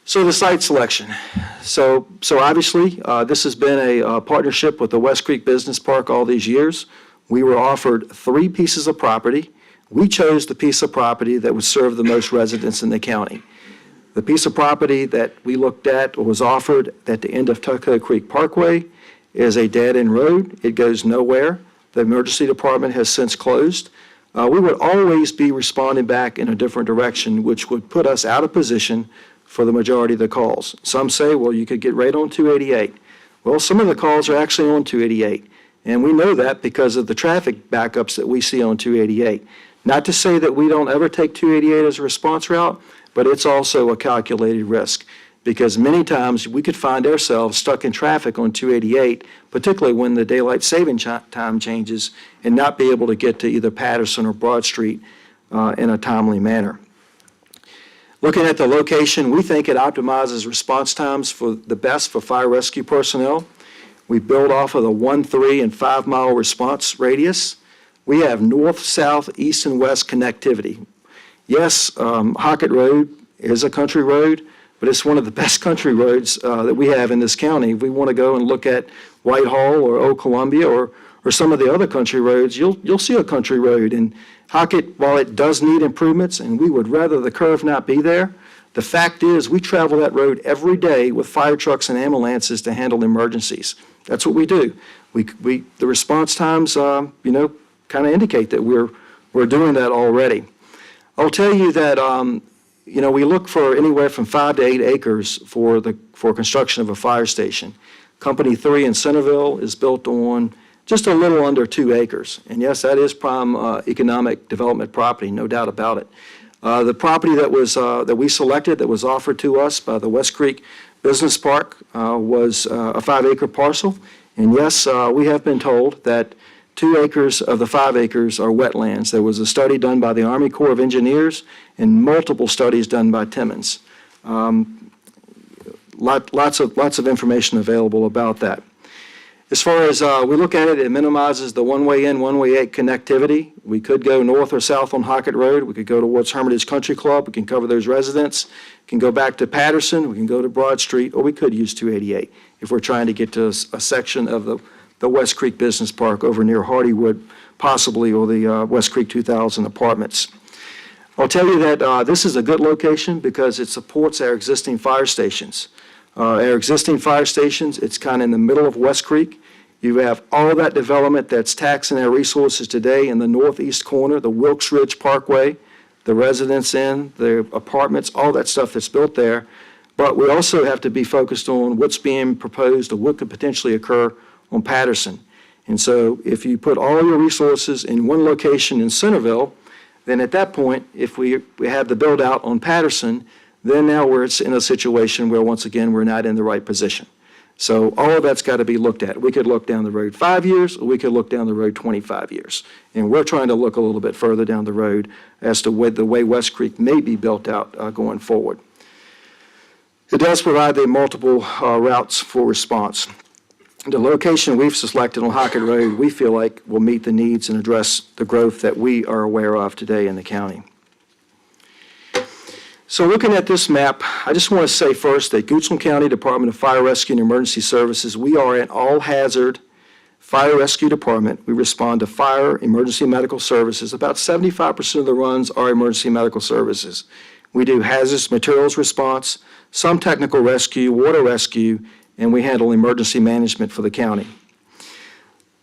So the site selection. So obviously, this has been a partnership with the West Creek Business Park all these years. We were offered 3 pieces of property. We chose the piece of property that would serve the most residents in the county. The piece of property that we looked at or was offered at the end of Tuckahoe Creek Parkway is a dead-end road. It goes nowhere. The emergency department has since closed. We would always be responding back in a different direction, which would put us out of position for the majority of the calls. Some say, well, you could get right on 288. Well, some of the calls are actually on 288, and we know that because of the traffic backups that we see on 288. Not to say that we don't ever take 288 as a response route, but it's also a calculated risk, because many times we could find ourselves stuck in traffic on 288, particularly when the daylight saving time changes, and not be able to get to either Patterson or Broad Street in a timely manner. Looking at the location, we think it optimizes response times for the best for fire rescue personnel. We build off of the 1, 3, and 5 mile response radius. We have north, south, east, and west connectivity. Yes, Hockett Road is a country road, but it's one of the best country roads that we have in this county. If we want to go and look at Whitehall or Old Columbia or some of the other country roads, you'll see a country road. And Hockett, while it does need improvements, and we would rather the curve not be there, the fact is we travel that road every day with fire trucks and ambulances to handle emergencies. That's what we do. The response times, kind of indicate that we're doing that already. I'll tell you that, we look for anywhere from 5 to 8 acres for construction of a fire station. Company 3 in Centerville is built on just a little under 2 acres. And yes, that is prime economic development property, no doubt about it. The property that we selected, that was offered to us by the West Creek Business Park, was a 5-acre parcel. And yes, we have been told that 2 acres of the 5 acres are wetlands. There was a study done by the Army Corps of Engineers and multiple studies done by Timmons. Lots of information available about that. As far as we look at it, it minimizes the one-way in, one-way out connectivity. We could go north or south on Hockett Road. We could go towards Hermitage Country Club. We can cover those residents. We can go back to Patterson. We can go to Broad Street, or we could use 288 if we're trying to get to a section of the West Creek Business Park over near Hardywood, possibly, or the West Creek 2000 apartments. I'll tell you that this is a good location because it supports our existing fire stations. Our existing fire stations, it's kind of in the middle of West Creek. You have all that development that's taxing our resources today in the northeast corner, the Wilkes Ridge Parkway, the Residence Inn, the apartments, all that stuff that's built there. But we also have to be focused on what's being proposed or what could potentially occur on Patterson. And so if you put all your resources in one location in Centerville, then at that point, if we have the build out on Patterson, then now we're in a situation where, once again, we're not in the right position. So all of that's got to be looked at. We could look down the road 5 years, or we could look down the road 25 years. And we're trying to look a little bit further down the road as to the way West Creek may be built out going forward. It does provide the multiple routes for response. The location we've selected on Hockett Road, we feel like will meet the needs and address the growth that we are aware of today in the county. So looking at this map, I just want to say first that Goochland County Department of Fire Rescue and Emergency Services, we are an all-hazard fire rescue department. We respond to fire, emergency medical services. About 75% of the runs are emergency medical services. We do hazardous materials response, some technical rescue, water rescue, and we handle emergency management for the county.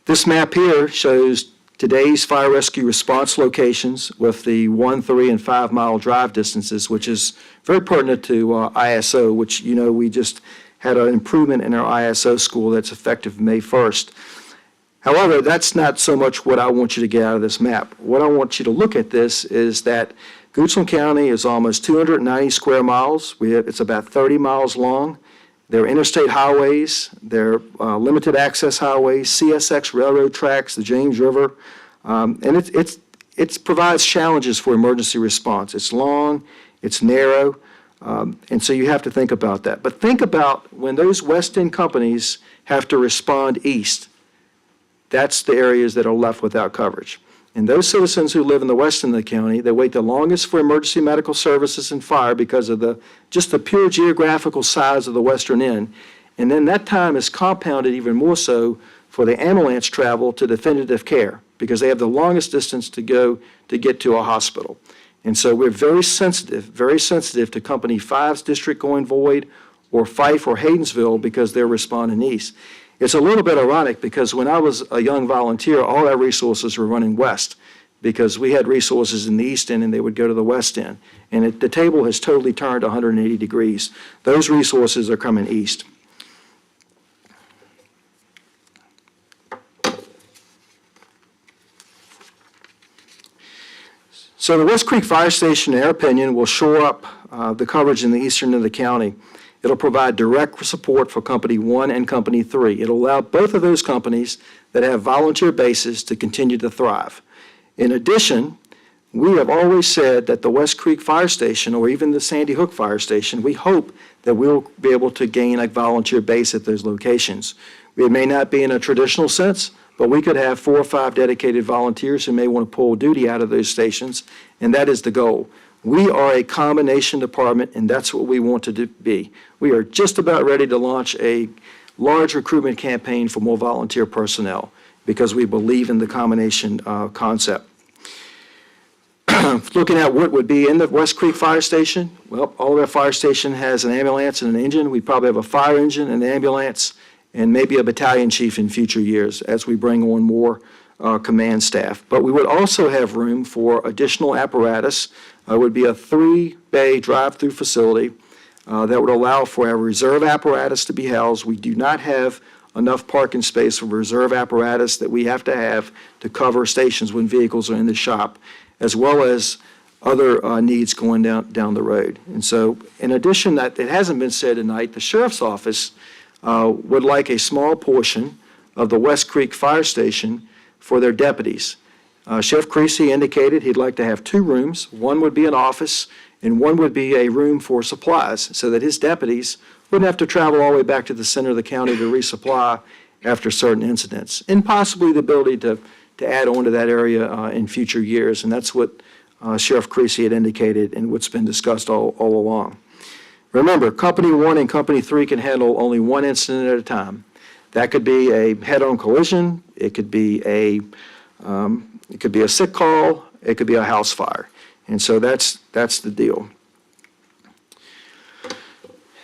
This map here shows today's fire rescue response locations with the 1, 3, and 5 mile drive distances, which is very pertinent to ISO, which we just had an improvement in our ISO score that's effective May 1st. However, that's not so much what I want you to get out of this map. What I want you to look at this is that Goochland County is almost 290 square miles. It's about 30 miles long. There are interstate highways, there are limited access highways, CSX railroad tracks, the James River, and it provides challenges for emergency response. It's long, it's narrow, and so you have to think about that. But think about when those West End companies have to respond east. That's the areas that are left without coverage. And those citizens who live in the west end of the county, they wait the longest for emergency medical services and fire because of just the pure geographical size of the western end. And then that time is compounded even more so for the ambulance travel to definitive care. because they have the longest distance to go to get to a hospital. And so we're very sensitive to Company 5's district going void, or Fife or Haydensville, because they're responding east. It's a little bit ironic because when I was a young volunteer, all our resources were running west because we had resources in the east end and they would go to the west end. And the table has totally turned 180 degrees. Those resources are coming east. So the West Creek Fire Station, in our opinion, will shore up the coverage in the eastern end of the county. It'll provide direct support for Company 1 and Company 3. It'll allow both of those companies that have volunteer bases to continue to thrive. In addition, we have always said that the West Creek Fire Station, or even the Sandy Hook Fire Station, we hope that we'll be able to gain a volunteer base at those locations. It may not be in a traditional sense, but we could have 4 or 5 dedicated volunteers who may want to pull duty out of those stations, and that is the goal. We are a combination department, and that's what we want to be. We are just about ready to launch a large recruitment campaign for more volunteer personnel because we believe in the combination concept. Looking at what would be in the West Creek Fire Station, well, all of our fire station has an ambulance and an engine. We probably have a fire engine, an ambulance, and maybe a battalion chief in future years as we bring on more command staff. But we would also have room for additional apparatus. It would be a 3-bay drive-through facility that would allow for our reserve apparatus to be housed. We do not have enough parking space for reserve apparatus that we have to cover stations when vehicles are in the shop, as well as other needs going down the road. And so, in addition, that it hasn't been said tonight, the sheriff's office would like a small portion of the West Creek Fire Station for their deputies. Chef Creasy indicated he'd like to have 2 rooms. One would be an office, and one would be a room for supplies, so that his deputies wouldn't have to travel all the way back to the center of the county to resupply after certain incidents, and possibly the ability to add on to that area in future years. And that's what Sheriff Creasy had indicated and what's been discussed all along. Remember, Company 1 and Company 3 can handle only one incident at a time. That could be a head-on collision, it could be a sick call, it could be a house fire. And so that's the deal.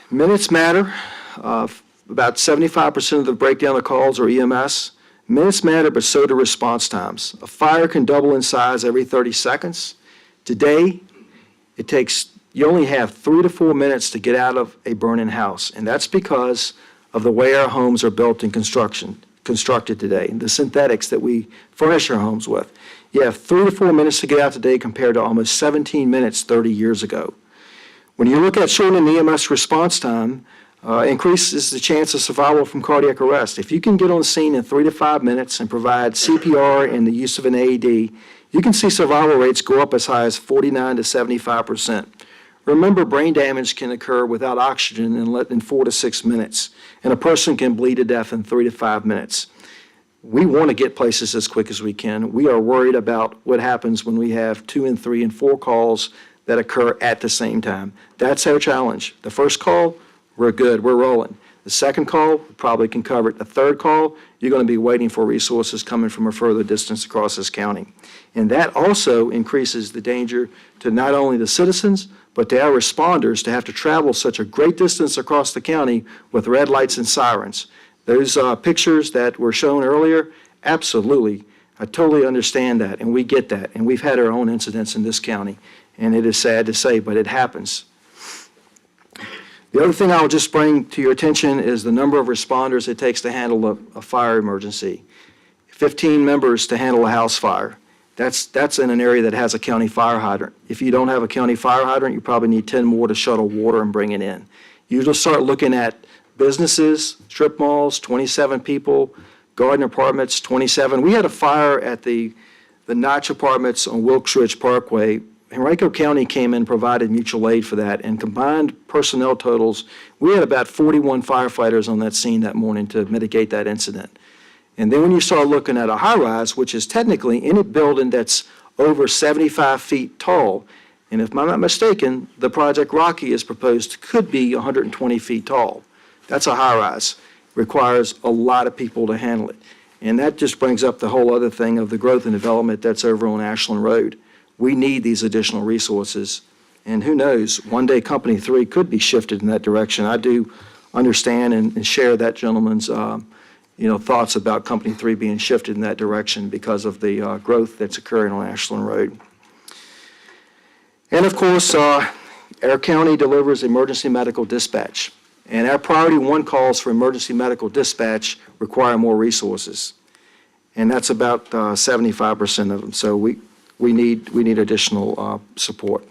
Minutes matter. About 75% of the breakdown of calls are EMS. Minutes matter, but so do response times. A fire can double in size every 30 seconds. Today, you only have 3 to 4 minutes to get out of a burning house, and that's because of the way our homes are built and constructed today, the synthetics that we furnish our homes with. You have 3 to 4 minutes to get out today compared to almost 17 minutes 30 years ago. When you look at shortening EMS response time, increases the chance of survival from cardiac arrest. If you can get on scene in 3 to 5 minutes and provide CPR and the use of an AED, you can see survival rates go up as high as 49 to 75%. Remember, brain damage can occur without oxygen in 4 to 6 minutes, and a person can bleed to death in 3 to 5 minutes. We want to get places as quick as we can. We are worried about what happens when we have 2 and 3 and 4 calls that occur at the same time. That's our challenge. The first call, we're good, we're rolling. The second call, we probably can cover it. The third call, you're going to be waiting for resources coming from a further distance across this county. And that also increases the danger to not only the citizens, but to our responders to have to travel such a great distance across the county with red lights and sirens. Those pictures that were shown earlier, absolutely, I totally understand that, and we get that. And we've had our own incidents in this county, and it is sad to say, but it happens. The other thing I'll just bring to your attention is the number of responders it takes to handle a fire emergency. 15 members to handle a house fire. That's in an area that has a county fire hydrant. If you don't have a county fire hydrant, you probably need 10 more to shuttle water and bring it in. You just start looking at businesses, strip malls, 27 people, garden apartments, 27. We had a fire at the Notch Apartments on Wilkes Ridge Parkway. Henrico County came in and provided mutual aid for that, and combined personnel totals, we had about 41 firefighters on that scene that morning to mitigate that incident. And then when you start looking at a high-rise, which is technically any building that's over 75 feet tall, and if I'm not mistaken, the project Rocky is proposed could be 120 feet tall. That's a high-rise. Requires a lot of people to handle it. And that just brings up the whole other thing of the growth and development that's over on Ashland Road. We need these additional resources. And who knows, one day Company 3 could be shifted in that direction. I do understand and share that gentleman's thoughts about Company 3 being shifted in that direction because of the growth that's occurring on Ashland Road. And of course, our county delivers emergency medical dispatch. And our priority 1 calls for emergency medical dispatch require more resources. And that's about 75% of them. So we need additional support.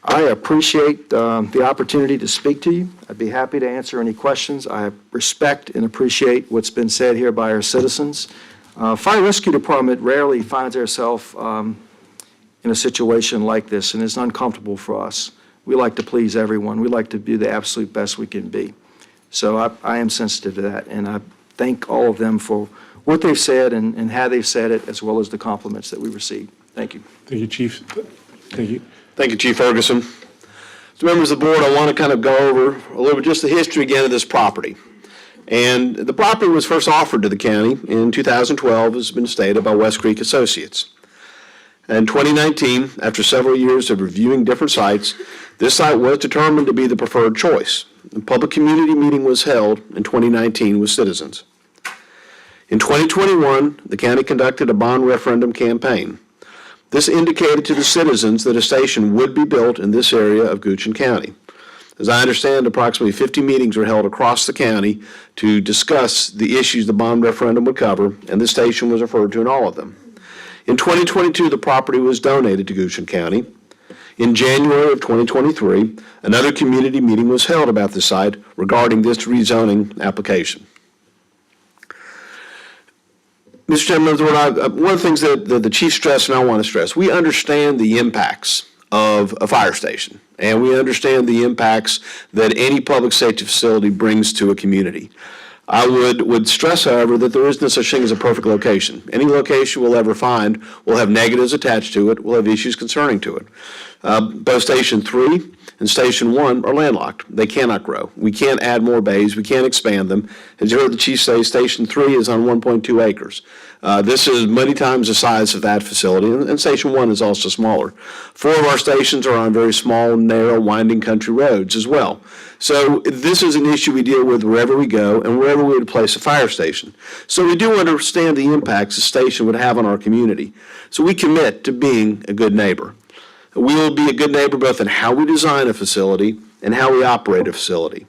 I appreciate the opportunity to speak to you. I'd be happy to answer any questions. I respect and appreciate what's been said here by our citizens. Fire Rescue Department rarely finds ourselves in a situation like this, and it's uncomfortable for us. We like to please everyone. We like to do the absolute best we can be. So I am sensitive to that, and I thank all of them for what they've said and how they've said it, as well as the compliments that we received. Thank you. Thank you, Chief. Thank you. Thank you, Chief Ferguson. So members of the board, I want to kind of go over a little bit just the history again of this property. And the property was first offered to the county in 2012, as has been stated, by West Creek Associates. In 2019, after several years of reviewing different sites, this site was determined to be the preferred choice. A public community meeting was held in 2019 with citizens. In 2021, the county conducted a bond referendum campaign. This indicated to the citizens that a station would be built in this area of Goochland County. As I understand, approximately 50 meetings were held across the county to discuss the issues the bond referendum would cover, and the station was referred to in all of them. In 2022, the property was donated to Goochland County. In January of 2023, another community meeting was held about the site regarding this rezoning application. Mr. Chairman, one of the things that the chief stressed and I want to stress, we understand the impacts of a fire station, and we understand the impacts that any public safety facility brings to a community. I would stress, however, that there is no such thing as a perfect location. Any location we'll ever find will have negatives attached to it, will have issues concerning to it. Both Station 3 and Station 1 are landlocked. They cannot grow. We can't add more bays. We can't expand them. As you heard the chief say, Station 3 is on 1.2 acres. This is many times the size of that facility, and Station 1 is also smaller. 4 of our stations are on very small, narrow, winding country roads as well. So this is an issue we deal with wherever we go and wherever we would place a fire station. So we do understand the impacts a station would have on our community. So we commit to being a good neighbor. We will be a good neighbor both in how we design a facility and how we operate a facility.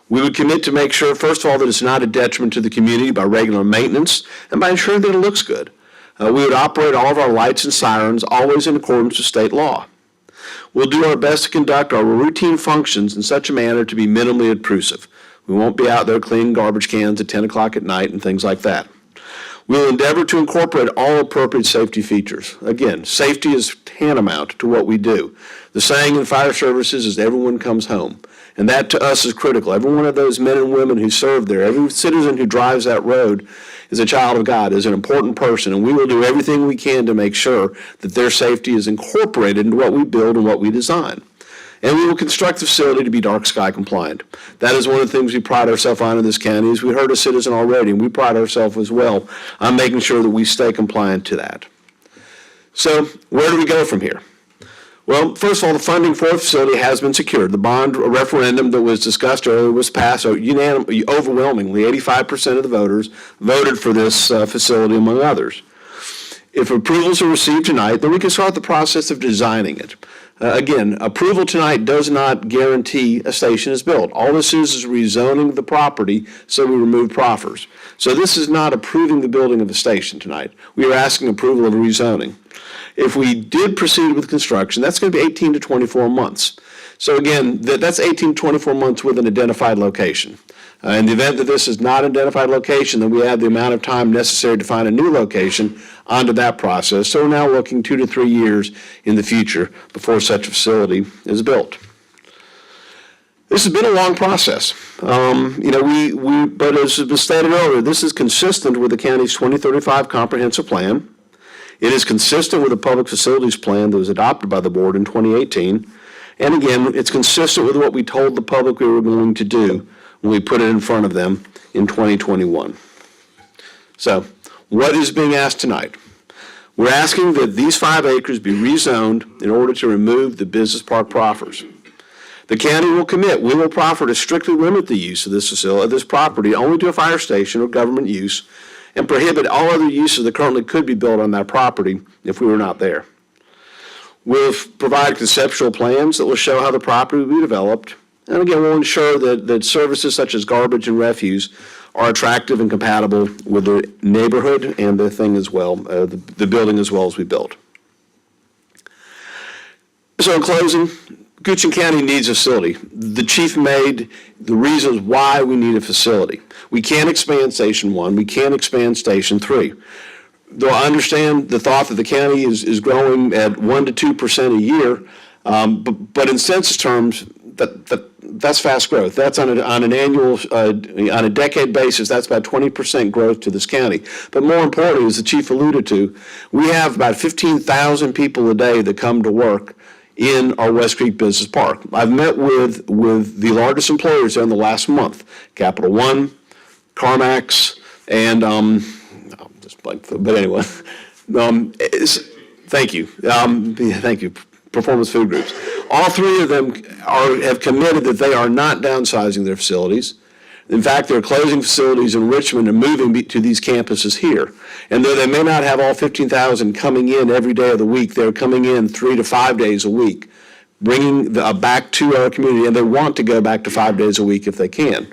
We would commit to make sure, first of all, that it's not a detriment to the community by regular maintenance and by ensuring that it looks good. We would operate all of our lights and sirens always in accordance with state law. We'll do our best to conduct our routine functions in such a manner to be minimally intrusive. We won't be out there cleaning garbage cans at 10 o'clock at night and things like that. We'll endeavor to incorporate all appropriate safety features. Again, safety is tantamount to what we do. The saying in fire services is everyone comes home. And that to us is critical. Every one of those men and women who serve there, every citizen who drives that road is a child of God, is an important person, and we will do everything we can to make sure that their safety is incorporated into what we build and what we design. And we will construct the facility to be dark sky compliant. That is one of the things we pride ourselves on in this county, as we heard a citizen already, and we pride ourselves as well on making sure that we stay compliant to that. So where do we go from here? Well, first of all, the funding for the facility has been secured. The bond referendum that was discussed earlier was passed unanimously, overwhelmingly. 85% of the voters voted for this facility, among others. If approvals are received tonight, then we can start the process of designing it. Again, approval tonight does not guarantee a station is built. All this is rezoning the property so we remove proffers. So this is not approving the building of a station tonight. We are asking approval of rezoning. If we did proceed with construction, that's going to be 18 to 24 months. So again, that's 18 to 24 months with an identified location. In the event that this is not an identified location, then we add the amount of time necessary to find a new location onto that process. So we're now looking 2 to 3 years in the future before such a facility is built. This has been a long process. But as was stated earlier, this is consistent with the county's 2035 comprehensive plan. It is consistent with the public facilities plan that was adopted by the board in 2018. And again, it's consistent with what we told the public we were going to do when we put it in front of them in 2021. So what is being asked tonight? We're asking that these 5 acres be rezoned in order to remove the business park proffers. The county will commit, we will proffer to strictly limit the use of this facility, of this property only to a fire station or government use, and prohibit all other uses that currently could be built on that property if we were not there. We'll provide conceptual plans that will show how the property will be developed. And again, we'll ensure that services such as garbage and refuse are attractive and compatible with the neighborhood and the thing as well, the building as well as we build. So in closing, Goochland County needs a facility. The chief made the reasons why we need a facility. We can't expand Station 1. We can't expand Station 3. Though I understand the thought that the county is growing at 1% to 2% a year, but in census terms, that's fast growth. That's on an annual, on a decade basis, that's about 20% growth to this county. But more importantly, as the chief alluded to, we have about 15,000 people a day that come to work in our West Creek Business Park. I've met with the largest employers there in the last month, Capital One, CarMax, and but anyway, thank you. Thank you. Performance Food Groups. All 3 of them have committed that they are not downsizing their facilities. In fact, they're closing facilities in Richmond and moving to these campuses here. And though they may not have all 15,000 coming in every day of the week, they're coming in 3 to 5 days a week, bringing back to our community, and they want to go back to 5 days a week if they can.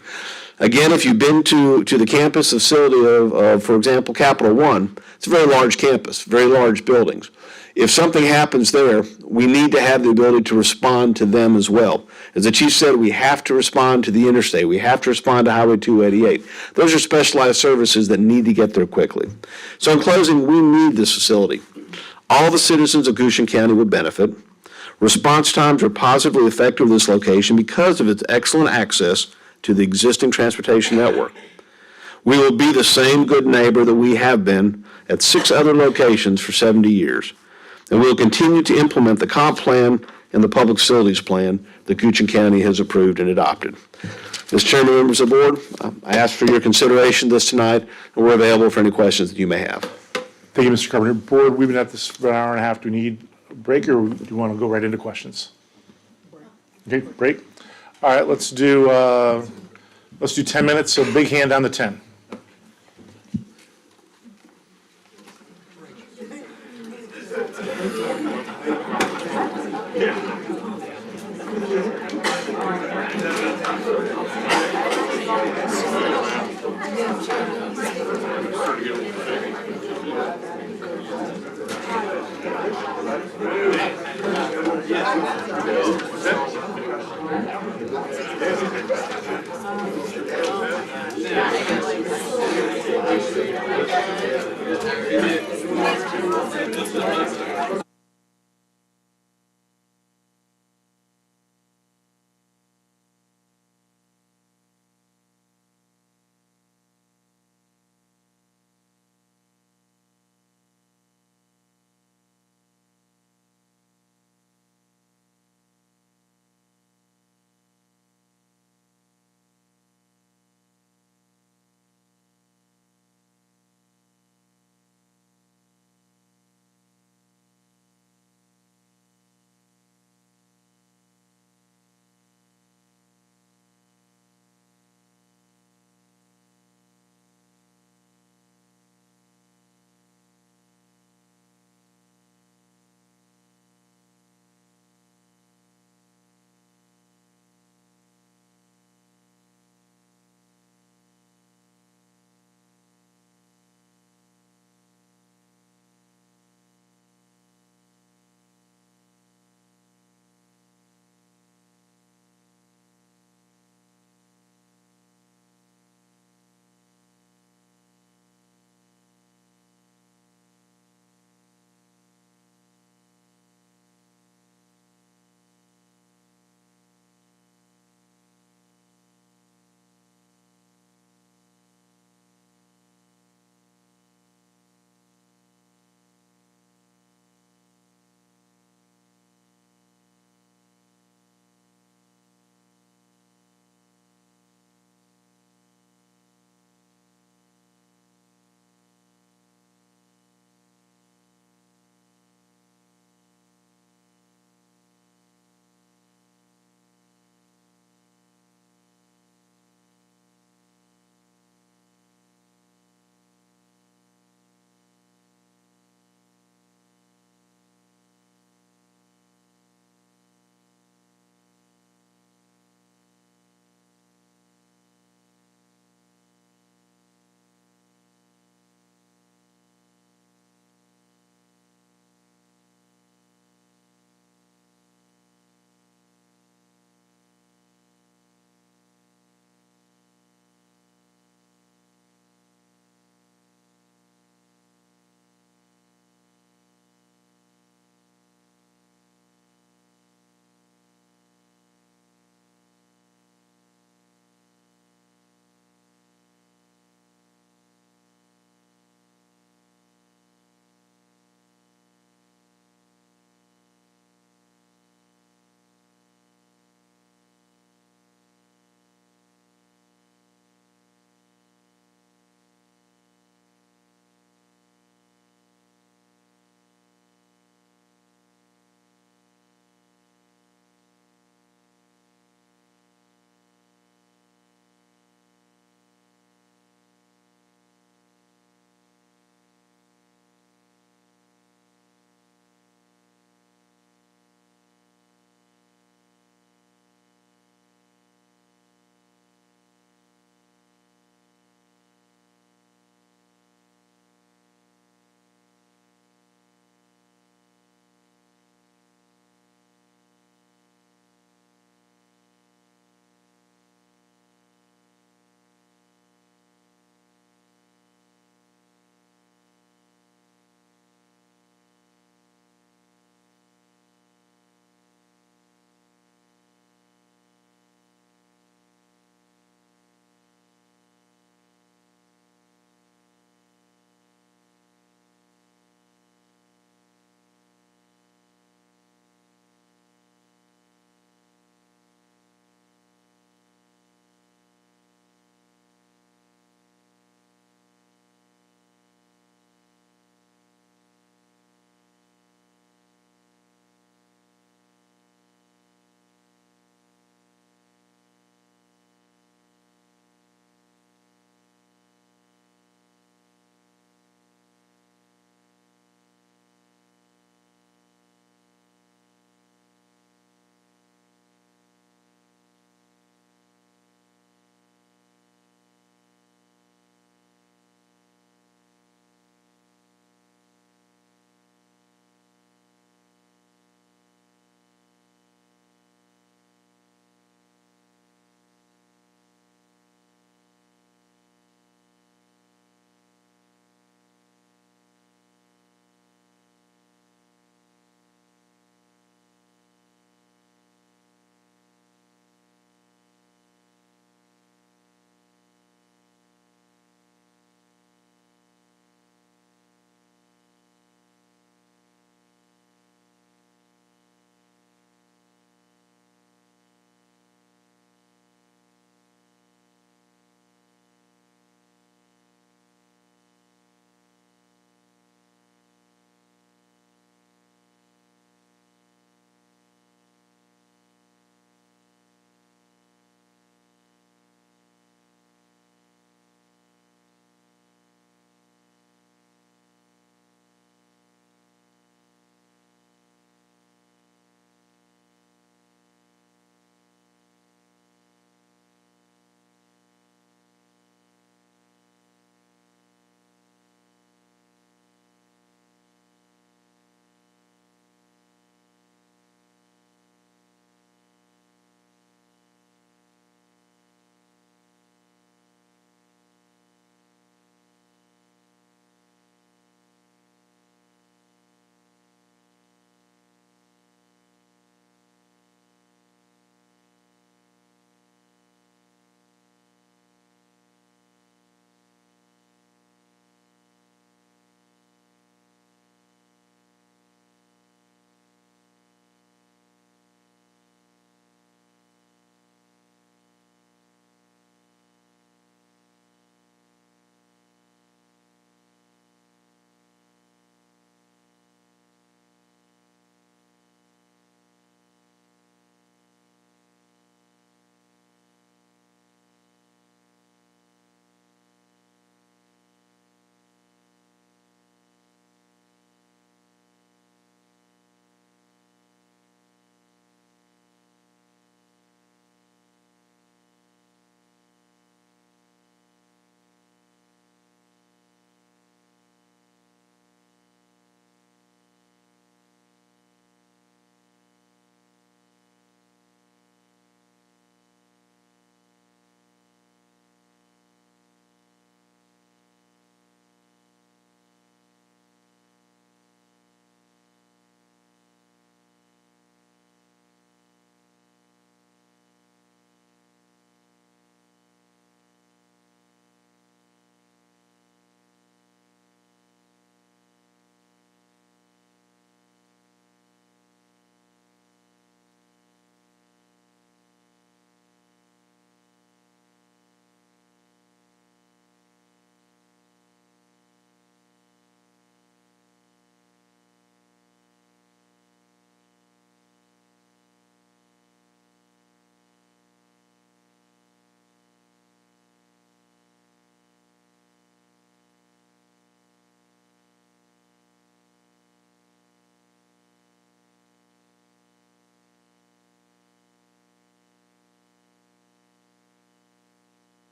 Again, if you've been to the campus facility of, for example, Capital One, it's a very large campus, very large buildings. If something happens there, we need to have the ability to respond to them as well. As the chief said, we have to respond to the interstate. We have to respond to Highway 288. Those are specialized services that need to get there quickly. So in closing, we need this facility. All the citizens of Goochland County would benefit. Response times are positively effective at this location because of its excellent access to the existing transportation network. We will be the same good neighbor that we have been at 6 other locations for 70 years. And we will continue to implement the comp plan and the public facilities plan that Goochland County has approved and adopted. Mr. Chairman, members of the board, I ask for your consideration of this tonight, and we're available for any questions that you may have. Thank you, Mr. Carpenter. Board, we've been at this for an hour and a half. Do we need a break, or do you want to go right into questions? Okay, break. All right, let's do 10 minutes, so big hand on the 10.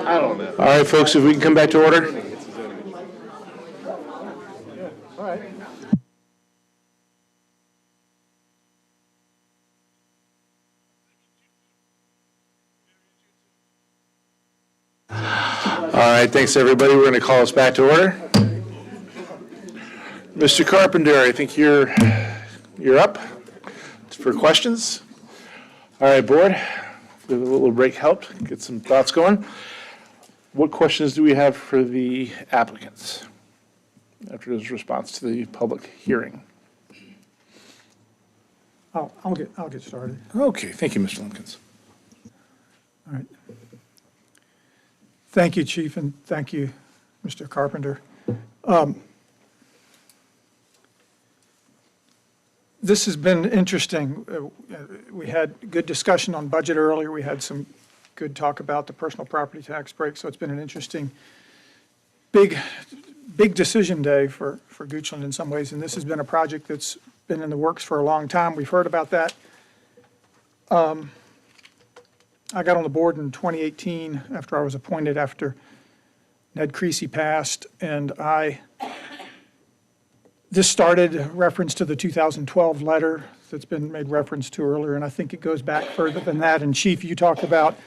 All right, folks, if we can come back to order. All right, thanks, everybody. We're going to call us back to order. Mr. Carpenter, I think you're up for questions. All right, board, a little break helped get some thoughts going. What questions do we have for the applicants after his response to the public hearing? I'll get started. Okay, thank you, Mr. Lumpkins. All right. Thank you, Chief, and thank you, Mr. Carpenter. This has been interesting. We had good discussion on budget earlier. We had some good talk about the personal property tax break, so it's been an interesting, big decision day for Goochland in some ways, and this has been a project that's been in the works for a long time. We've heard about that. I got on the board in 2018 after I was appointed after Ned Creasy passed, and this started reference to the 2012 letter that's been made reference to earlier, and I think it goes back further than that. And Chief, you talked about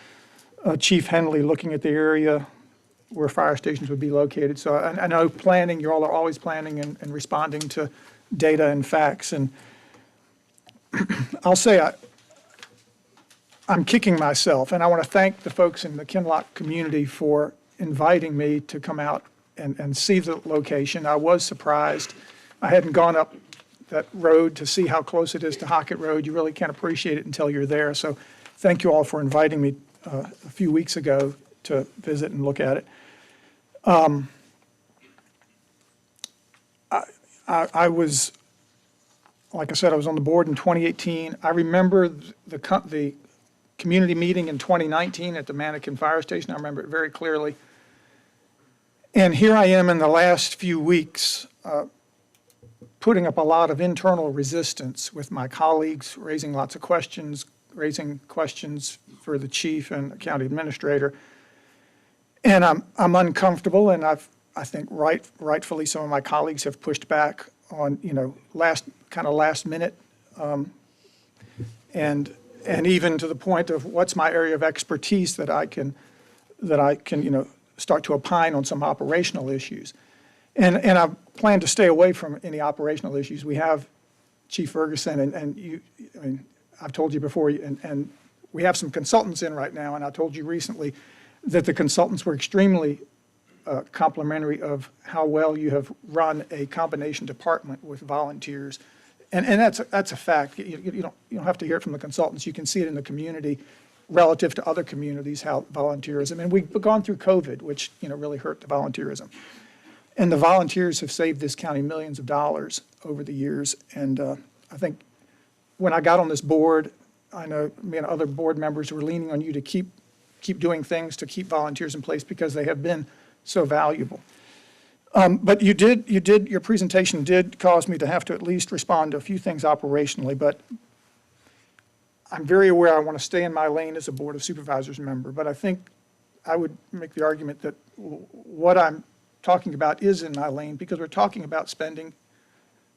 Chief Henley looking at the area where fire stations would be located. So I know planning, you all are always planning and responding to data and facts. And I'll say I'm kicking myself, and I want to thank the folks in the Kinloch community for inviting me to come out and see the location. I was surprised. I hadn't gone up that road to see how close it is to Hockett Road. You really can't appreciate it until you're there. So thank you all for inviting me a few weeks ago to visit and look at it. I was, like I said, I was on the board in 2018. I remember the community meeting in 2019 at the Mannequin Fire Station. I remember it very clearly. And here I am in the last few weeks putting up a lot of internal resistance with my colleagues, raising lots of questions, raising questions for the chief and county administrator. And I'm uncomfortable, and I think rightfully some of my colleagues have pushed back on, last minute, and even to the point of what's my area of expertise that I can start to opine on some operational issues. And I plan to stay away from any operational issues. We have Chief Ferguson, and I've told you before, and we have some consultants in right now, and I told you recently that the consultants were extremely complimentary of how well you have run a combination department with volunteers. And that's a fact. You don't have to hear it from the consultants. You can see it in the community relative to other communities, how volunteerism, and we've gone through COVID, which really hurt the volunteerism. And the volunteers have saved this county millions of dollars over the years. And I think when I got on this board, I know me and other board members were leaning on you to keep doing things to keep volunteers in place because they have been so valuable. But your presentation did cause me to have to at least respond to a few things operationally, but I'm very aware I want to stay in my lane as a Board of Supervisors member, but I think I would make the argument that what I'm talking about is in my lane because we're talking about spending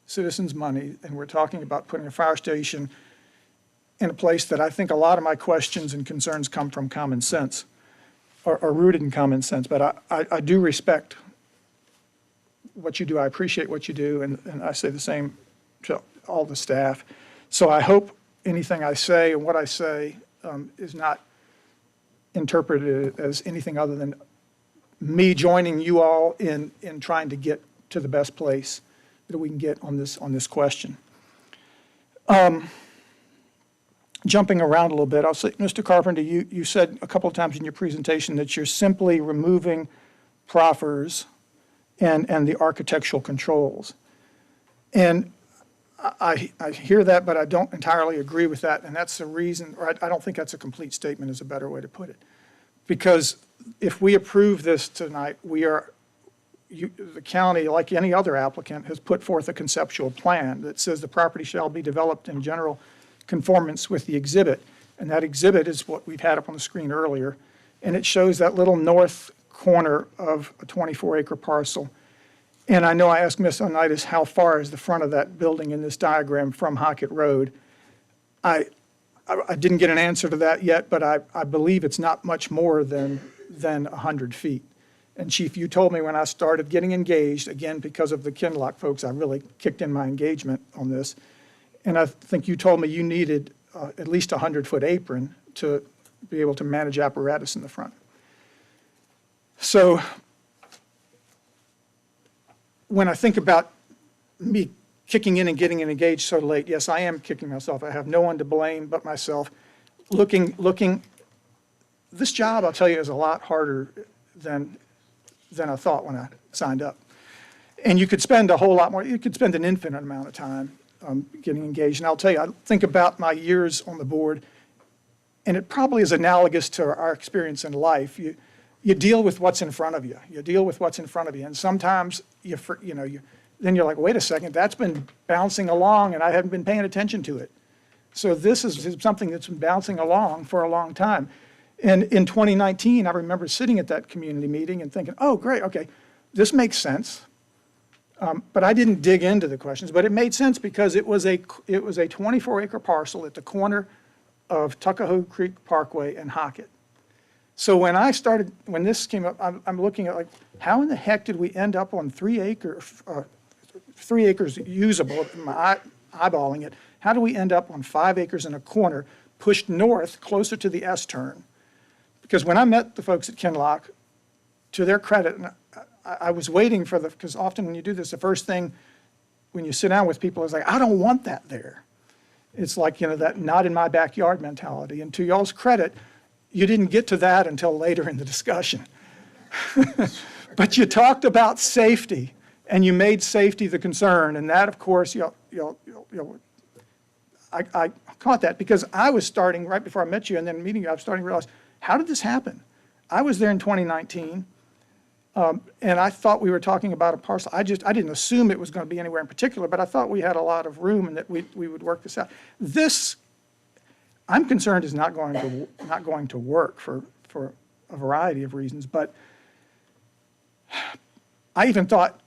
citizens' money, and we're talking about putting a fire station in a place that I think a lot of my questions and concerns come from common sense, are rooted in common sense. But I do respect what you do. I appreciate what you do, and I say the same to all the staff. So I hope anything I say and what I say is not interpreted as anything other than me joining you all in trying to get to the best place that we can get on this question. Jumping around a little bit, I'll say, Mr. Carpenter, you said a couple of times in your presentation that you're simply removing proffers and the architectural controls. And I hear that, but I don't entirely agree with that, and that's the reason, or I don't think that's a complete statement is a better way to put it. Because if we approve this tonight, the county, like any other applicant, has put forth a conceptual plan that says the property shall be developed in general conformance with the exhibit. And that exhibit is what we've had up on the screen earlier. and it shows that little north corner of a 24-acre parcel. And I know I asked Ms. Onitis how far is the front of that building in this diagram from Hockett Road. I didn't get an answer to that yet, but I believe it's not much more than 100 feet. And Chief, you told me when I started getting engaged, again, because of the Kinlock folks, I really kicked in my engagement on this. And I think you told me you needed at least a 100-foot apron to be able to manage apparatus in the front. So when I think about me kicking in and getting engaged so late, yes, I am kicking myself. I have no one to blame but myself. Looking, this job, I'll tell you, is a lot harder than I thought when I signed up. And you could spend a whole lot more, you could spend an infinite amount of time getting engaged. And I'll tell you, I think about my years on the board, and it probably is analogous to our experience in life. You deal with what's in front of you. You deal with what's in front of you. And sometimes, then you're like, wait a second, that's been bouncing along and I haven't been paying attention to it. So this is something that's been bouncing along for a long time. And in 2019, I remember sitting at that community meeting and thinking, oh, great, okay, this makes sense. But I didn't dig into the questions, but it made sense because it was a 24-acre parcel at the corner of Tuckahoe Creek Parkway and Hockett. So when this came up, I'm looking at like, how in the heck did we end up on 3 acres usable, eyeballing it, how do we end up on 5 acres in a corner pushed north closer to the S-turn? Because when I met the folks at Kinlock, to their credit, and I was waiting for because often when you do this, the first thing when you sit down with people is like, I don't want that there. It's like, that not in my backyard mentality. And to y'all's credit, you didn't get to that until later in the discussion. But you talked about safety, and you made safety the concern. And that, of course, I caught that because I was starting, right before I met you and then meeting you, I was starting to realize, how did this happen? I was there in 2019, and I thought we were talking about a parcel. I didn't assume it was going to be anywhere in particular, but I thought we had a lot of room and that we would work this out. This, I'm concerned, is not going to work for a variety of reasons. But I even thought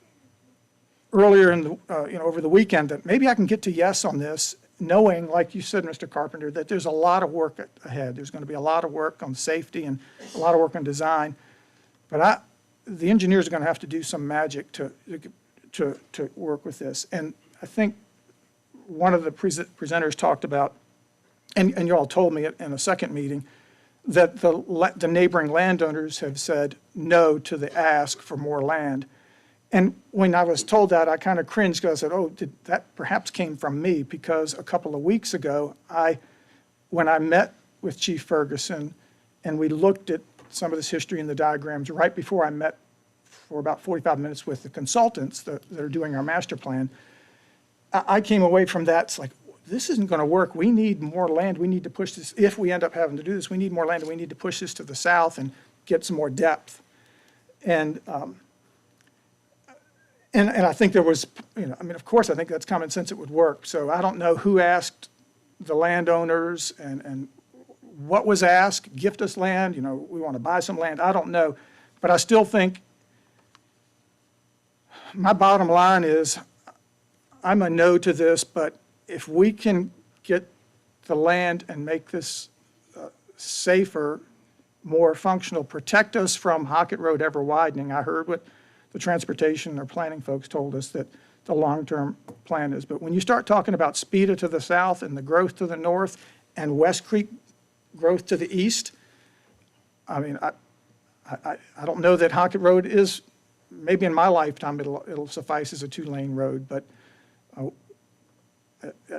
earlier in over the weekend that maybe I can get to yes on this, knowing, like you said, Mr. Carpenter, that there's a lot of work ahead. There's going to be a lot of work on safety and a lot of work on design. But the engineers are going to have to do some magic to work with this. And I think one of the presenters talked about, and you all told me in a second meeting, that the neighboring landowners have said no to the ask for more land. And when I was told that, I kind of cringed because I said, oh, that perhaps came from me, because a couple of weeks ago, when I met with Chief Ferguson and we looked at some of this history in the diagrams right before I met for about 45 minutes with the consultants that are doing our master plan, I came away from that, it's like, this isn't going to work. We need more land. We need to push this. If we end up having to do this, we need more land, and we need to push this to the south and get some more depth. And I think there was, of course, I think that's common sense, it would work. So I don't know who asked the landowners and what was asked, gift us land, we want to buy some land, I don't know. But I still think my bottom line is I'm a no to this, but if we can get the land and make this safer, more functional, protect us from Hockett Road ever widening. I heard what the transportation or planning folks told us that the long-term plan is. But when you start talking about Speda to the south and the growth to the north and West Creek growth to the east, I don't know that Hockett Road is, maybe in my lifetime it'll suffice as a 2-lane road, but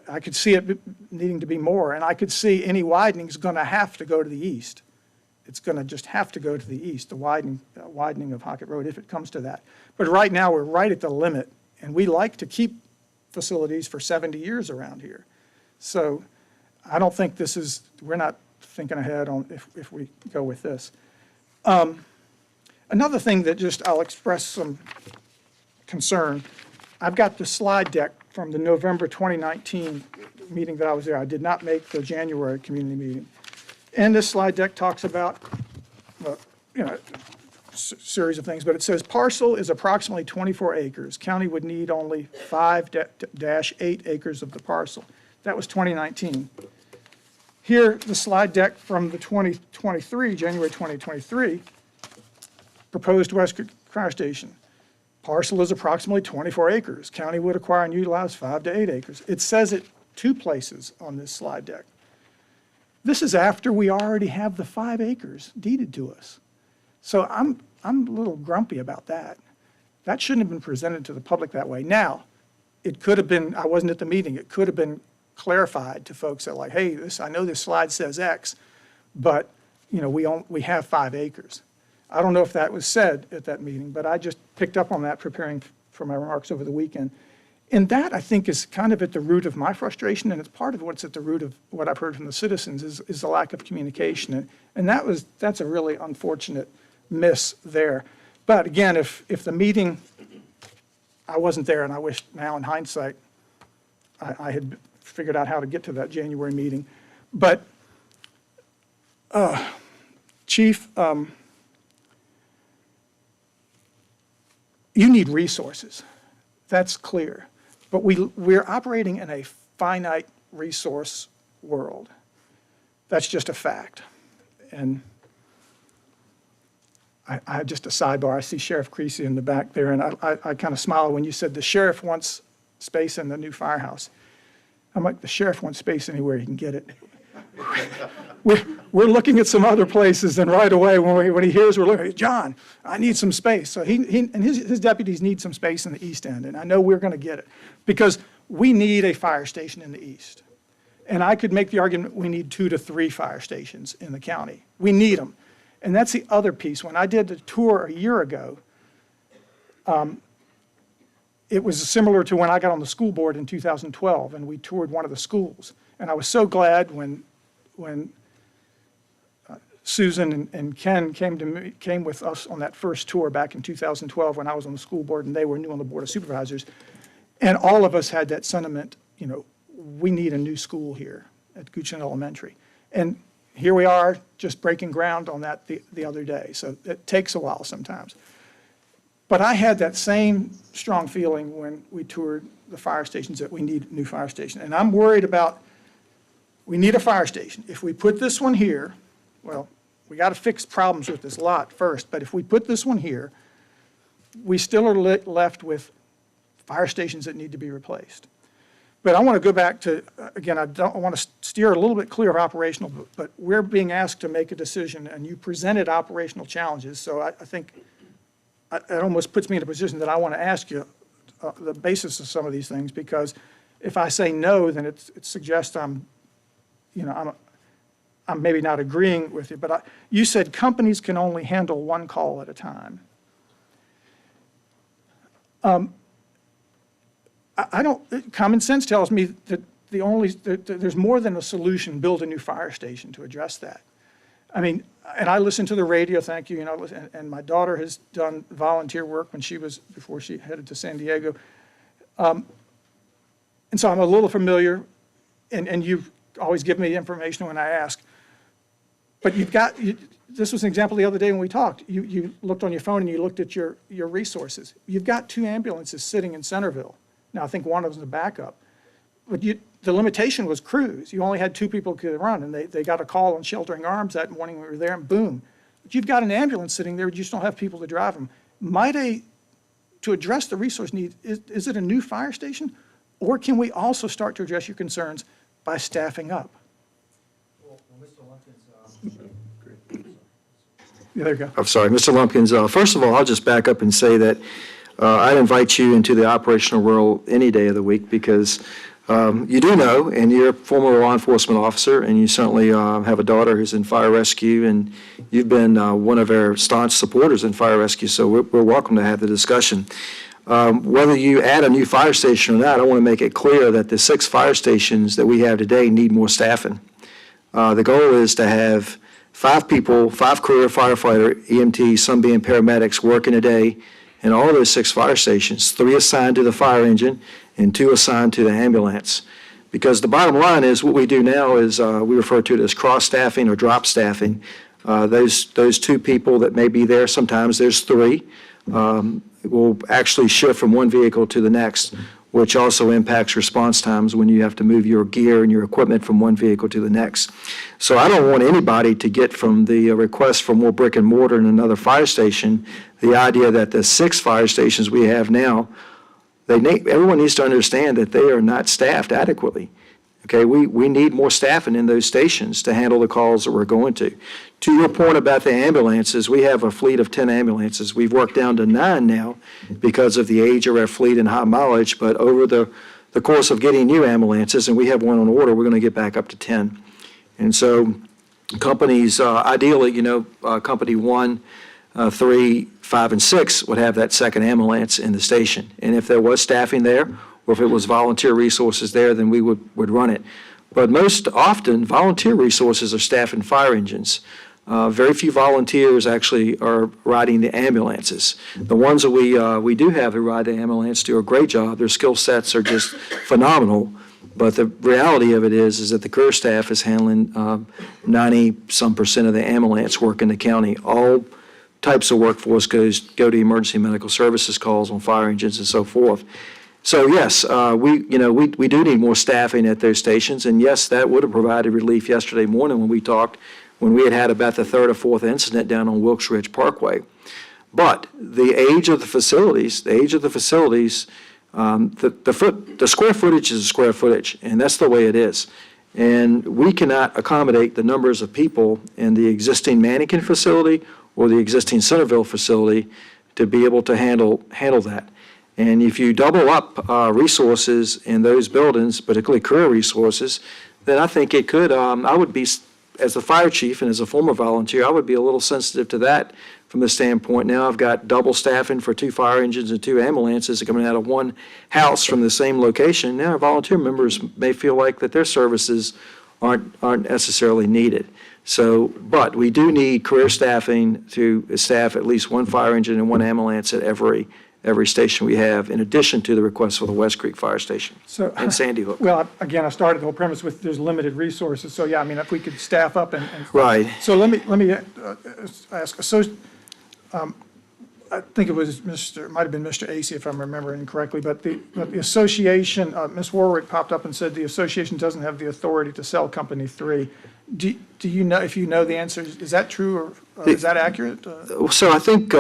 I could see it needing to be more, and I could see any widening is going to have to go to the east. It's going to just have to go to the east, the widening of Hockett Road, if it comes to that. But right now, we're right at the limit, and we like to keep facilities for 70 years around here. So I don't think we're not thinking ahead on if we go with this. Another thing that I'll express some concern. I've got the slide deck from the November 2019 meeting that I was there. I did not make the January community meeting. And this slide deck talks about series of things, but it says parcel is approximately 24 acres. County would need only 5-8 acres of the parcel. That was 2019. Here, the slide deck from the January 2023, proposed West Creek Fire Station. Parcel is approximately 24 acres. County would acquire and utilize 5 to 8 acres. It says it 2 places on this slide deck. This is after we already have the 5 acres deeded to us. So I'm a little grumpy about that. That shouldn't have been presented to the public that way. Now, it could have been, I wasn't at the meeting, it could have been clarified to folks that like, hey, I know this slide says X, but, we have 5 acres. I don't know if that was said at that meeting, but I just picked up on that preparing for my remarks over the weekend. And that, I think, is kind of at the root of my frustration, and it's part of what's at the root of what I've heard from the citizens is the lack of communication. And that's a really unfortunate miss there. But again, if the meeting, I wasn't there, and I wish now in hindsight I had figured out how to get to that January meeting. But, Chief, you need resources. That's clear. But we're operating in a finite resource world. That's just a fact. And I just a sidebar, I see Sheriff Creasy in the back there, and I kind of smile when you said the sheriff wants space in the new firehouse. I'm like, the sheriff wants space anywhere he can get it. We're looking at some other places, and right away when he hears we're looking, John, I need some space. So he and his deputies need some space in the east end, and I know we're going to get it because we need a fire station in the east. And I could make the argument we need 2 to 3 fire stations in the county. We need them. And that's the other piece. When I did the tour a year ago, it was similar to when I got on the school board in 2012, and we toured one of the schools. And I was so glad when Susan and Ken came with us on that first tour back in 2012 when I was on the school board and they were new on the Board of Supervisors. And all of us had that sentiment, we need a new school here at Goochland Elementary. And here we are just breaking ground on that the other day. So it takes a while sometimes. But I had that same strong feeling when we toured the fire stations that we need a new fire station. And I'm worried about, we need a fire station. If we put this one here, well, we got to fix problems with this lot first. But if we put this one here, we still are left with fire stations that need to be replaced. But I want to go back to, again, I want to steer a little bit clear of operational, but we're being asked to make a decision, and you presented operational challenges. So I think it almost puts me in a position that I want to ask you the basis of some of these things, because if I say no, then it suggests I'm maybe not agreeing with you. But you said companies can only handle one call at a time. Common sense tells me that there's more than a solution, build a new fire station to address that. I mean, and I listen to the radio, thank you, and my daughter has done volunteer work before she headed to San Diego. And so I'm a little familiar, and you always give me information when I ask. But this was an example the other day when we talked. You looked on your phone and you looked at your resources. You've got 2 ambulances sitting in Centerville. Now, I think one of them is a backup. But the limitation was crews. You only had 2 people who could run, and they got a call on Sheltering Arms that morning when we were there, and boom. But you've got an ambulance sitting there, but you just don't have people to drive them. To address the resource need, is it a new fire station? Or can we also start to address your concerns by staffing up? Yeah, there you go. I'm sorry, Mr. Lumpkins. First of all, I'll just back up and say that I'd invite you into the operational world any day of the week because you do know, and you're a former law enforcement officer, and you certainly have a daughter who's in fire rescue, and you've been one of our staunch supporters in fire rescue, so we're welcome to have the discussion. Whether you add a new fire station or not, I want to make it clear that the 6 fire stations that we have today need more staffing. The goal is to have 5 people, 5 career firefighter, EMTs, some being paramedics, working a day in all those 6 fire stations, 3 assigned to the fire engine and 2 assigned to the ambulance. Because the bottom line is what we do now is we refer to it as cross-staffing or drop staffing. Those two people that may be there, sometimes there's three, will actually shift from one vehicle to the next, which also impacts response times when you have to move your gear and your equipment from one vehicle to the next. So I don't want anybody to get from the request for more brick and mortar and another fire station, the idea that the 6 fire stations we have now, everyone needs to understand that they are not staffed adequately. Okay, we need more staffing in those stations to handle the calls that we're going to. To your point about the ambulances, we have a fleet of 10 ambulances. We've worked down to 9 now because of the age of our fleet and high mileage, but over the course of getting new ambulances, and we have one on order, we're going to get back up to 10. And so companies, ideally, company 1, 3, 5, and 6 would have that second ambulance in the station. And if there was staffing there, or if it was volunteer resources there, then we would run it. But most often, volunteer resources are staffing fire engines. Very few volunteers actually are riding the ambulances. The ones that we do have who ride the ambulance do a great job. Their skill sets are just phenomenal. But the reality of it is that the career staff is handling 90-some% of the ambulance work in the county. All types of workforce go to emergency medical services calls on fire engines and so forth. So yes, we do need more staffing at those stations, and yes, that would have provided relief yesterday morning when we talked, when we had about the 3rd or 4th incident down on Wilkes Ridge Parkway. But the age of the facilities, the square footage is square footage, and that's the way it is. And we cannot accommodate the numbers of people in the existing Mannequin facility or the existing Centerville facility to be able to handle that. And if you double up resources in those buildings, particularly career resources, then I think it could, I would be, as a fire chief and as a former volunteer, I would be a little sensitive to that from the standpoint. Now I've got double staffing for 2 fire engines and 2 ambulances coming out of one house from the same location. Now volunteer members may feel like that their services aren't necessarily needed. So, but we do need career staffing to staff at least 1 fire engine and 1 ambulance at every station we have, in addition to the request for the West Creek Fire Station and Sandy Hook. Well, again, I started the whole premise with there's limited resources, so yeah, I mean, if we could staff up and. Right. So let me ask, so, I think it was might have been Mr. Acey, if I'm remembering correctly, but the association, Ms. Warwick popped up and said the association doesn't have the authority to sell Company 3. Do you know, if you know the answer, is that true, or is that accurate? So I think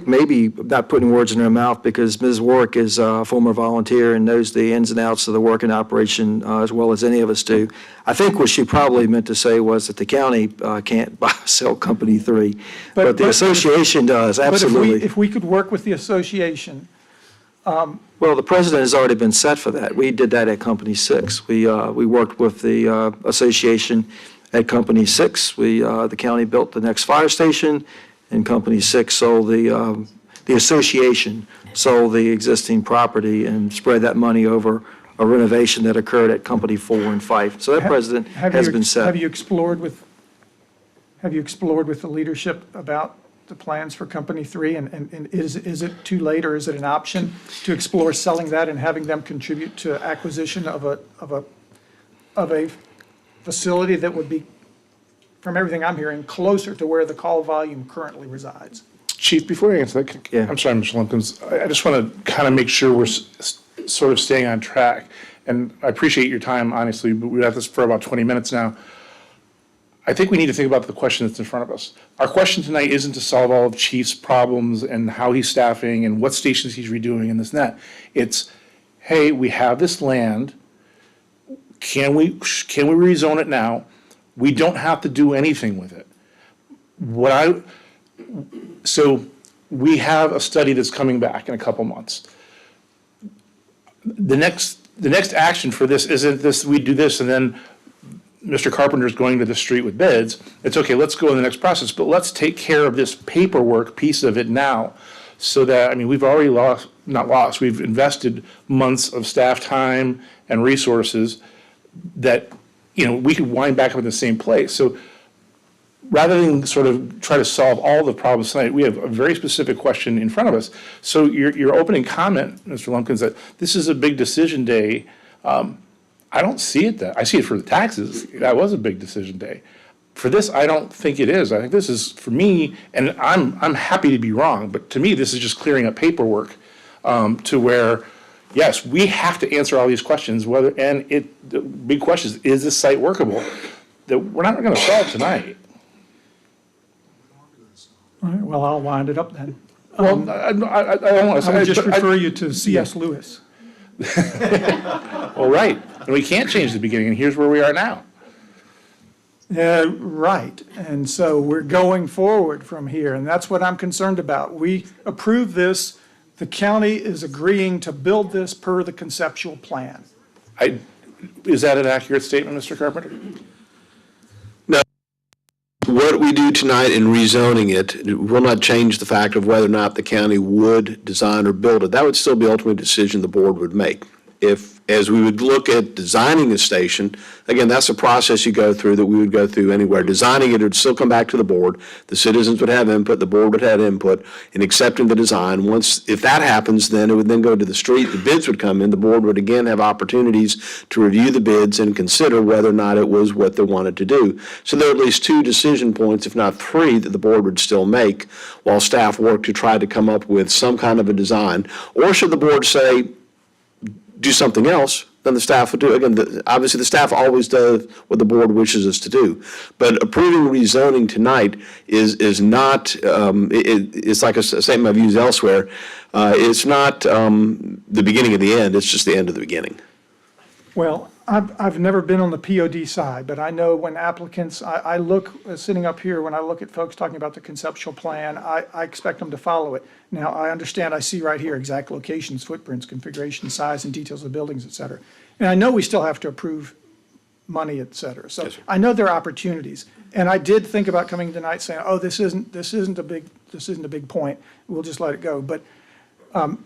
maybe not putting words in her mouth, because Ms. Warwick is a former volunteer and knows the ins and outs of the work and operation as well as any of us do. I think what she probably meant to say was that the county can't sell Company 3, but the association does, absolutely. But if we could work with the association. Well, the president has already been set for that. We did that at Company 6. We worked with the association at Company 6. The county built the next fire station, and Company 6 sold the association sold the existing property and spread that money over a renovation that occurred at Company 4 and 5. So that president has been set. Have you explored with the leadership about the plans for Company 3, and is it too late, or is it an option to explore selling that and having them contribute to acquisition of a facility that would be, from everything I'm hearing, closer to where the call volume currently resides? Chief, before I answer that, I'm sorry, Mr. Lumpkins, I just want to kind of make sure we're sort of staying on track. And I appreciate your time, honestly, but we've had this for about 20 minutes now. I think we need to think about the question that's in front of us. Our question tonight isn't to solve all of Chief's problems and how he's staffing and what stations he's redoing and this and that. It's, hey, we have this land. Can we rezone it now? We don't have to do anything with it. So we have a study that's coming back in a couple months. The next action for this isn't this, we do this and then Mr. Carpenter's going to the street with bids. It's okay, let's go in the next process, but let's take care of this paperwork piece of it now, so that, I mean, we've already we've invested months of staff time and resources that, we could wind back up in the same place. So rather than sort of try to solve all the problems tonight, we have a very specific question in front of us. So your opening comment, Mr. Lumpkins, that this is a big decision day, I don't see it that. I see it for the taxes. That was a big decision day. For this, I don't think it is. I think this is, for me, and I'm happy to be wrong, but to me, this is just clearing up paperwork to where, yes, we have to answer all these questions, the big question is this site workable? That we're not going to solve tonight. All right, well, I'll wind it up then. Well, I don't want to say. I would just refer you to C.S. Lewis. Well, right, and we can't change the beginning, and here's where we are now. Right, and so we're going forward from here, and that's what I'm concerned about. We approve this, the county is agreeing to build this per the conceptual plan. Is that an accurate statement, Mr. Carpenter? What we do tonight in rezoning it will not change the fact of whether or not the county would design or build it. That would still be ultimate decision the board would make. If, as we would look at designing a station, again, that's a process you go through that we would go through anywhere. Designing it would still come back to the board. The citizens would have input, the board would have input in accepting the design. If that happens, then it would then go to the street, the bids would come in, the board would again have opportunities to review the bids and consider whether or not it was what they wanted to do. So there are at least 2 decision points, if not 3, that the board would still make while staff work to try to come up with some kind of a design. Or should the board say, do something else, then the staff would do. Again, obviously, the staff always does what the board wishes us to do. But approving rezoning tonight is not, it's like a statement I've used elsewhere. It's not the beginning of the end, it's just the end of the beginning. Well, I've never been on the POD side, but I know when applicants, I look, sitting up here, when I look at folks talking about the conceptual plan, I expect them to follow it. Now, I understand, I see right here, exact locations, footprints, configuration, size, and details of the buildings, et cetera. And I know we still have to approve money, et cetera. So I know there are opportunities. And I did think about coming tonight saying, oh, this isn't a big point. We'll just let it go. But, well,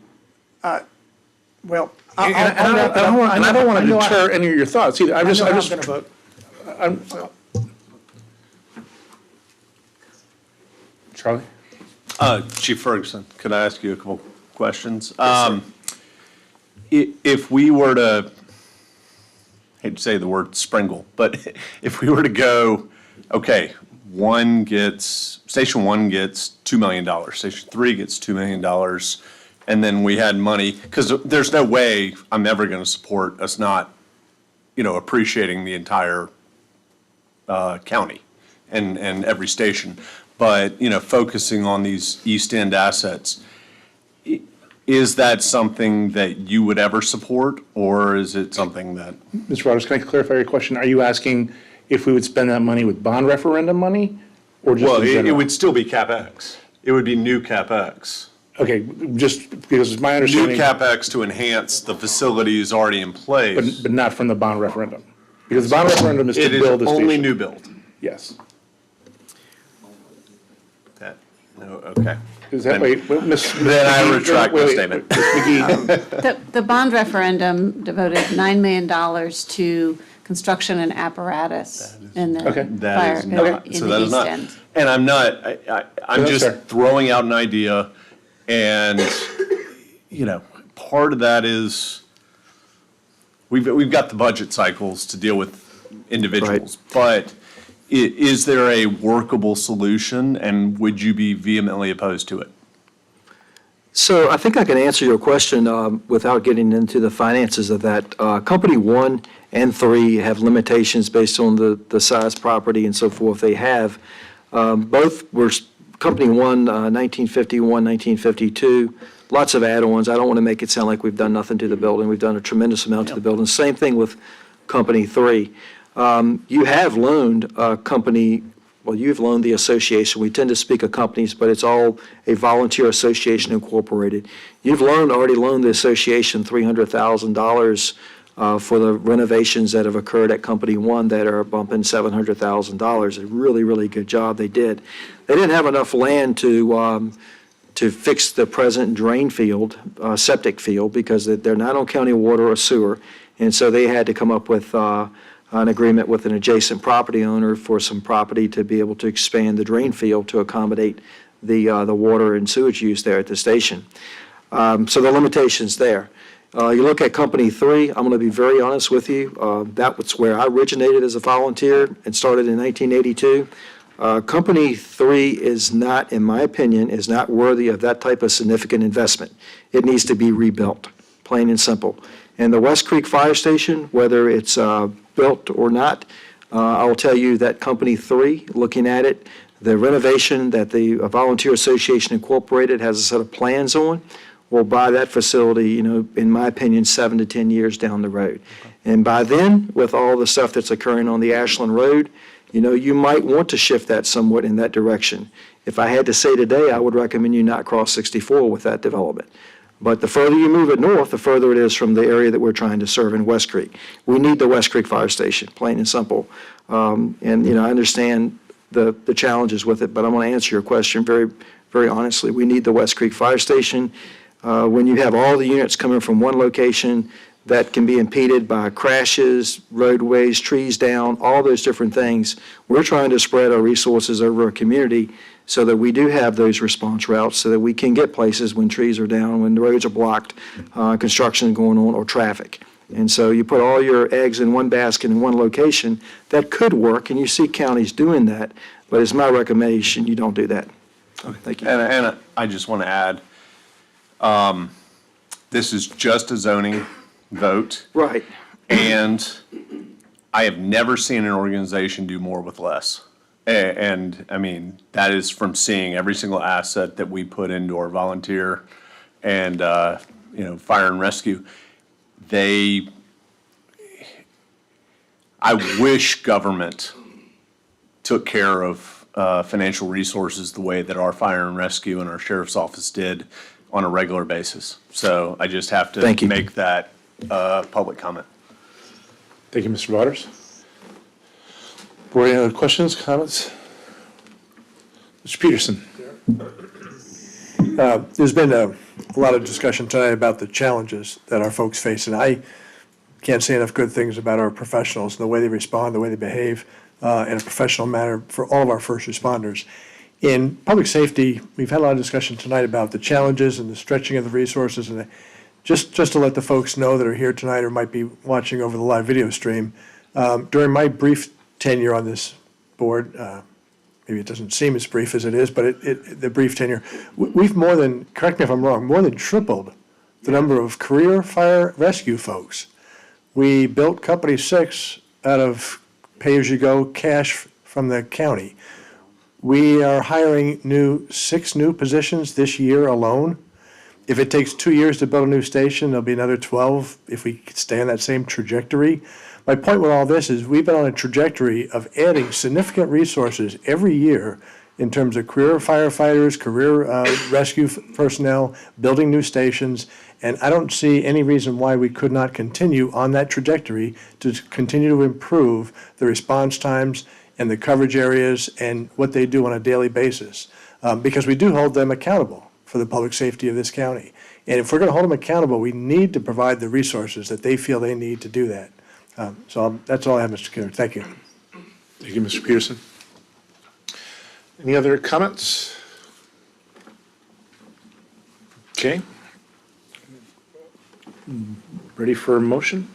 I don't want to deter any of your thoughts either. I'm going to vote. Charlie? Chief Ferguson, could I ask you a couple questions? If we were to, I hate to say the word sprinkle, but if we were to go, okay, Station 1 gets $2 million, Station 3 gets $2 million, and then we had money, because there's no way I'm ever going to support us not, appreciating the entire county and every station. But, focusing on these East End assets, is that something that you would ever support, or is it something that? Mr. Waters, can I clarify your question? Are you asking if we would spend that money with bond referendum money, or just in general? It would still be CapEx. It would be new CapEx. Okay, just because it's my understanding. New CapEx to enhance the facilities already in place. But not from the bond referendum? Because the bond referendum is to build the station. It is only new build. Yes. No, okay. Is that, Then I retract my statement. The bond referendum devoted $9 million to construction and apparatus in the fire, in the East End. And I'm just throwing out an idea, and, part of that is, we've got the budget cycles to deal with individuals, but is there a workable solution, and would you be vehemently opposed to it? So I think I can answer your question without getting into the finances of that. Company 1 and 3 have limitations based on the size property and so forth they have. Both were, Company 1, 1951, 1952, lots of add-ons. I don't want to make it sound like we've done nothing to the building. We've done a tremendous amount to the building. Same thing with Company 3. You have loaned you've loaned the association. We tend to speak of companies, but it's all a volunteer association incorporated. You've already loaned the association $300,000 for the renovations that have occurred at Company 1 that are bumping $700,000. A really, really good job they did. They didn't have enough land to fix the present drain field, septic field, because they're not on county water or sewer, and so they had to come up with an agreement with an adjacent property owner for some property to be able to expand the drain field to accommodate the water and sewage use there at the station. So the limitations there. You look at Company 3, I'm going to be very honest with you. That was where I originated as a volunteer and started in 1982. Company 3 is not, in my opinion, is not worthy of that type of significant investment. It needs to be rebuilt, plain and simple. And the West Creek Fire Station, whether it's built or not, I will tell you that Company 3, looking at it, the renovation that the Volunteer Association Incorporated has a set of plans on, will buy that facility, in my opinion, 7 to 10 years down the road. And by then, with all the stuff that's occurring on the Ashland Road, you might want to shift that somewhat in that direction. If I had to say today, I would recommend you not cross 64 with that development. But the further you move it north, the further it is from the area that we're trying to serve in West Creek. We need the West Creek Fire Station, plain and simple. And I understand the challenges with it, but I'm going to answer your question very, very honestly. We need the West Creek Fire Station. When you have all the units coming from one location, that can be impeded by crashes, roadways, trees down, all those different things. We're trying to spread our resources over a community so that we do have those response routes, so that we can get places when trees are down, when the roads are blocked, construction going on, or traffic. And so you put all your eggs in one basket in one location, that could work, and you see counties doing that, but it's my recommendation you don't do that. Okay, thank you. And I just want to add, this is just a zoning vote. Right. And I have never seen an organization do more with less. And I mean, that is from seeing every single asset that we put into our volunteer and, fire and rescue. I wish government took care of financial resources the way that our fire and rescue and our sheriff's office did on a regular basis. So I just have to make that public comment. Thank you, Mr. Waters. Board, any other questions, comments? Mr. Peterson. There's been a lot of discussion tonight about the challenges that our folks face, and I can't say enough good things about our professionals and the way they respond, the way they behave in a professional manner for all of our first responders. In public safety, we've had a lot of discussion tonight about the challenges and the stretching of the resources, and just to let the folks know that are here tonight or might be watching over the live video stream, during my brief tenure on this board, maybe it doesn't seem as brief as it is, but the brief tenure, we've more than, correct me if I'm wrong, more than tripled the number of career fire rescue folks. We built Company 6 out of pay-as-you-go cash from the county. We are hiring 6 new positions this year alone. If it takes 2 years to build a new station, there'll be another 12 if we stay on that same trajectory. My point with all this is we've been on a trajectory of adding significant resources every year in terms of career firefighters, career rescue personnel, building new stations, and I don't see any reason why we could not continue on that trajectory to continue to improve the response times and the coverage areas and what they do on a daily basis, because we do hold them accountable for the public safety of this county. And if we're going to hold them accountable, we need to provide the resources that they feel they need to do that. So that's all I have, Mr. Kidder. Thank you. Thank you, Mr. Peterson. Any other comments? Okay. Ready for a motion?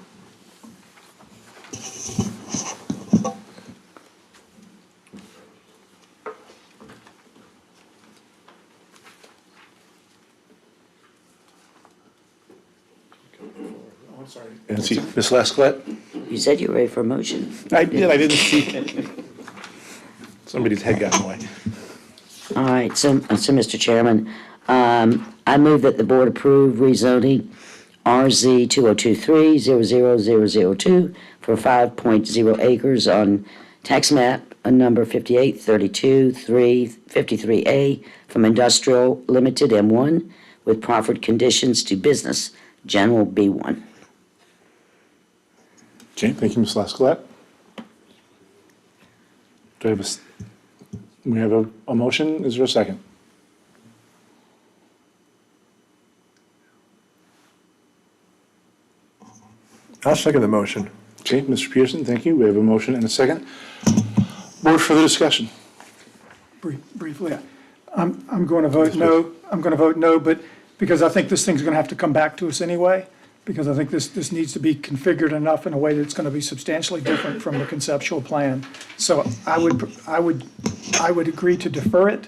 And see, Ms. Lasclette? You said you were ready for a motion. I did, I didn't see. Somebody's head got in the way. All right, so Mr. Chairman, I move that the board approve rezoning RZ 2023-00002 for 5.0 acres on tax map number 5832-353A from industrial limited M1 with proffered conditions to business general B1. Okay, thank you, Ms. Lasclette. Do I have we have a motion? Is there a second? I'll second the motion. Okay, Mr. Peterson, thank you. We have a motion and a second. Board, further discussion? Briefly, I'm going to vote no. I'm going to vote no, but because I think this thing's going to have to come back to us anyway. because I think this needs to be configured enough in a way that it's going to be substantially different from the conceptual plan. So I would agree to defer it.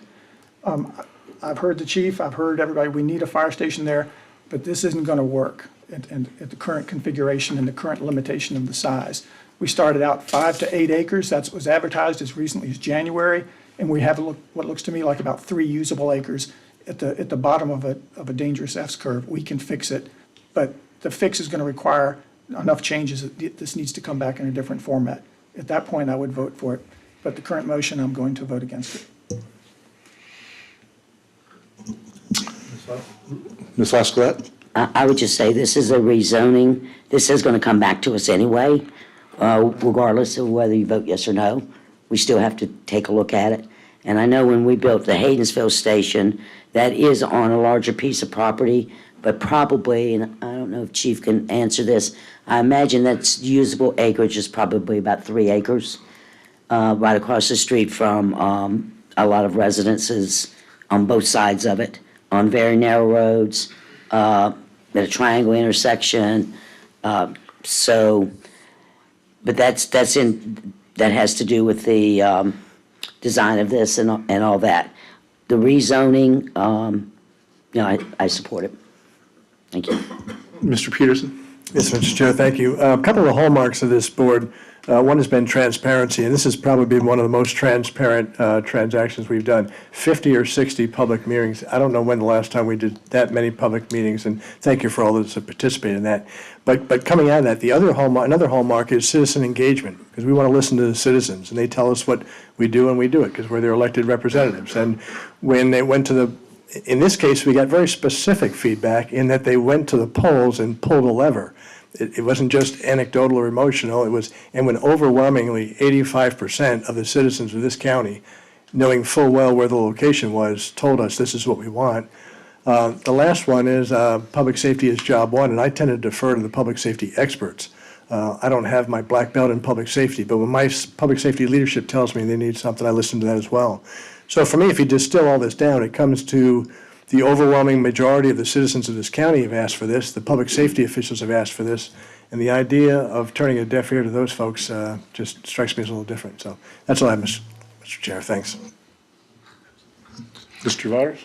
I've heard the chief, I've heard everybody, we need a fire station there, but this isn't going to work at the current configuration and the current limitation of the size. We started out 5 to 8 acres, that was advertised as recently as January, and we have what looks to me like about 3 usable acres at the bottom of a dangerous S-curve. We can fix it, but the fix is going to require enough changes that this needs to come back in a different format. At that point, I would vote for it, but the current motion, I'm going to vote against it. Ms. Lasclette? I would just say this is a rezoning. This is going to come back to us anyway, regardless of whether you vote yes or no. We still have to take a look at it. And I know when we built the Haydensville station, that is on a larger piece of property, but probably, and I don't know if Chief can answer this, I imagine that's usable acreage is probably about 3 acres, right across the street from a lot of residences on both sides of it, on very narrow roads, at a triangle intersection. But that has to do with the design of this and all that. The rezoning, I support it. Thank you. Mr. Peterson? Yes, Mr. Chair, thank you. A couple of hallmarks of this board. One has been transparency, and this has probably been one of the most transparent transactions we've done. 50 or 60 public meetings. I don't know when the last time we did that many public meetings, and thank you for all those that participated in that. But coming out of that, another hallmark is citizen engagement, because we want to listen to the citizens, and they tell us what we do, and we do it, because we're their elected representatives. And when they went to in this case, we got very specific feedback in that they went to the polls and pulled a lever. It wasn't just anecdotal or emotional, and when overwhelmingly 85% of the citizens of this county, knowing full well where the location was, told us this is what we want. The last one is public safety is job one, and I tend to defer to the public safety experts. I don't have my black belt in public safety, but when my public safety leadership tells me they need something, I listen to that as well. So for me, if you distill all this down, it comes to the overwhelming majority of the citizens of this county have asked for this, the public safety officials have asked for this, and the idea of turning a deaf ear to those folks just strikes me as a little different. So that's all I have, Mr. Chair. Thanks. Mr. Waters?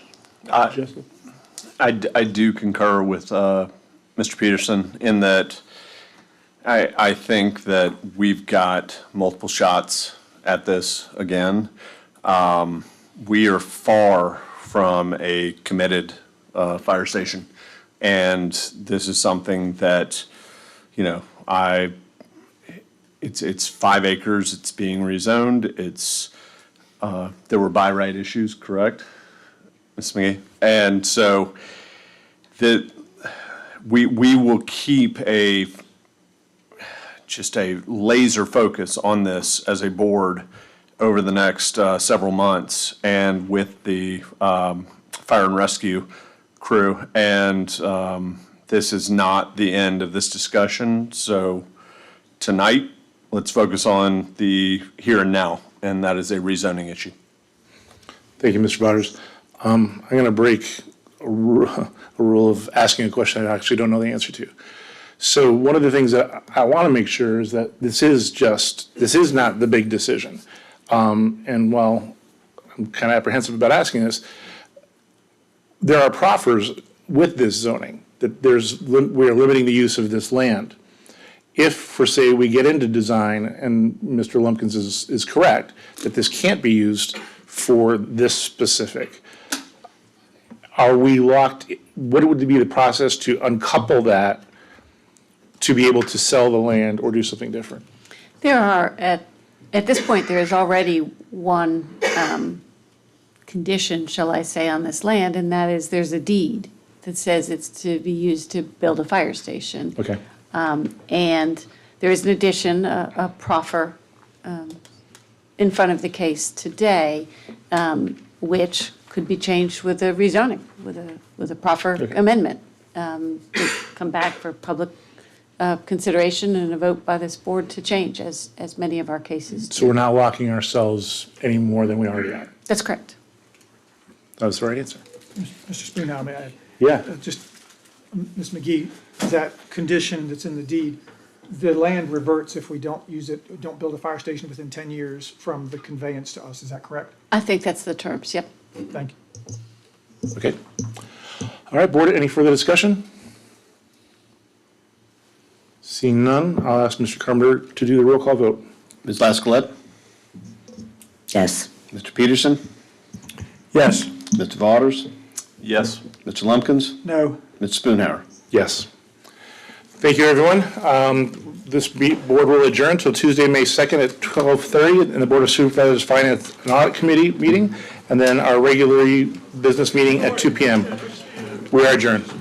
I do concur with Mr. Peterson in that I think that we've got multiple shots at this again. We are far from a committed fire station, and this is something that, it's 5 acres, it's being rezoned, there were by right issues, correct, Ms. McGee? And so we will keep just a laser focus on this as a board over the next several months, and with the fire and rescue crew. And this is not the end of this discussion. So tonight, let's focus on the here and now, and that is a rezoning issue. Thank you, Mr. Waters. I'm going to break a rule of asking a question I actually don't know the answer to. So one of the things that I want to make sure is that this is not the big decision. And while I'm kind of apprehensive about asking this, there are proffers with this zoning, that we are limiting the use of this land. If, for say, we get into design, and Mr. Lumpkins is correct, that this can't be used for this specific, are we locked, what would be the process to uncouple that to be able to sell the land or do something different? There are, at this point, there is already one condition, shall I say, on this land, and that is there's a deed that says it's to be used to build a fire station. Okay. And there is an addition, a proffer in front of the case today, which could be changed with a rezoning, with a proffer amendment. Come back for public consideration and a vote by this board to change, as many of our cases do. So we're not locking ourselves any more than we already are? That's correct. That was the right answer. Mr. Spoonow, may I? Yeah. Just Ms. McGee, that condition that's in the deed, the land reverts if we don't use it, don't build a fire station within 10 years from the conveyance to us, is that correct? I think that's the terms, yep. Thank you. Okay. All right, board, any further discussion? Seeing none, I'll ask Mr. Carpenter to do the roll call vote. Ms. Lascolette? Yes. Mr. Peterson? Yes. Mr. Vaughters? Yes. Mr. Lumpkins? No. Mr. Spoonhour? Yes. Thank you, everyone. This board will adjourn until Tuesday, May 2nd at 12:30 in the Board of Supervisors Finance and Audit Committee meeting, and then our regularly business meeting at 2 p.m. We are adjourned.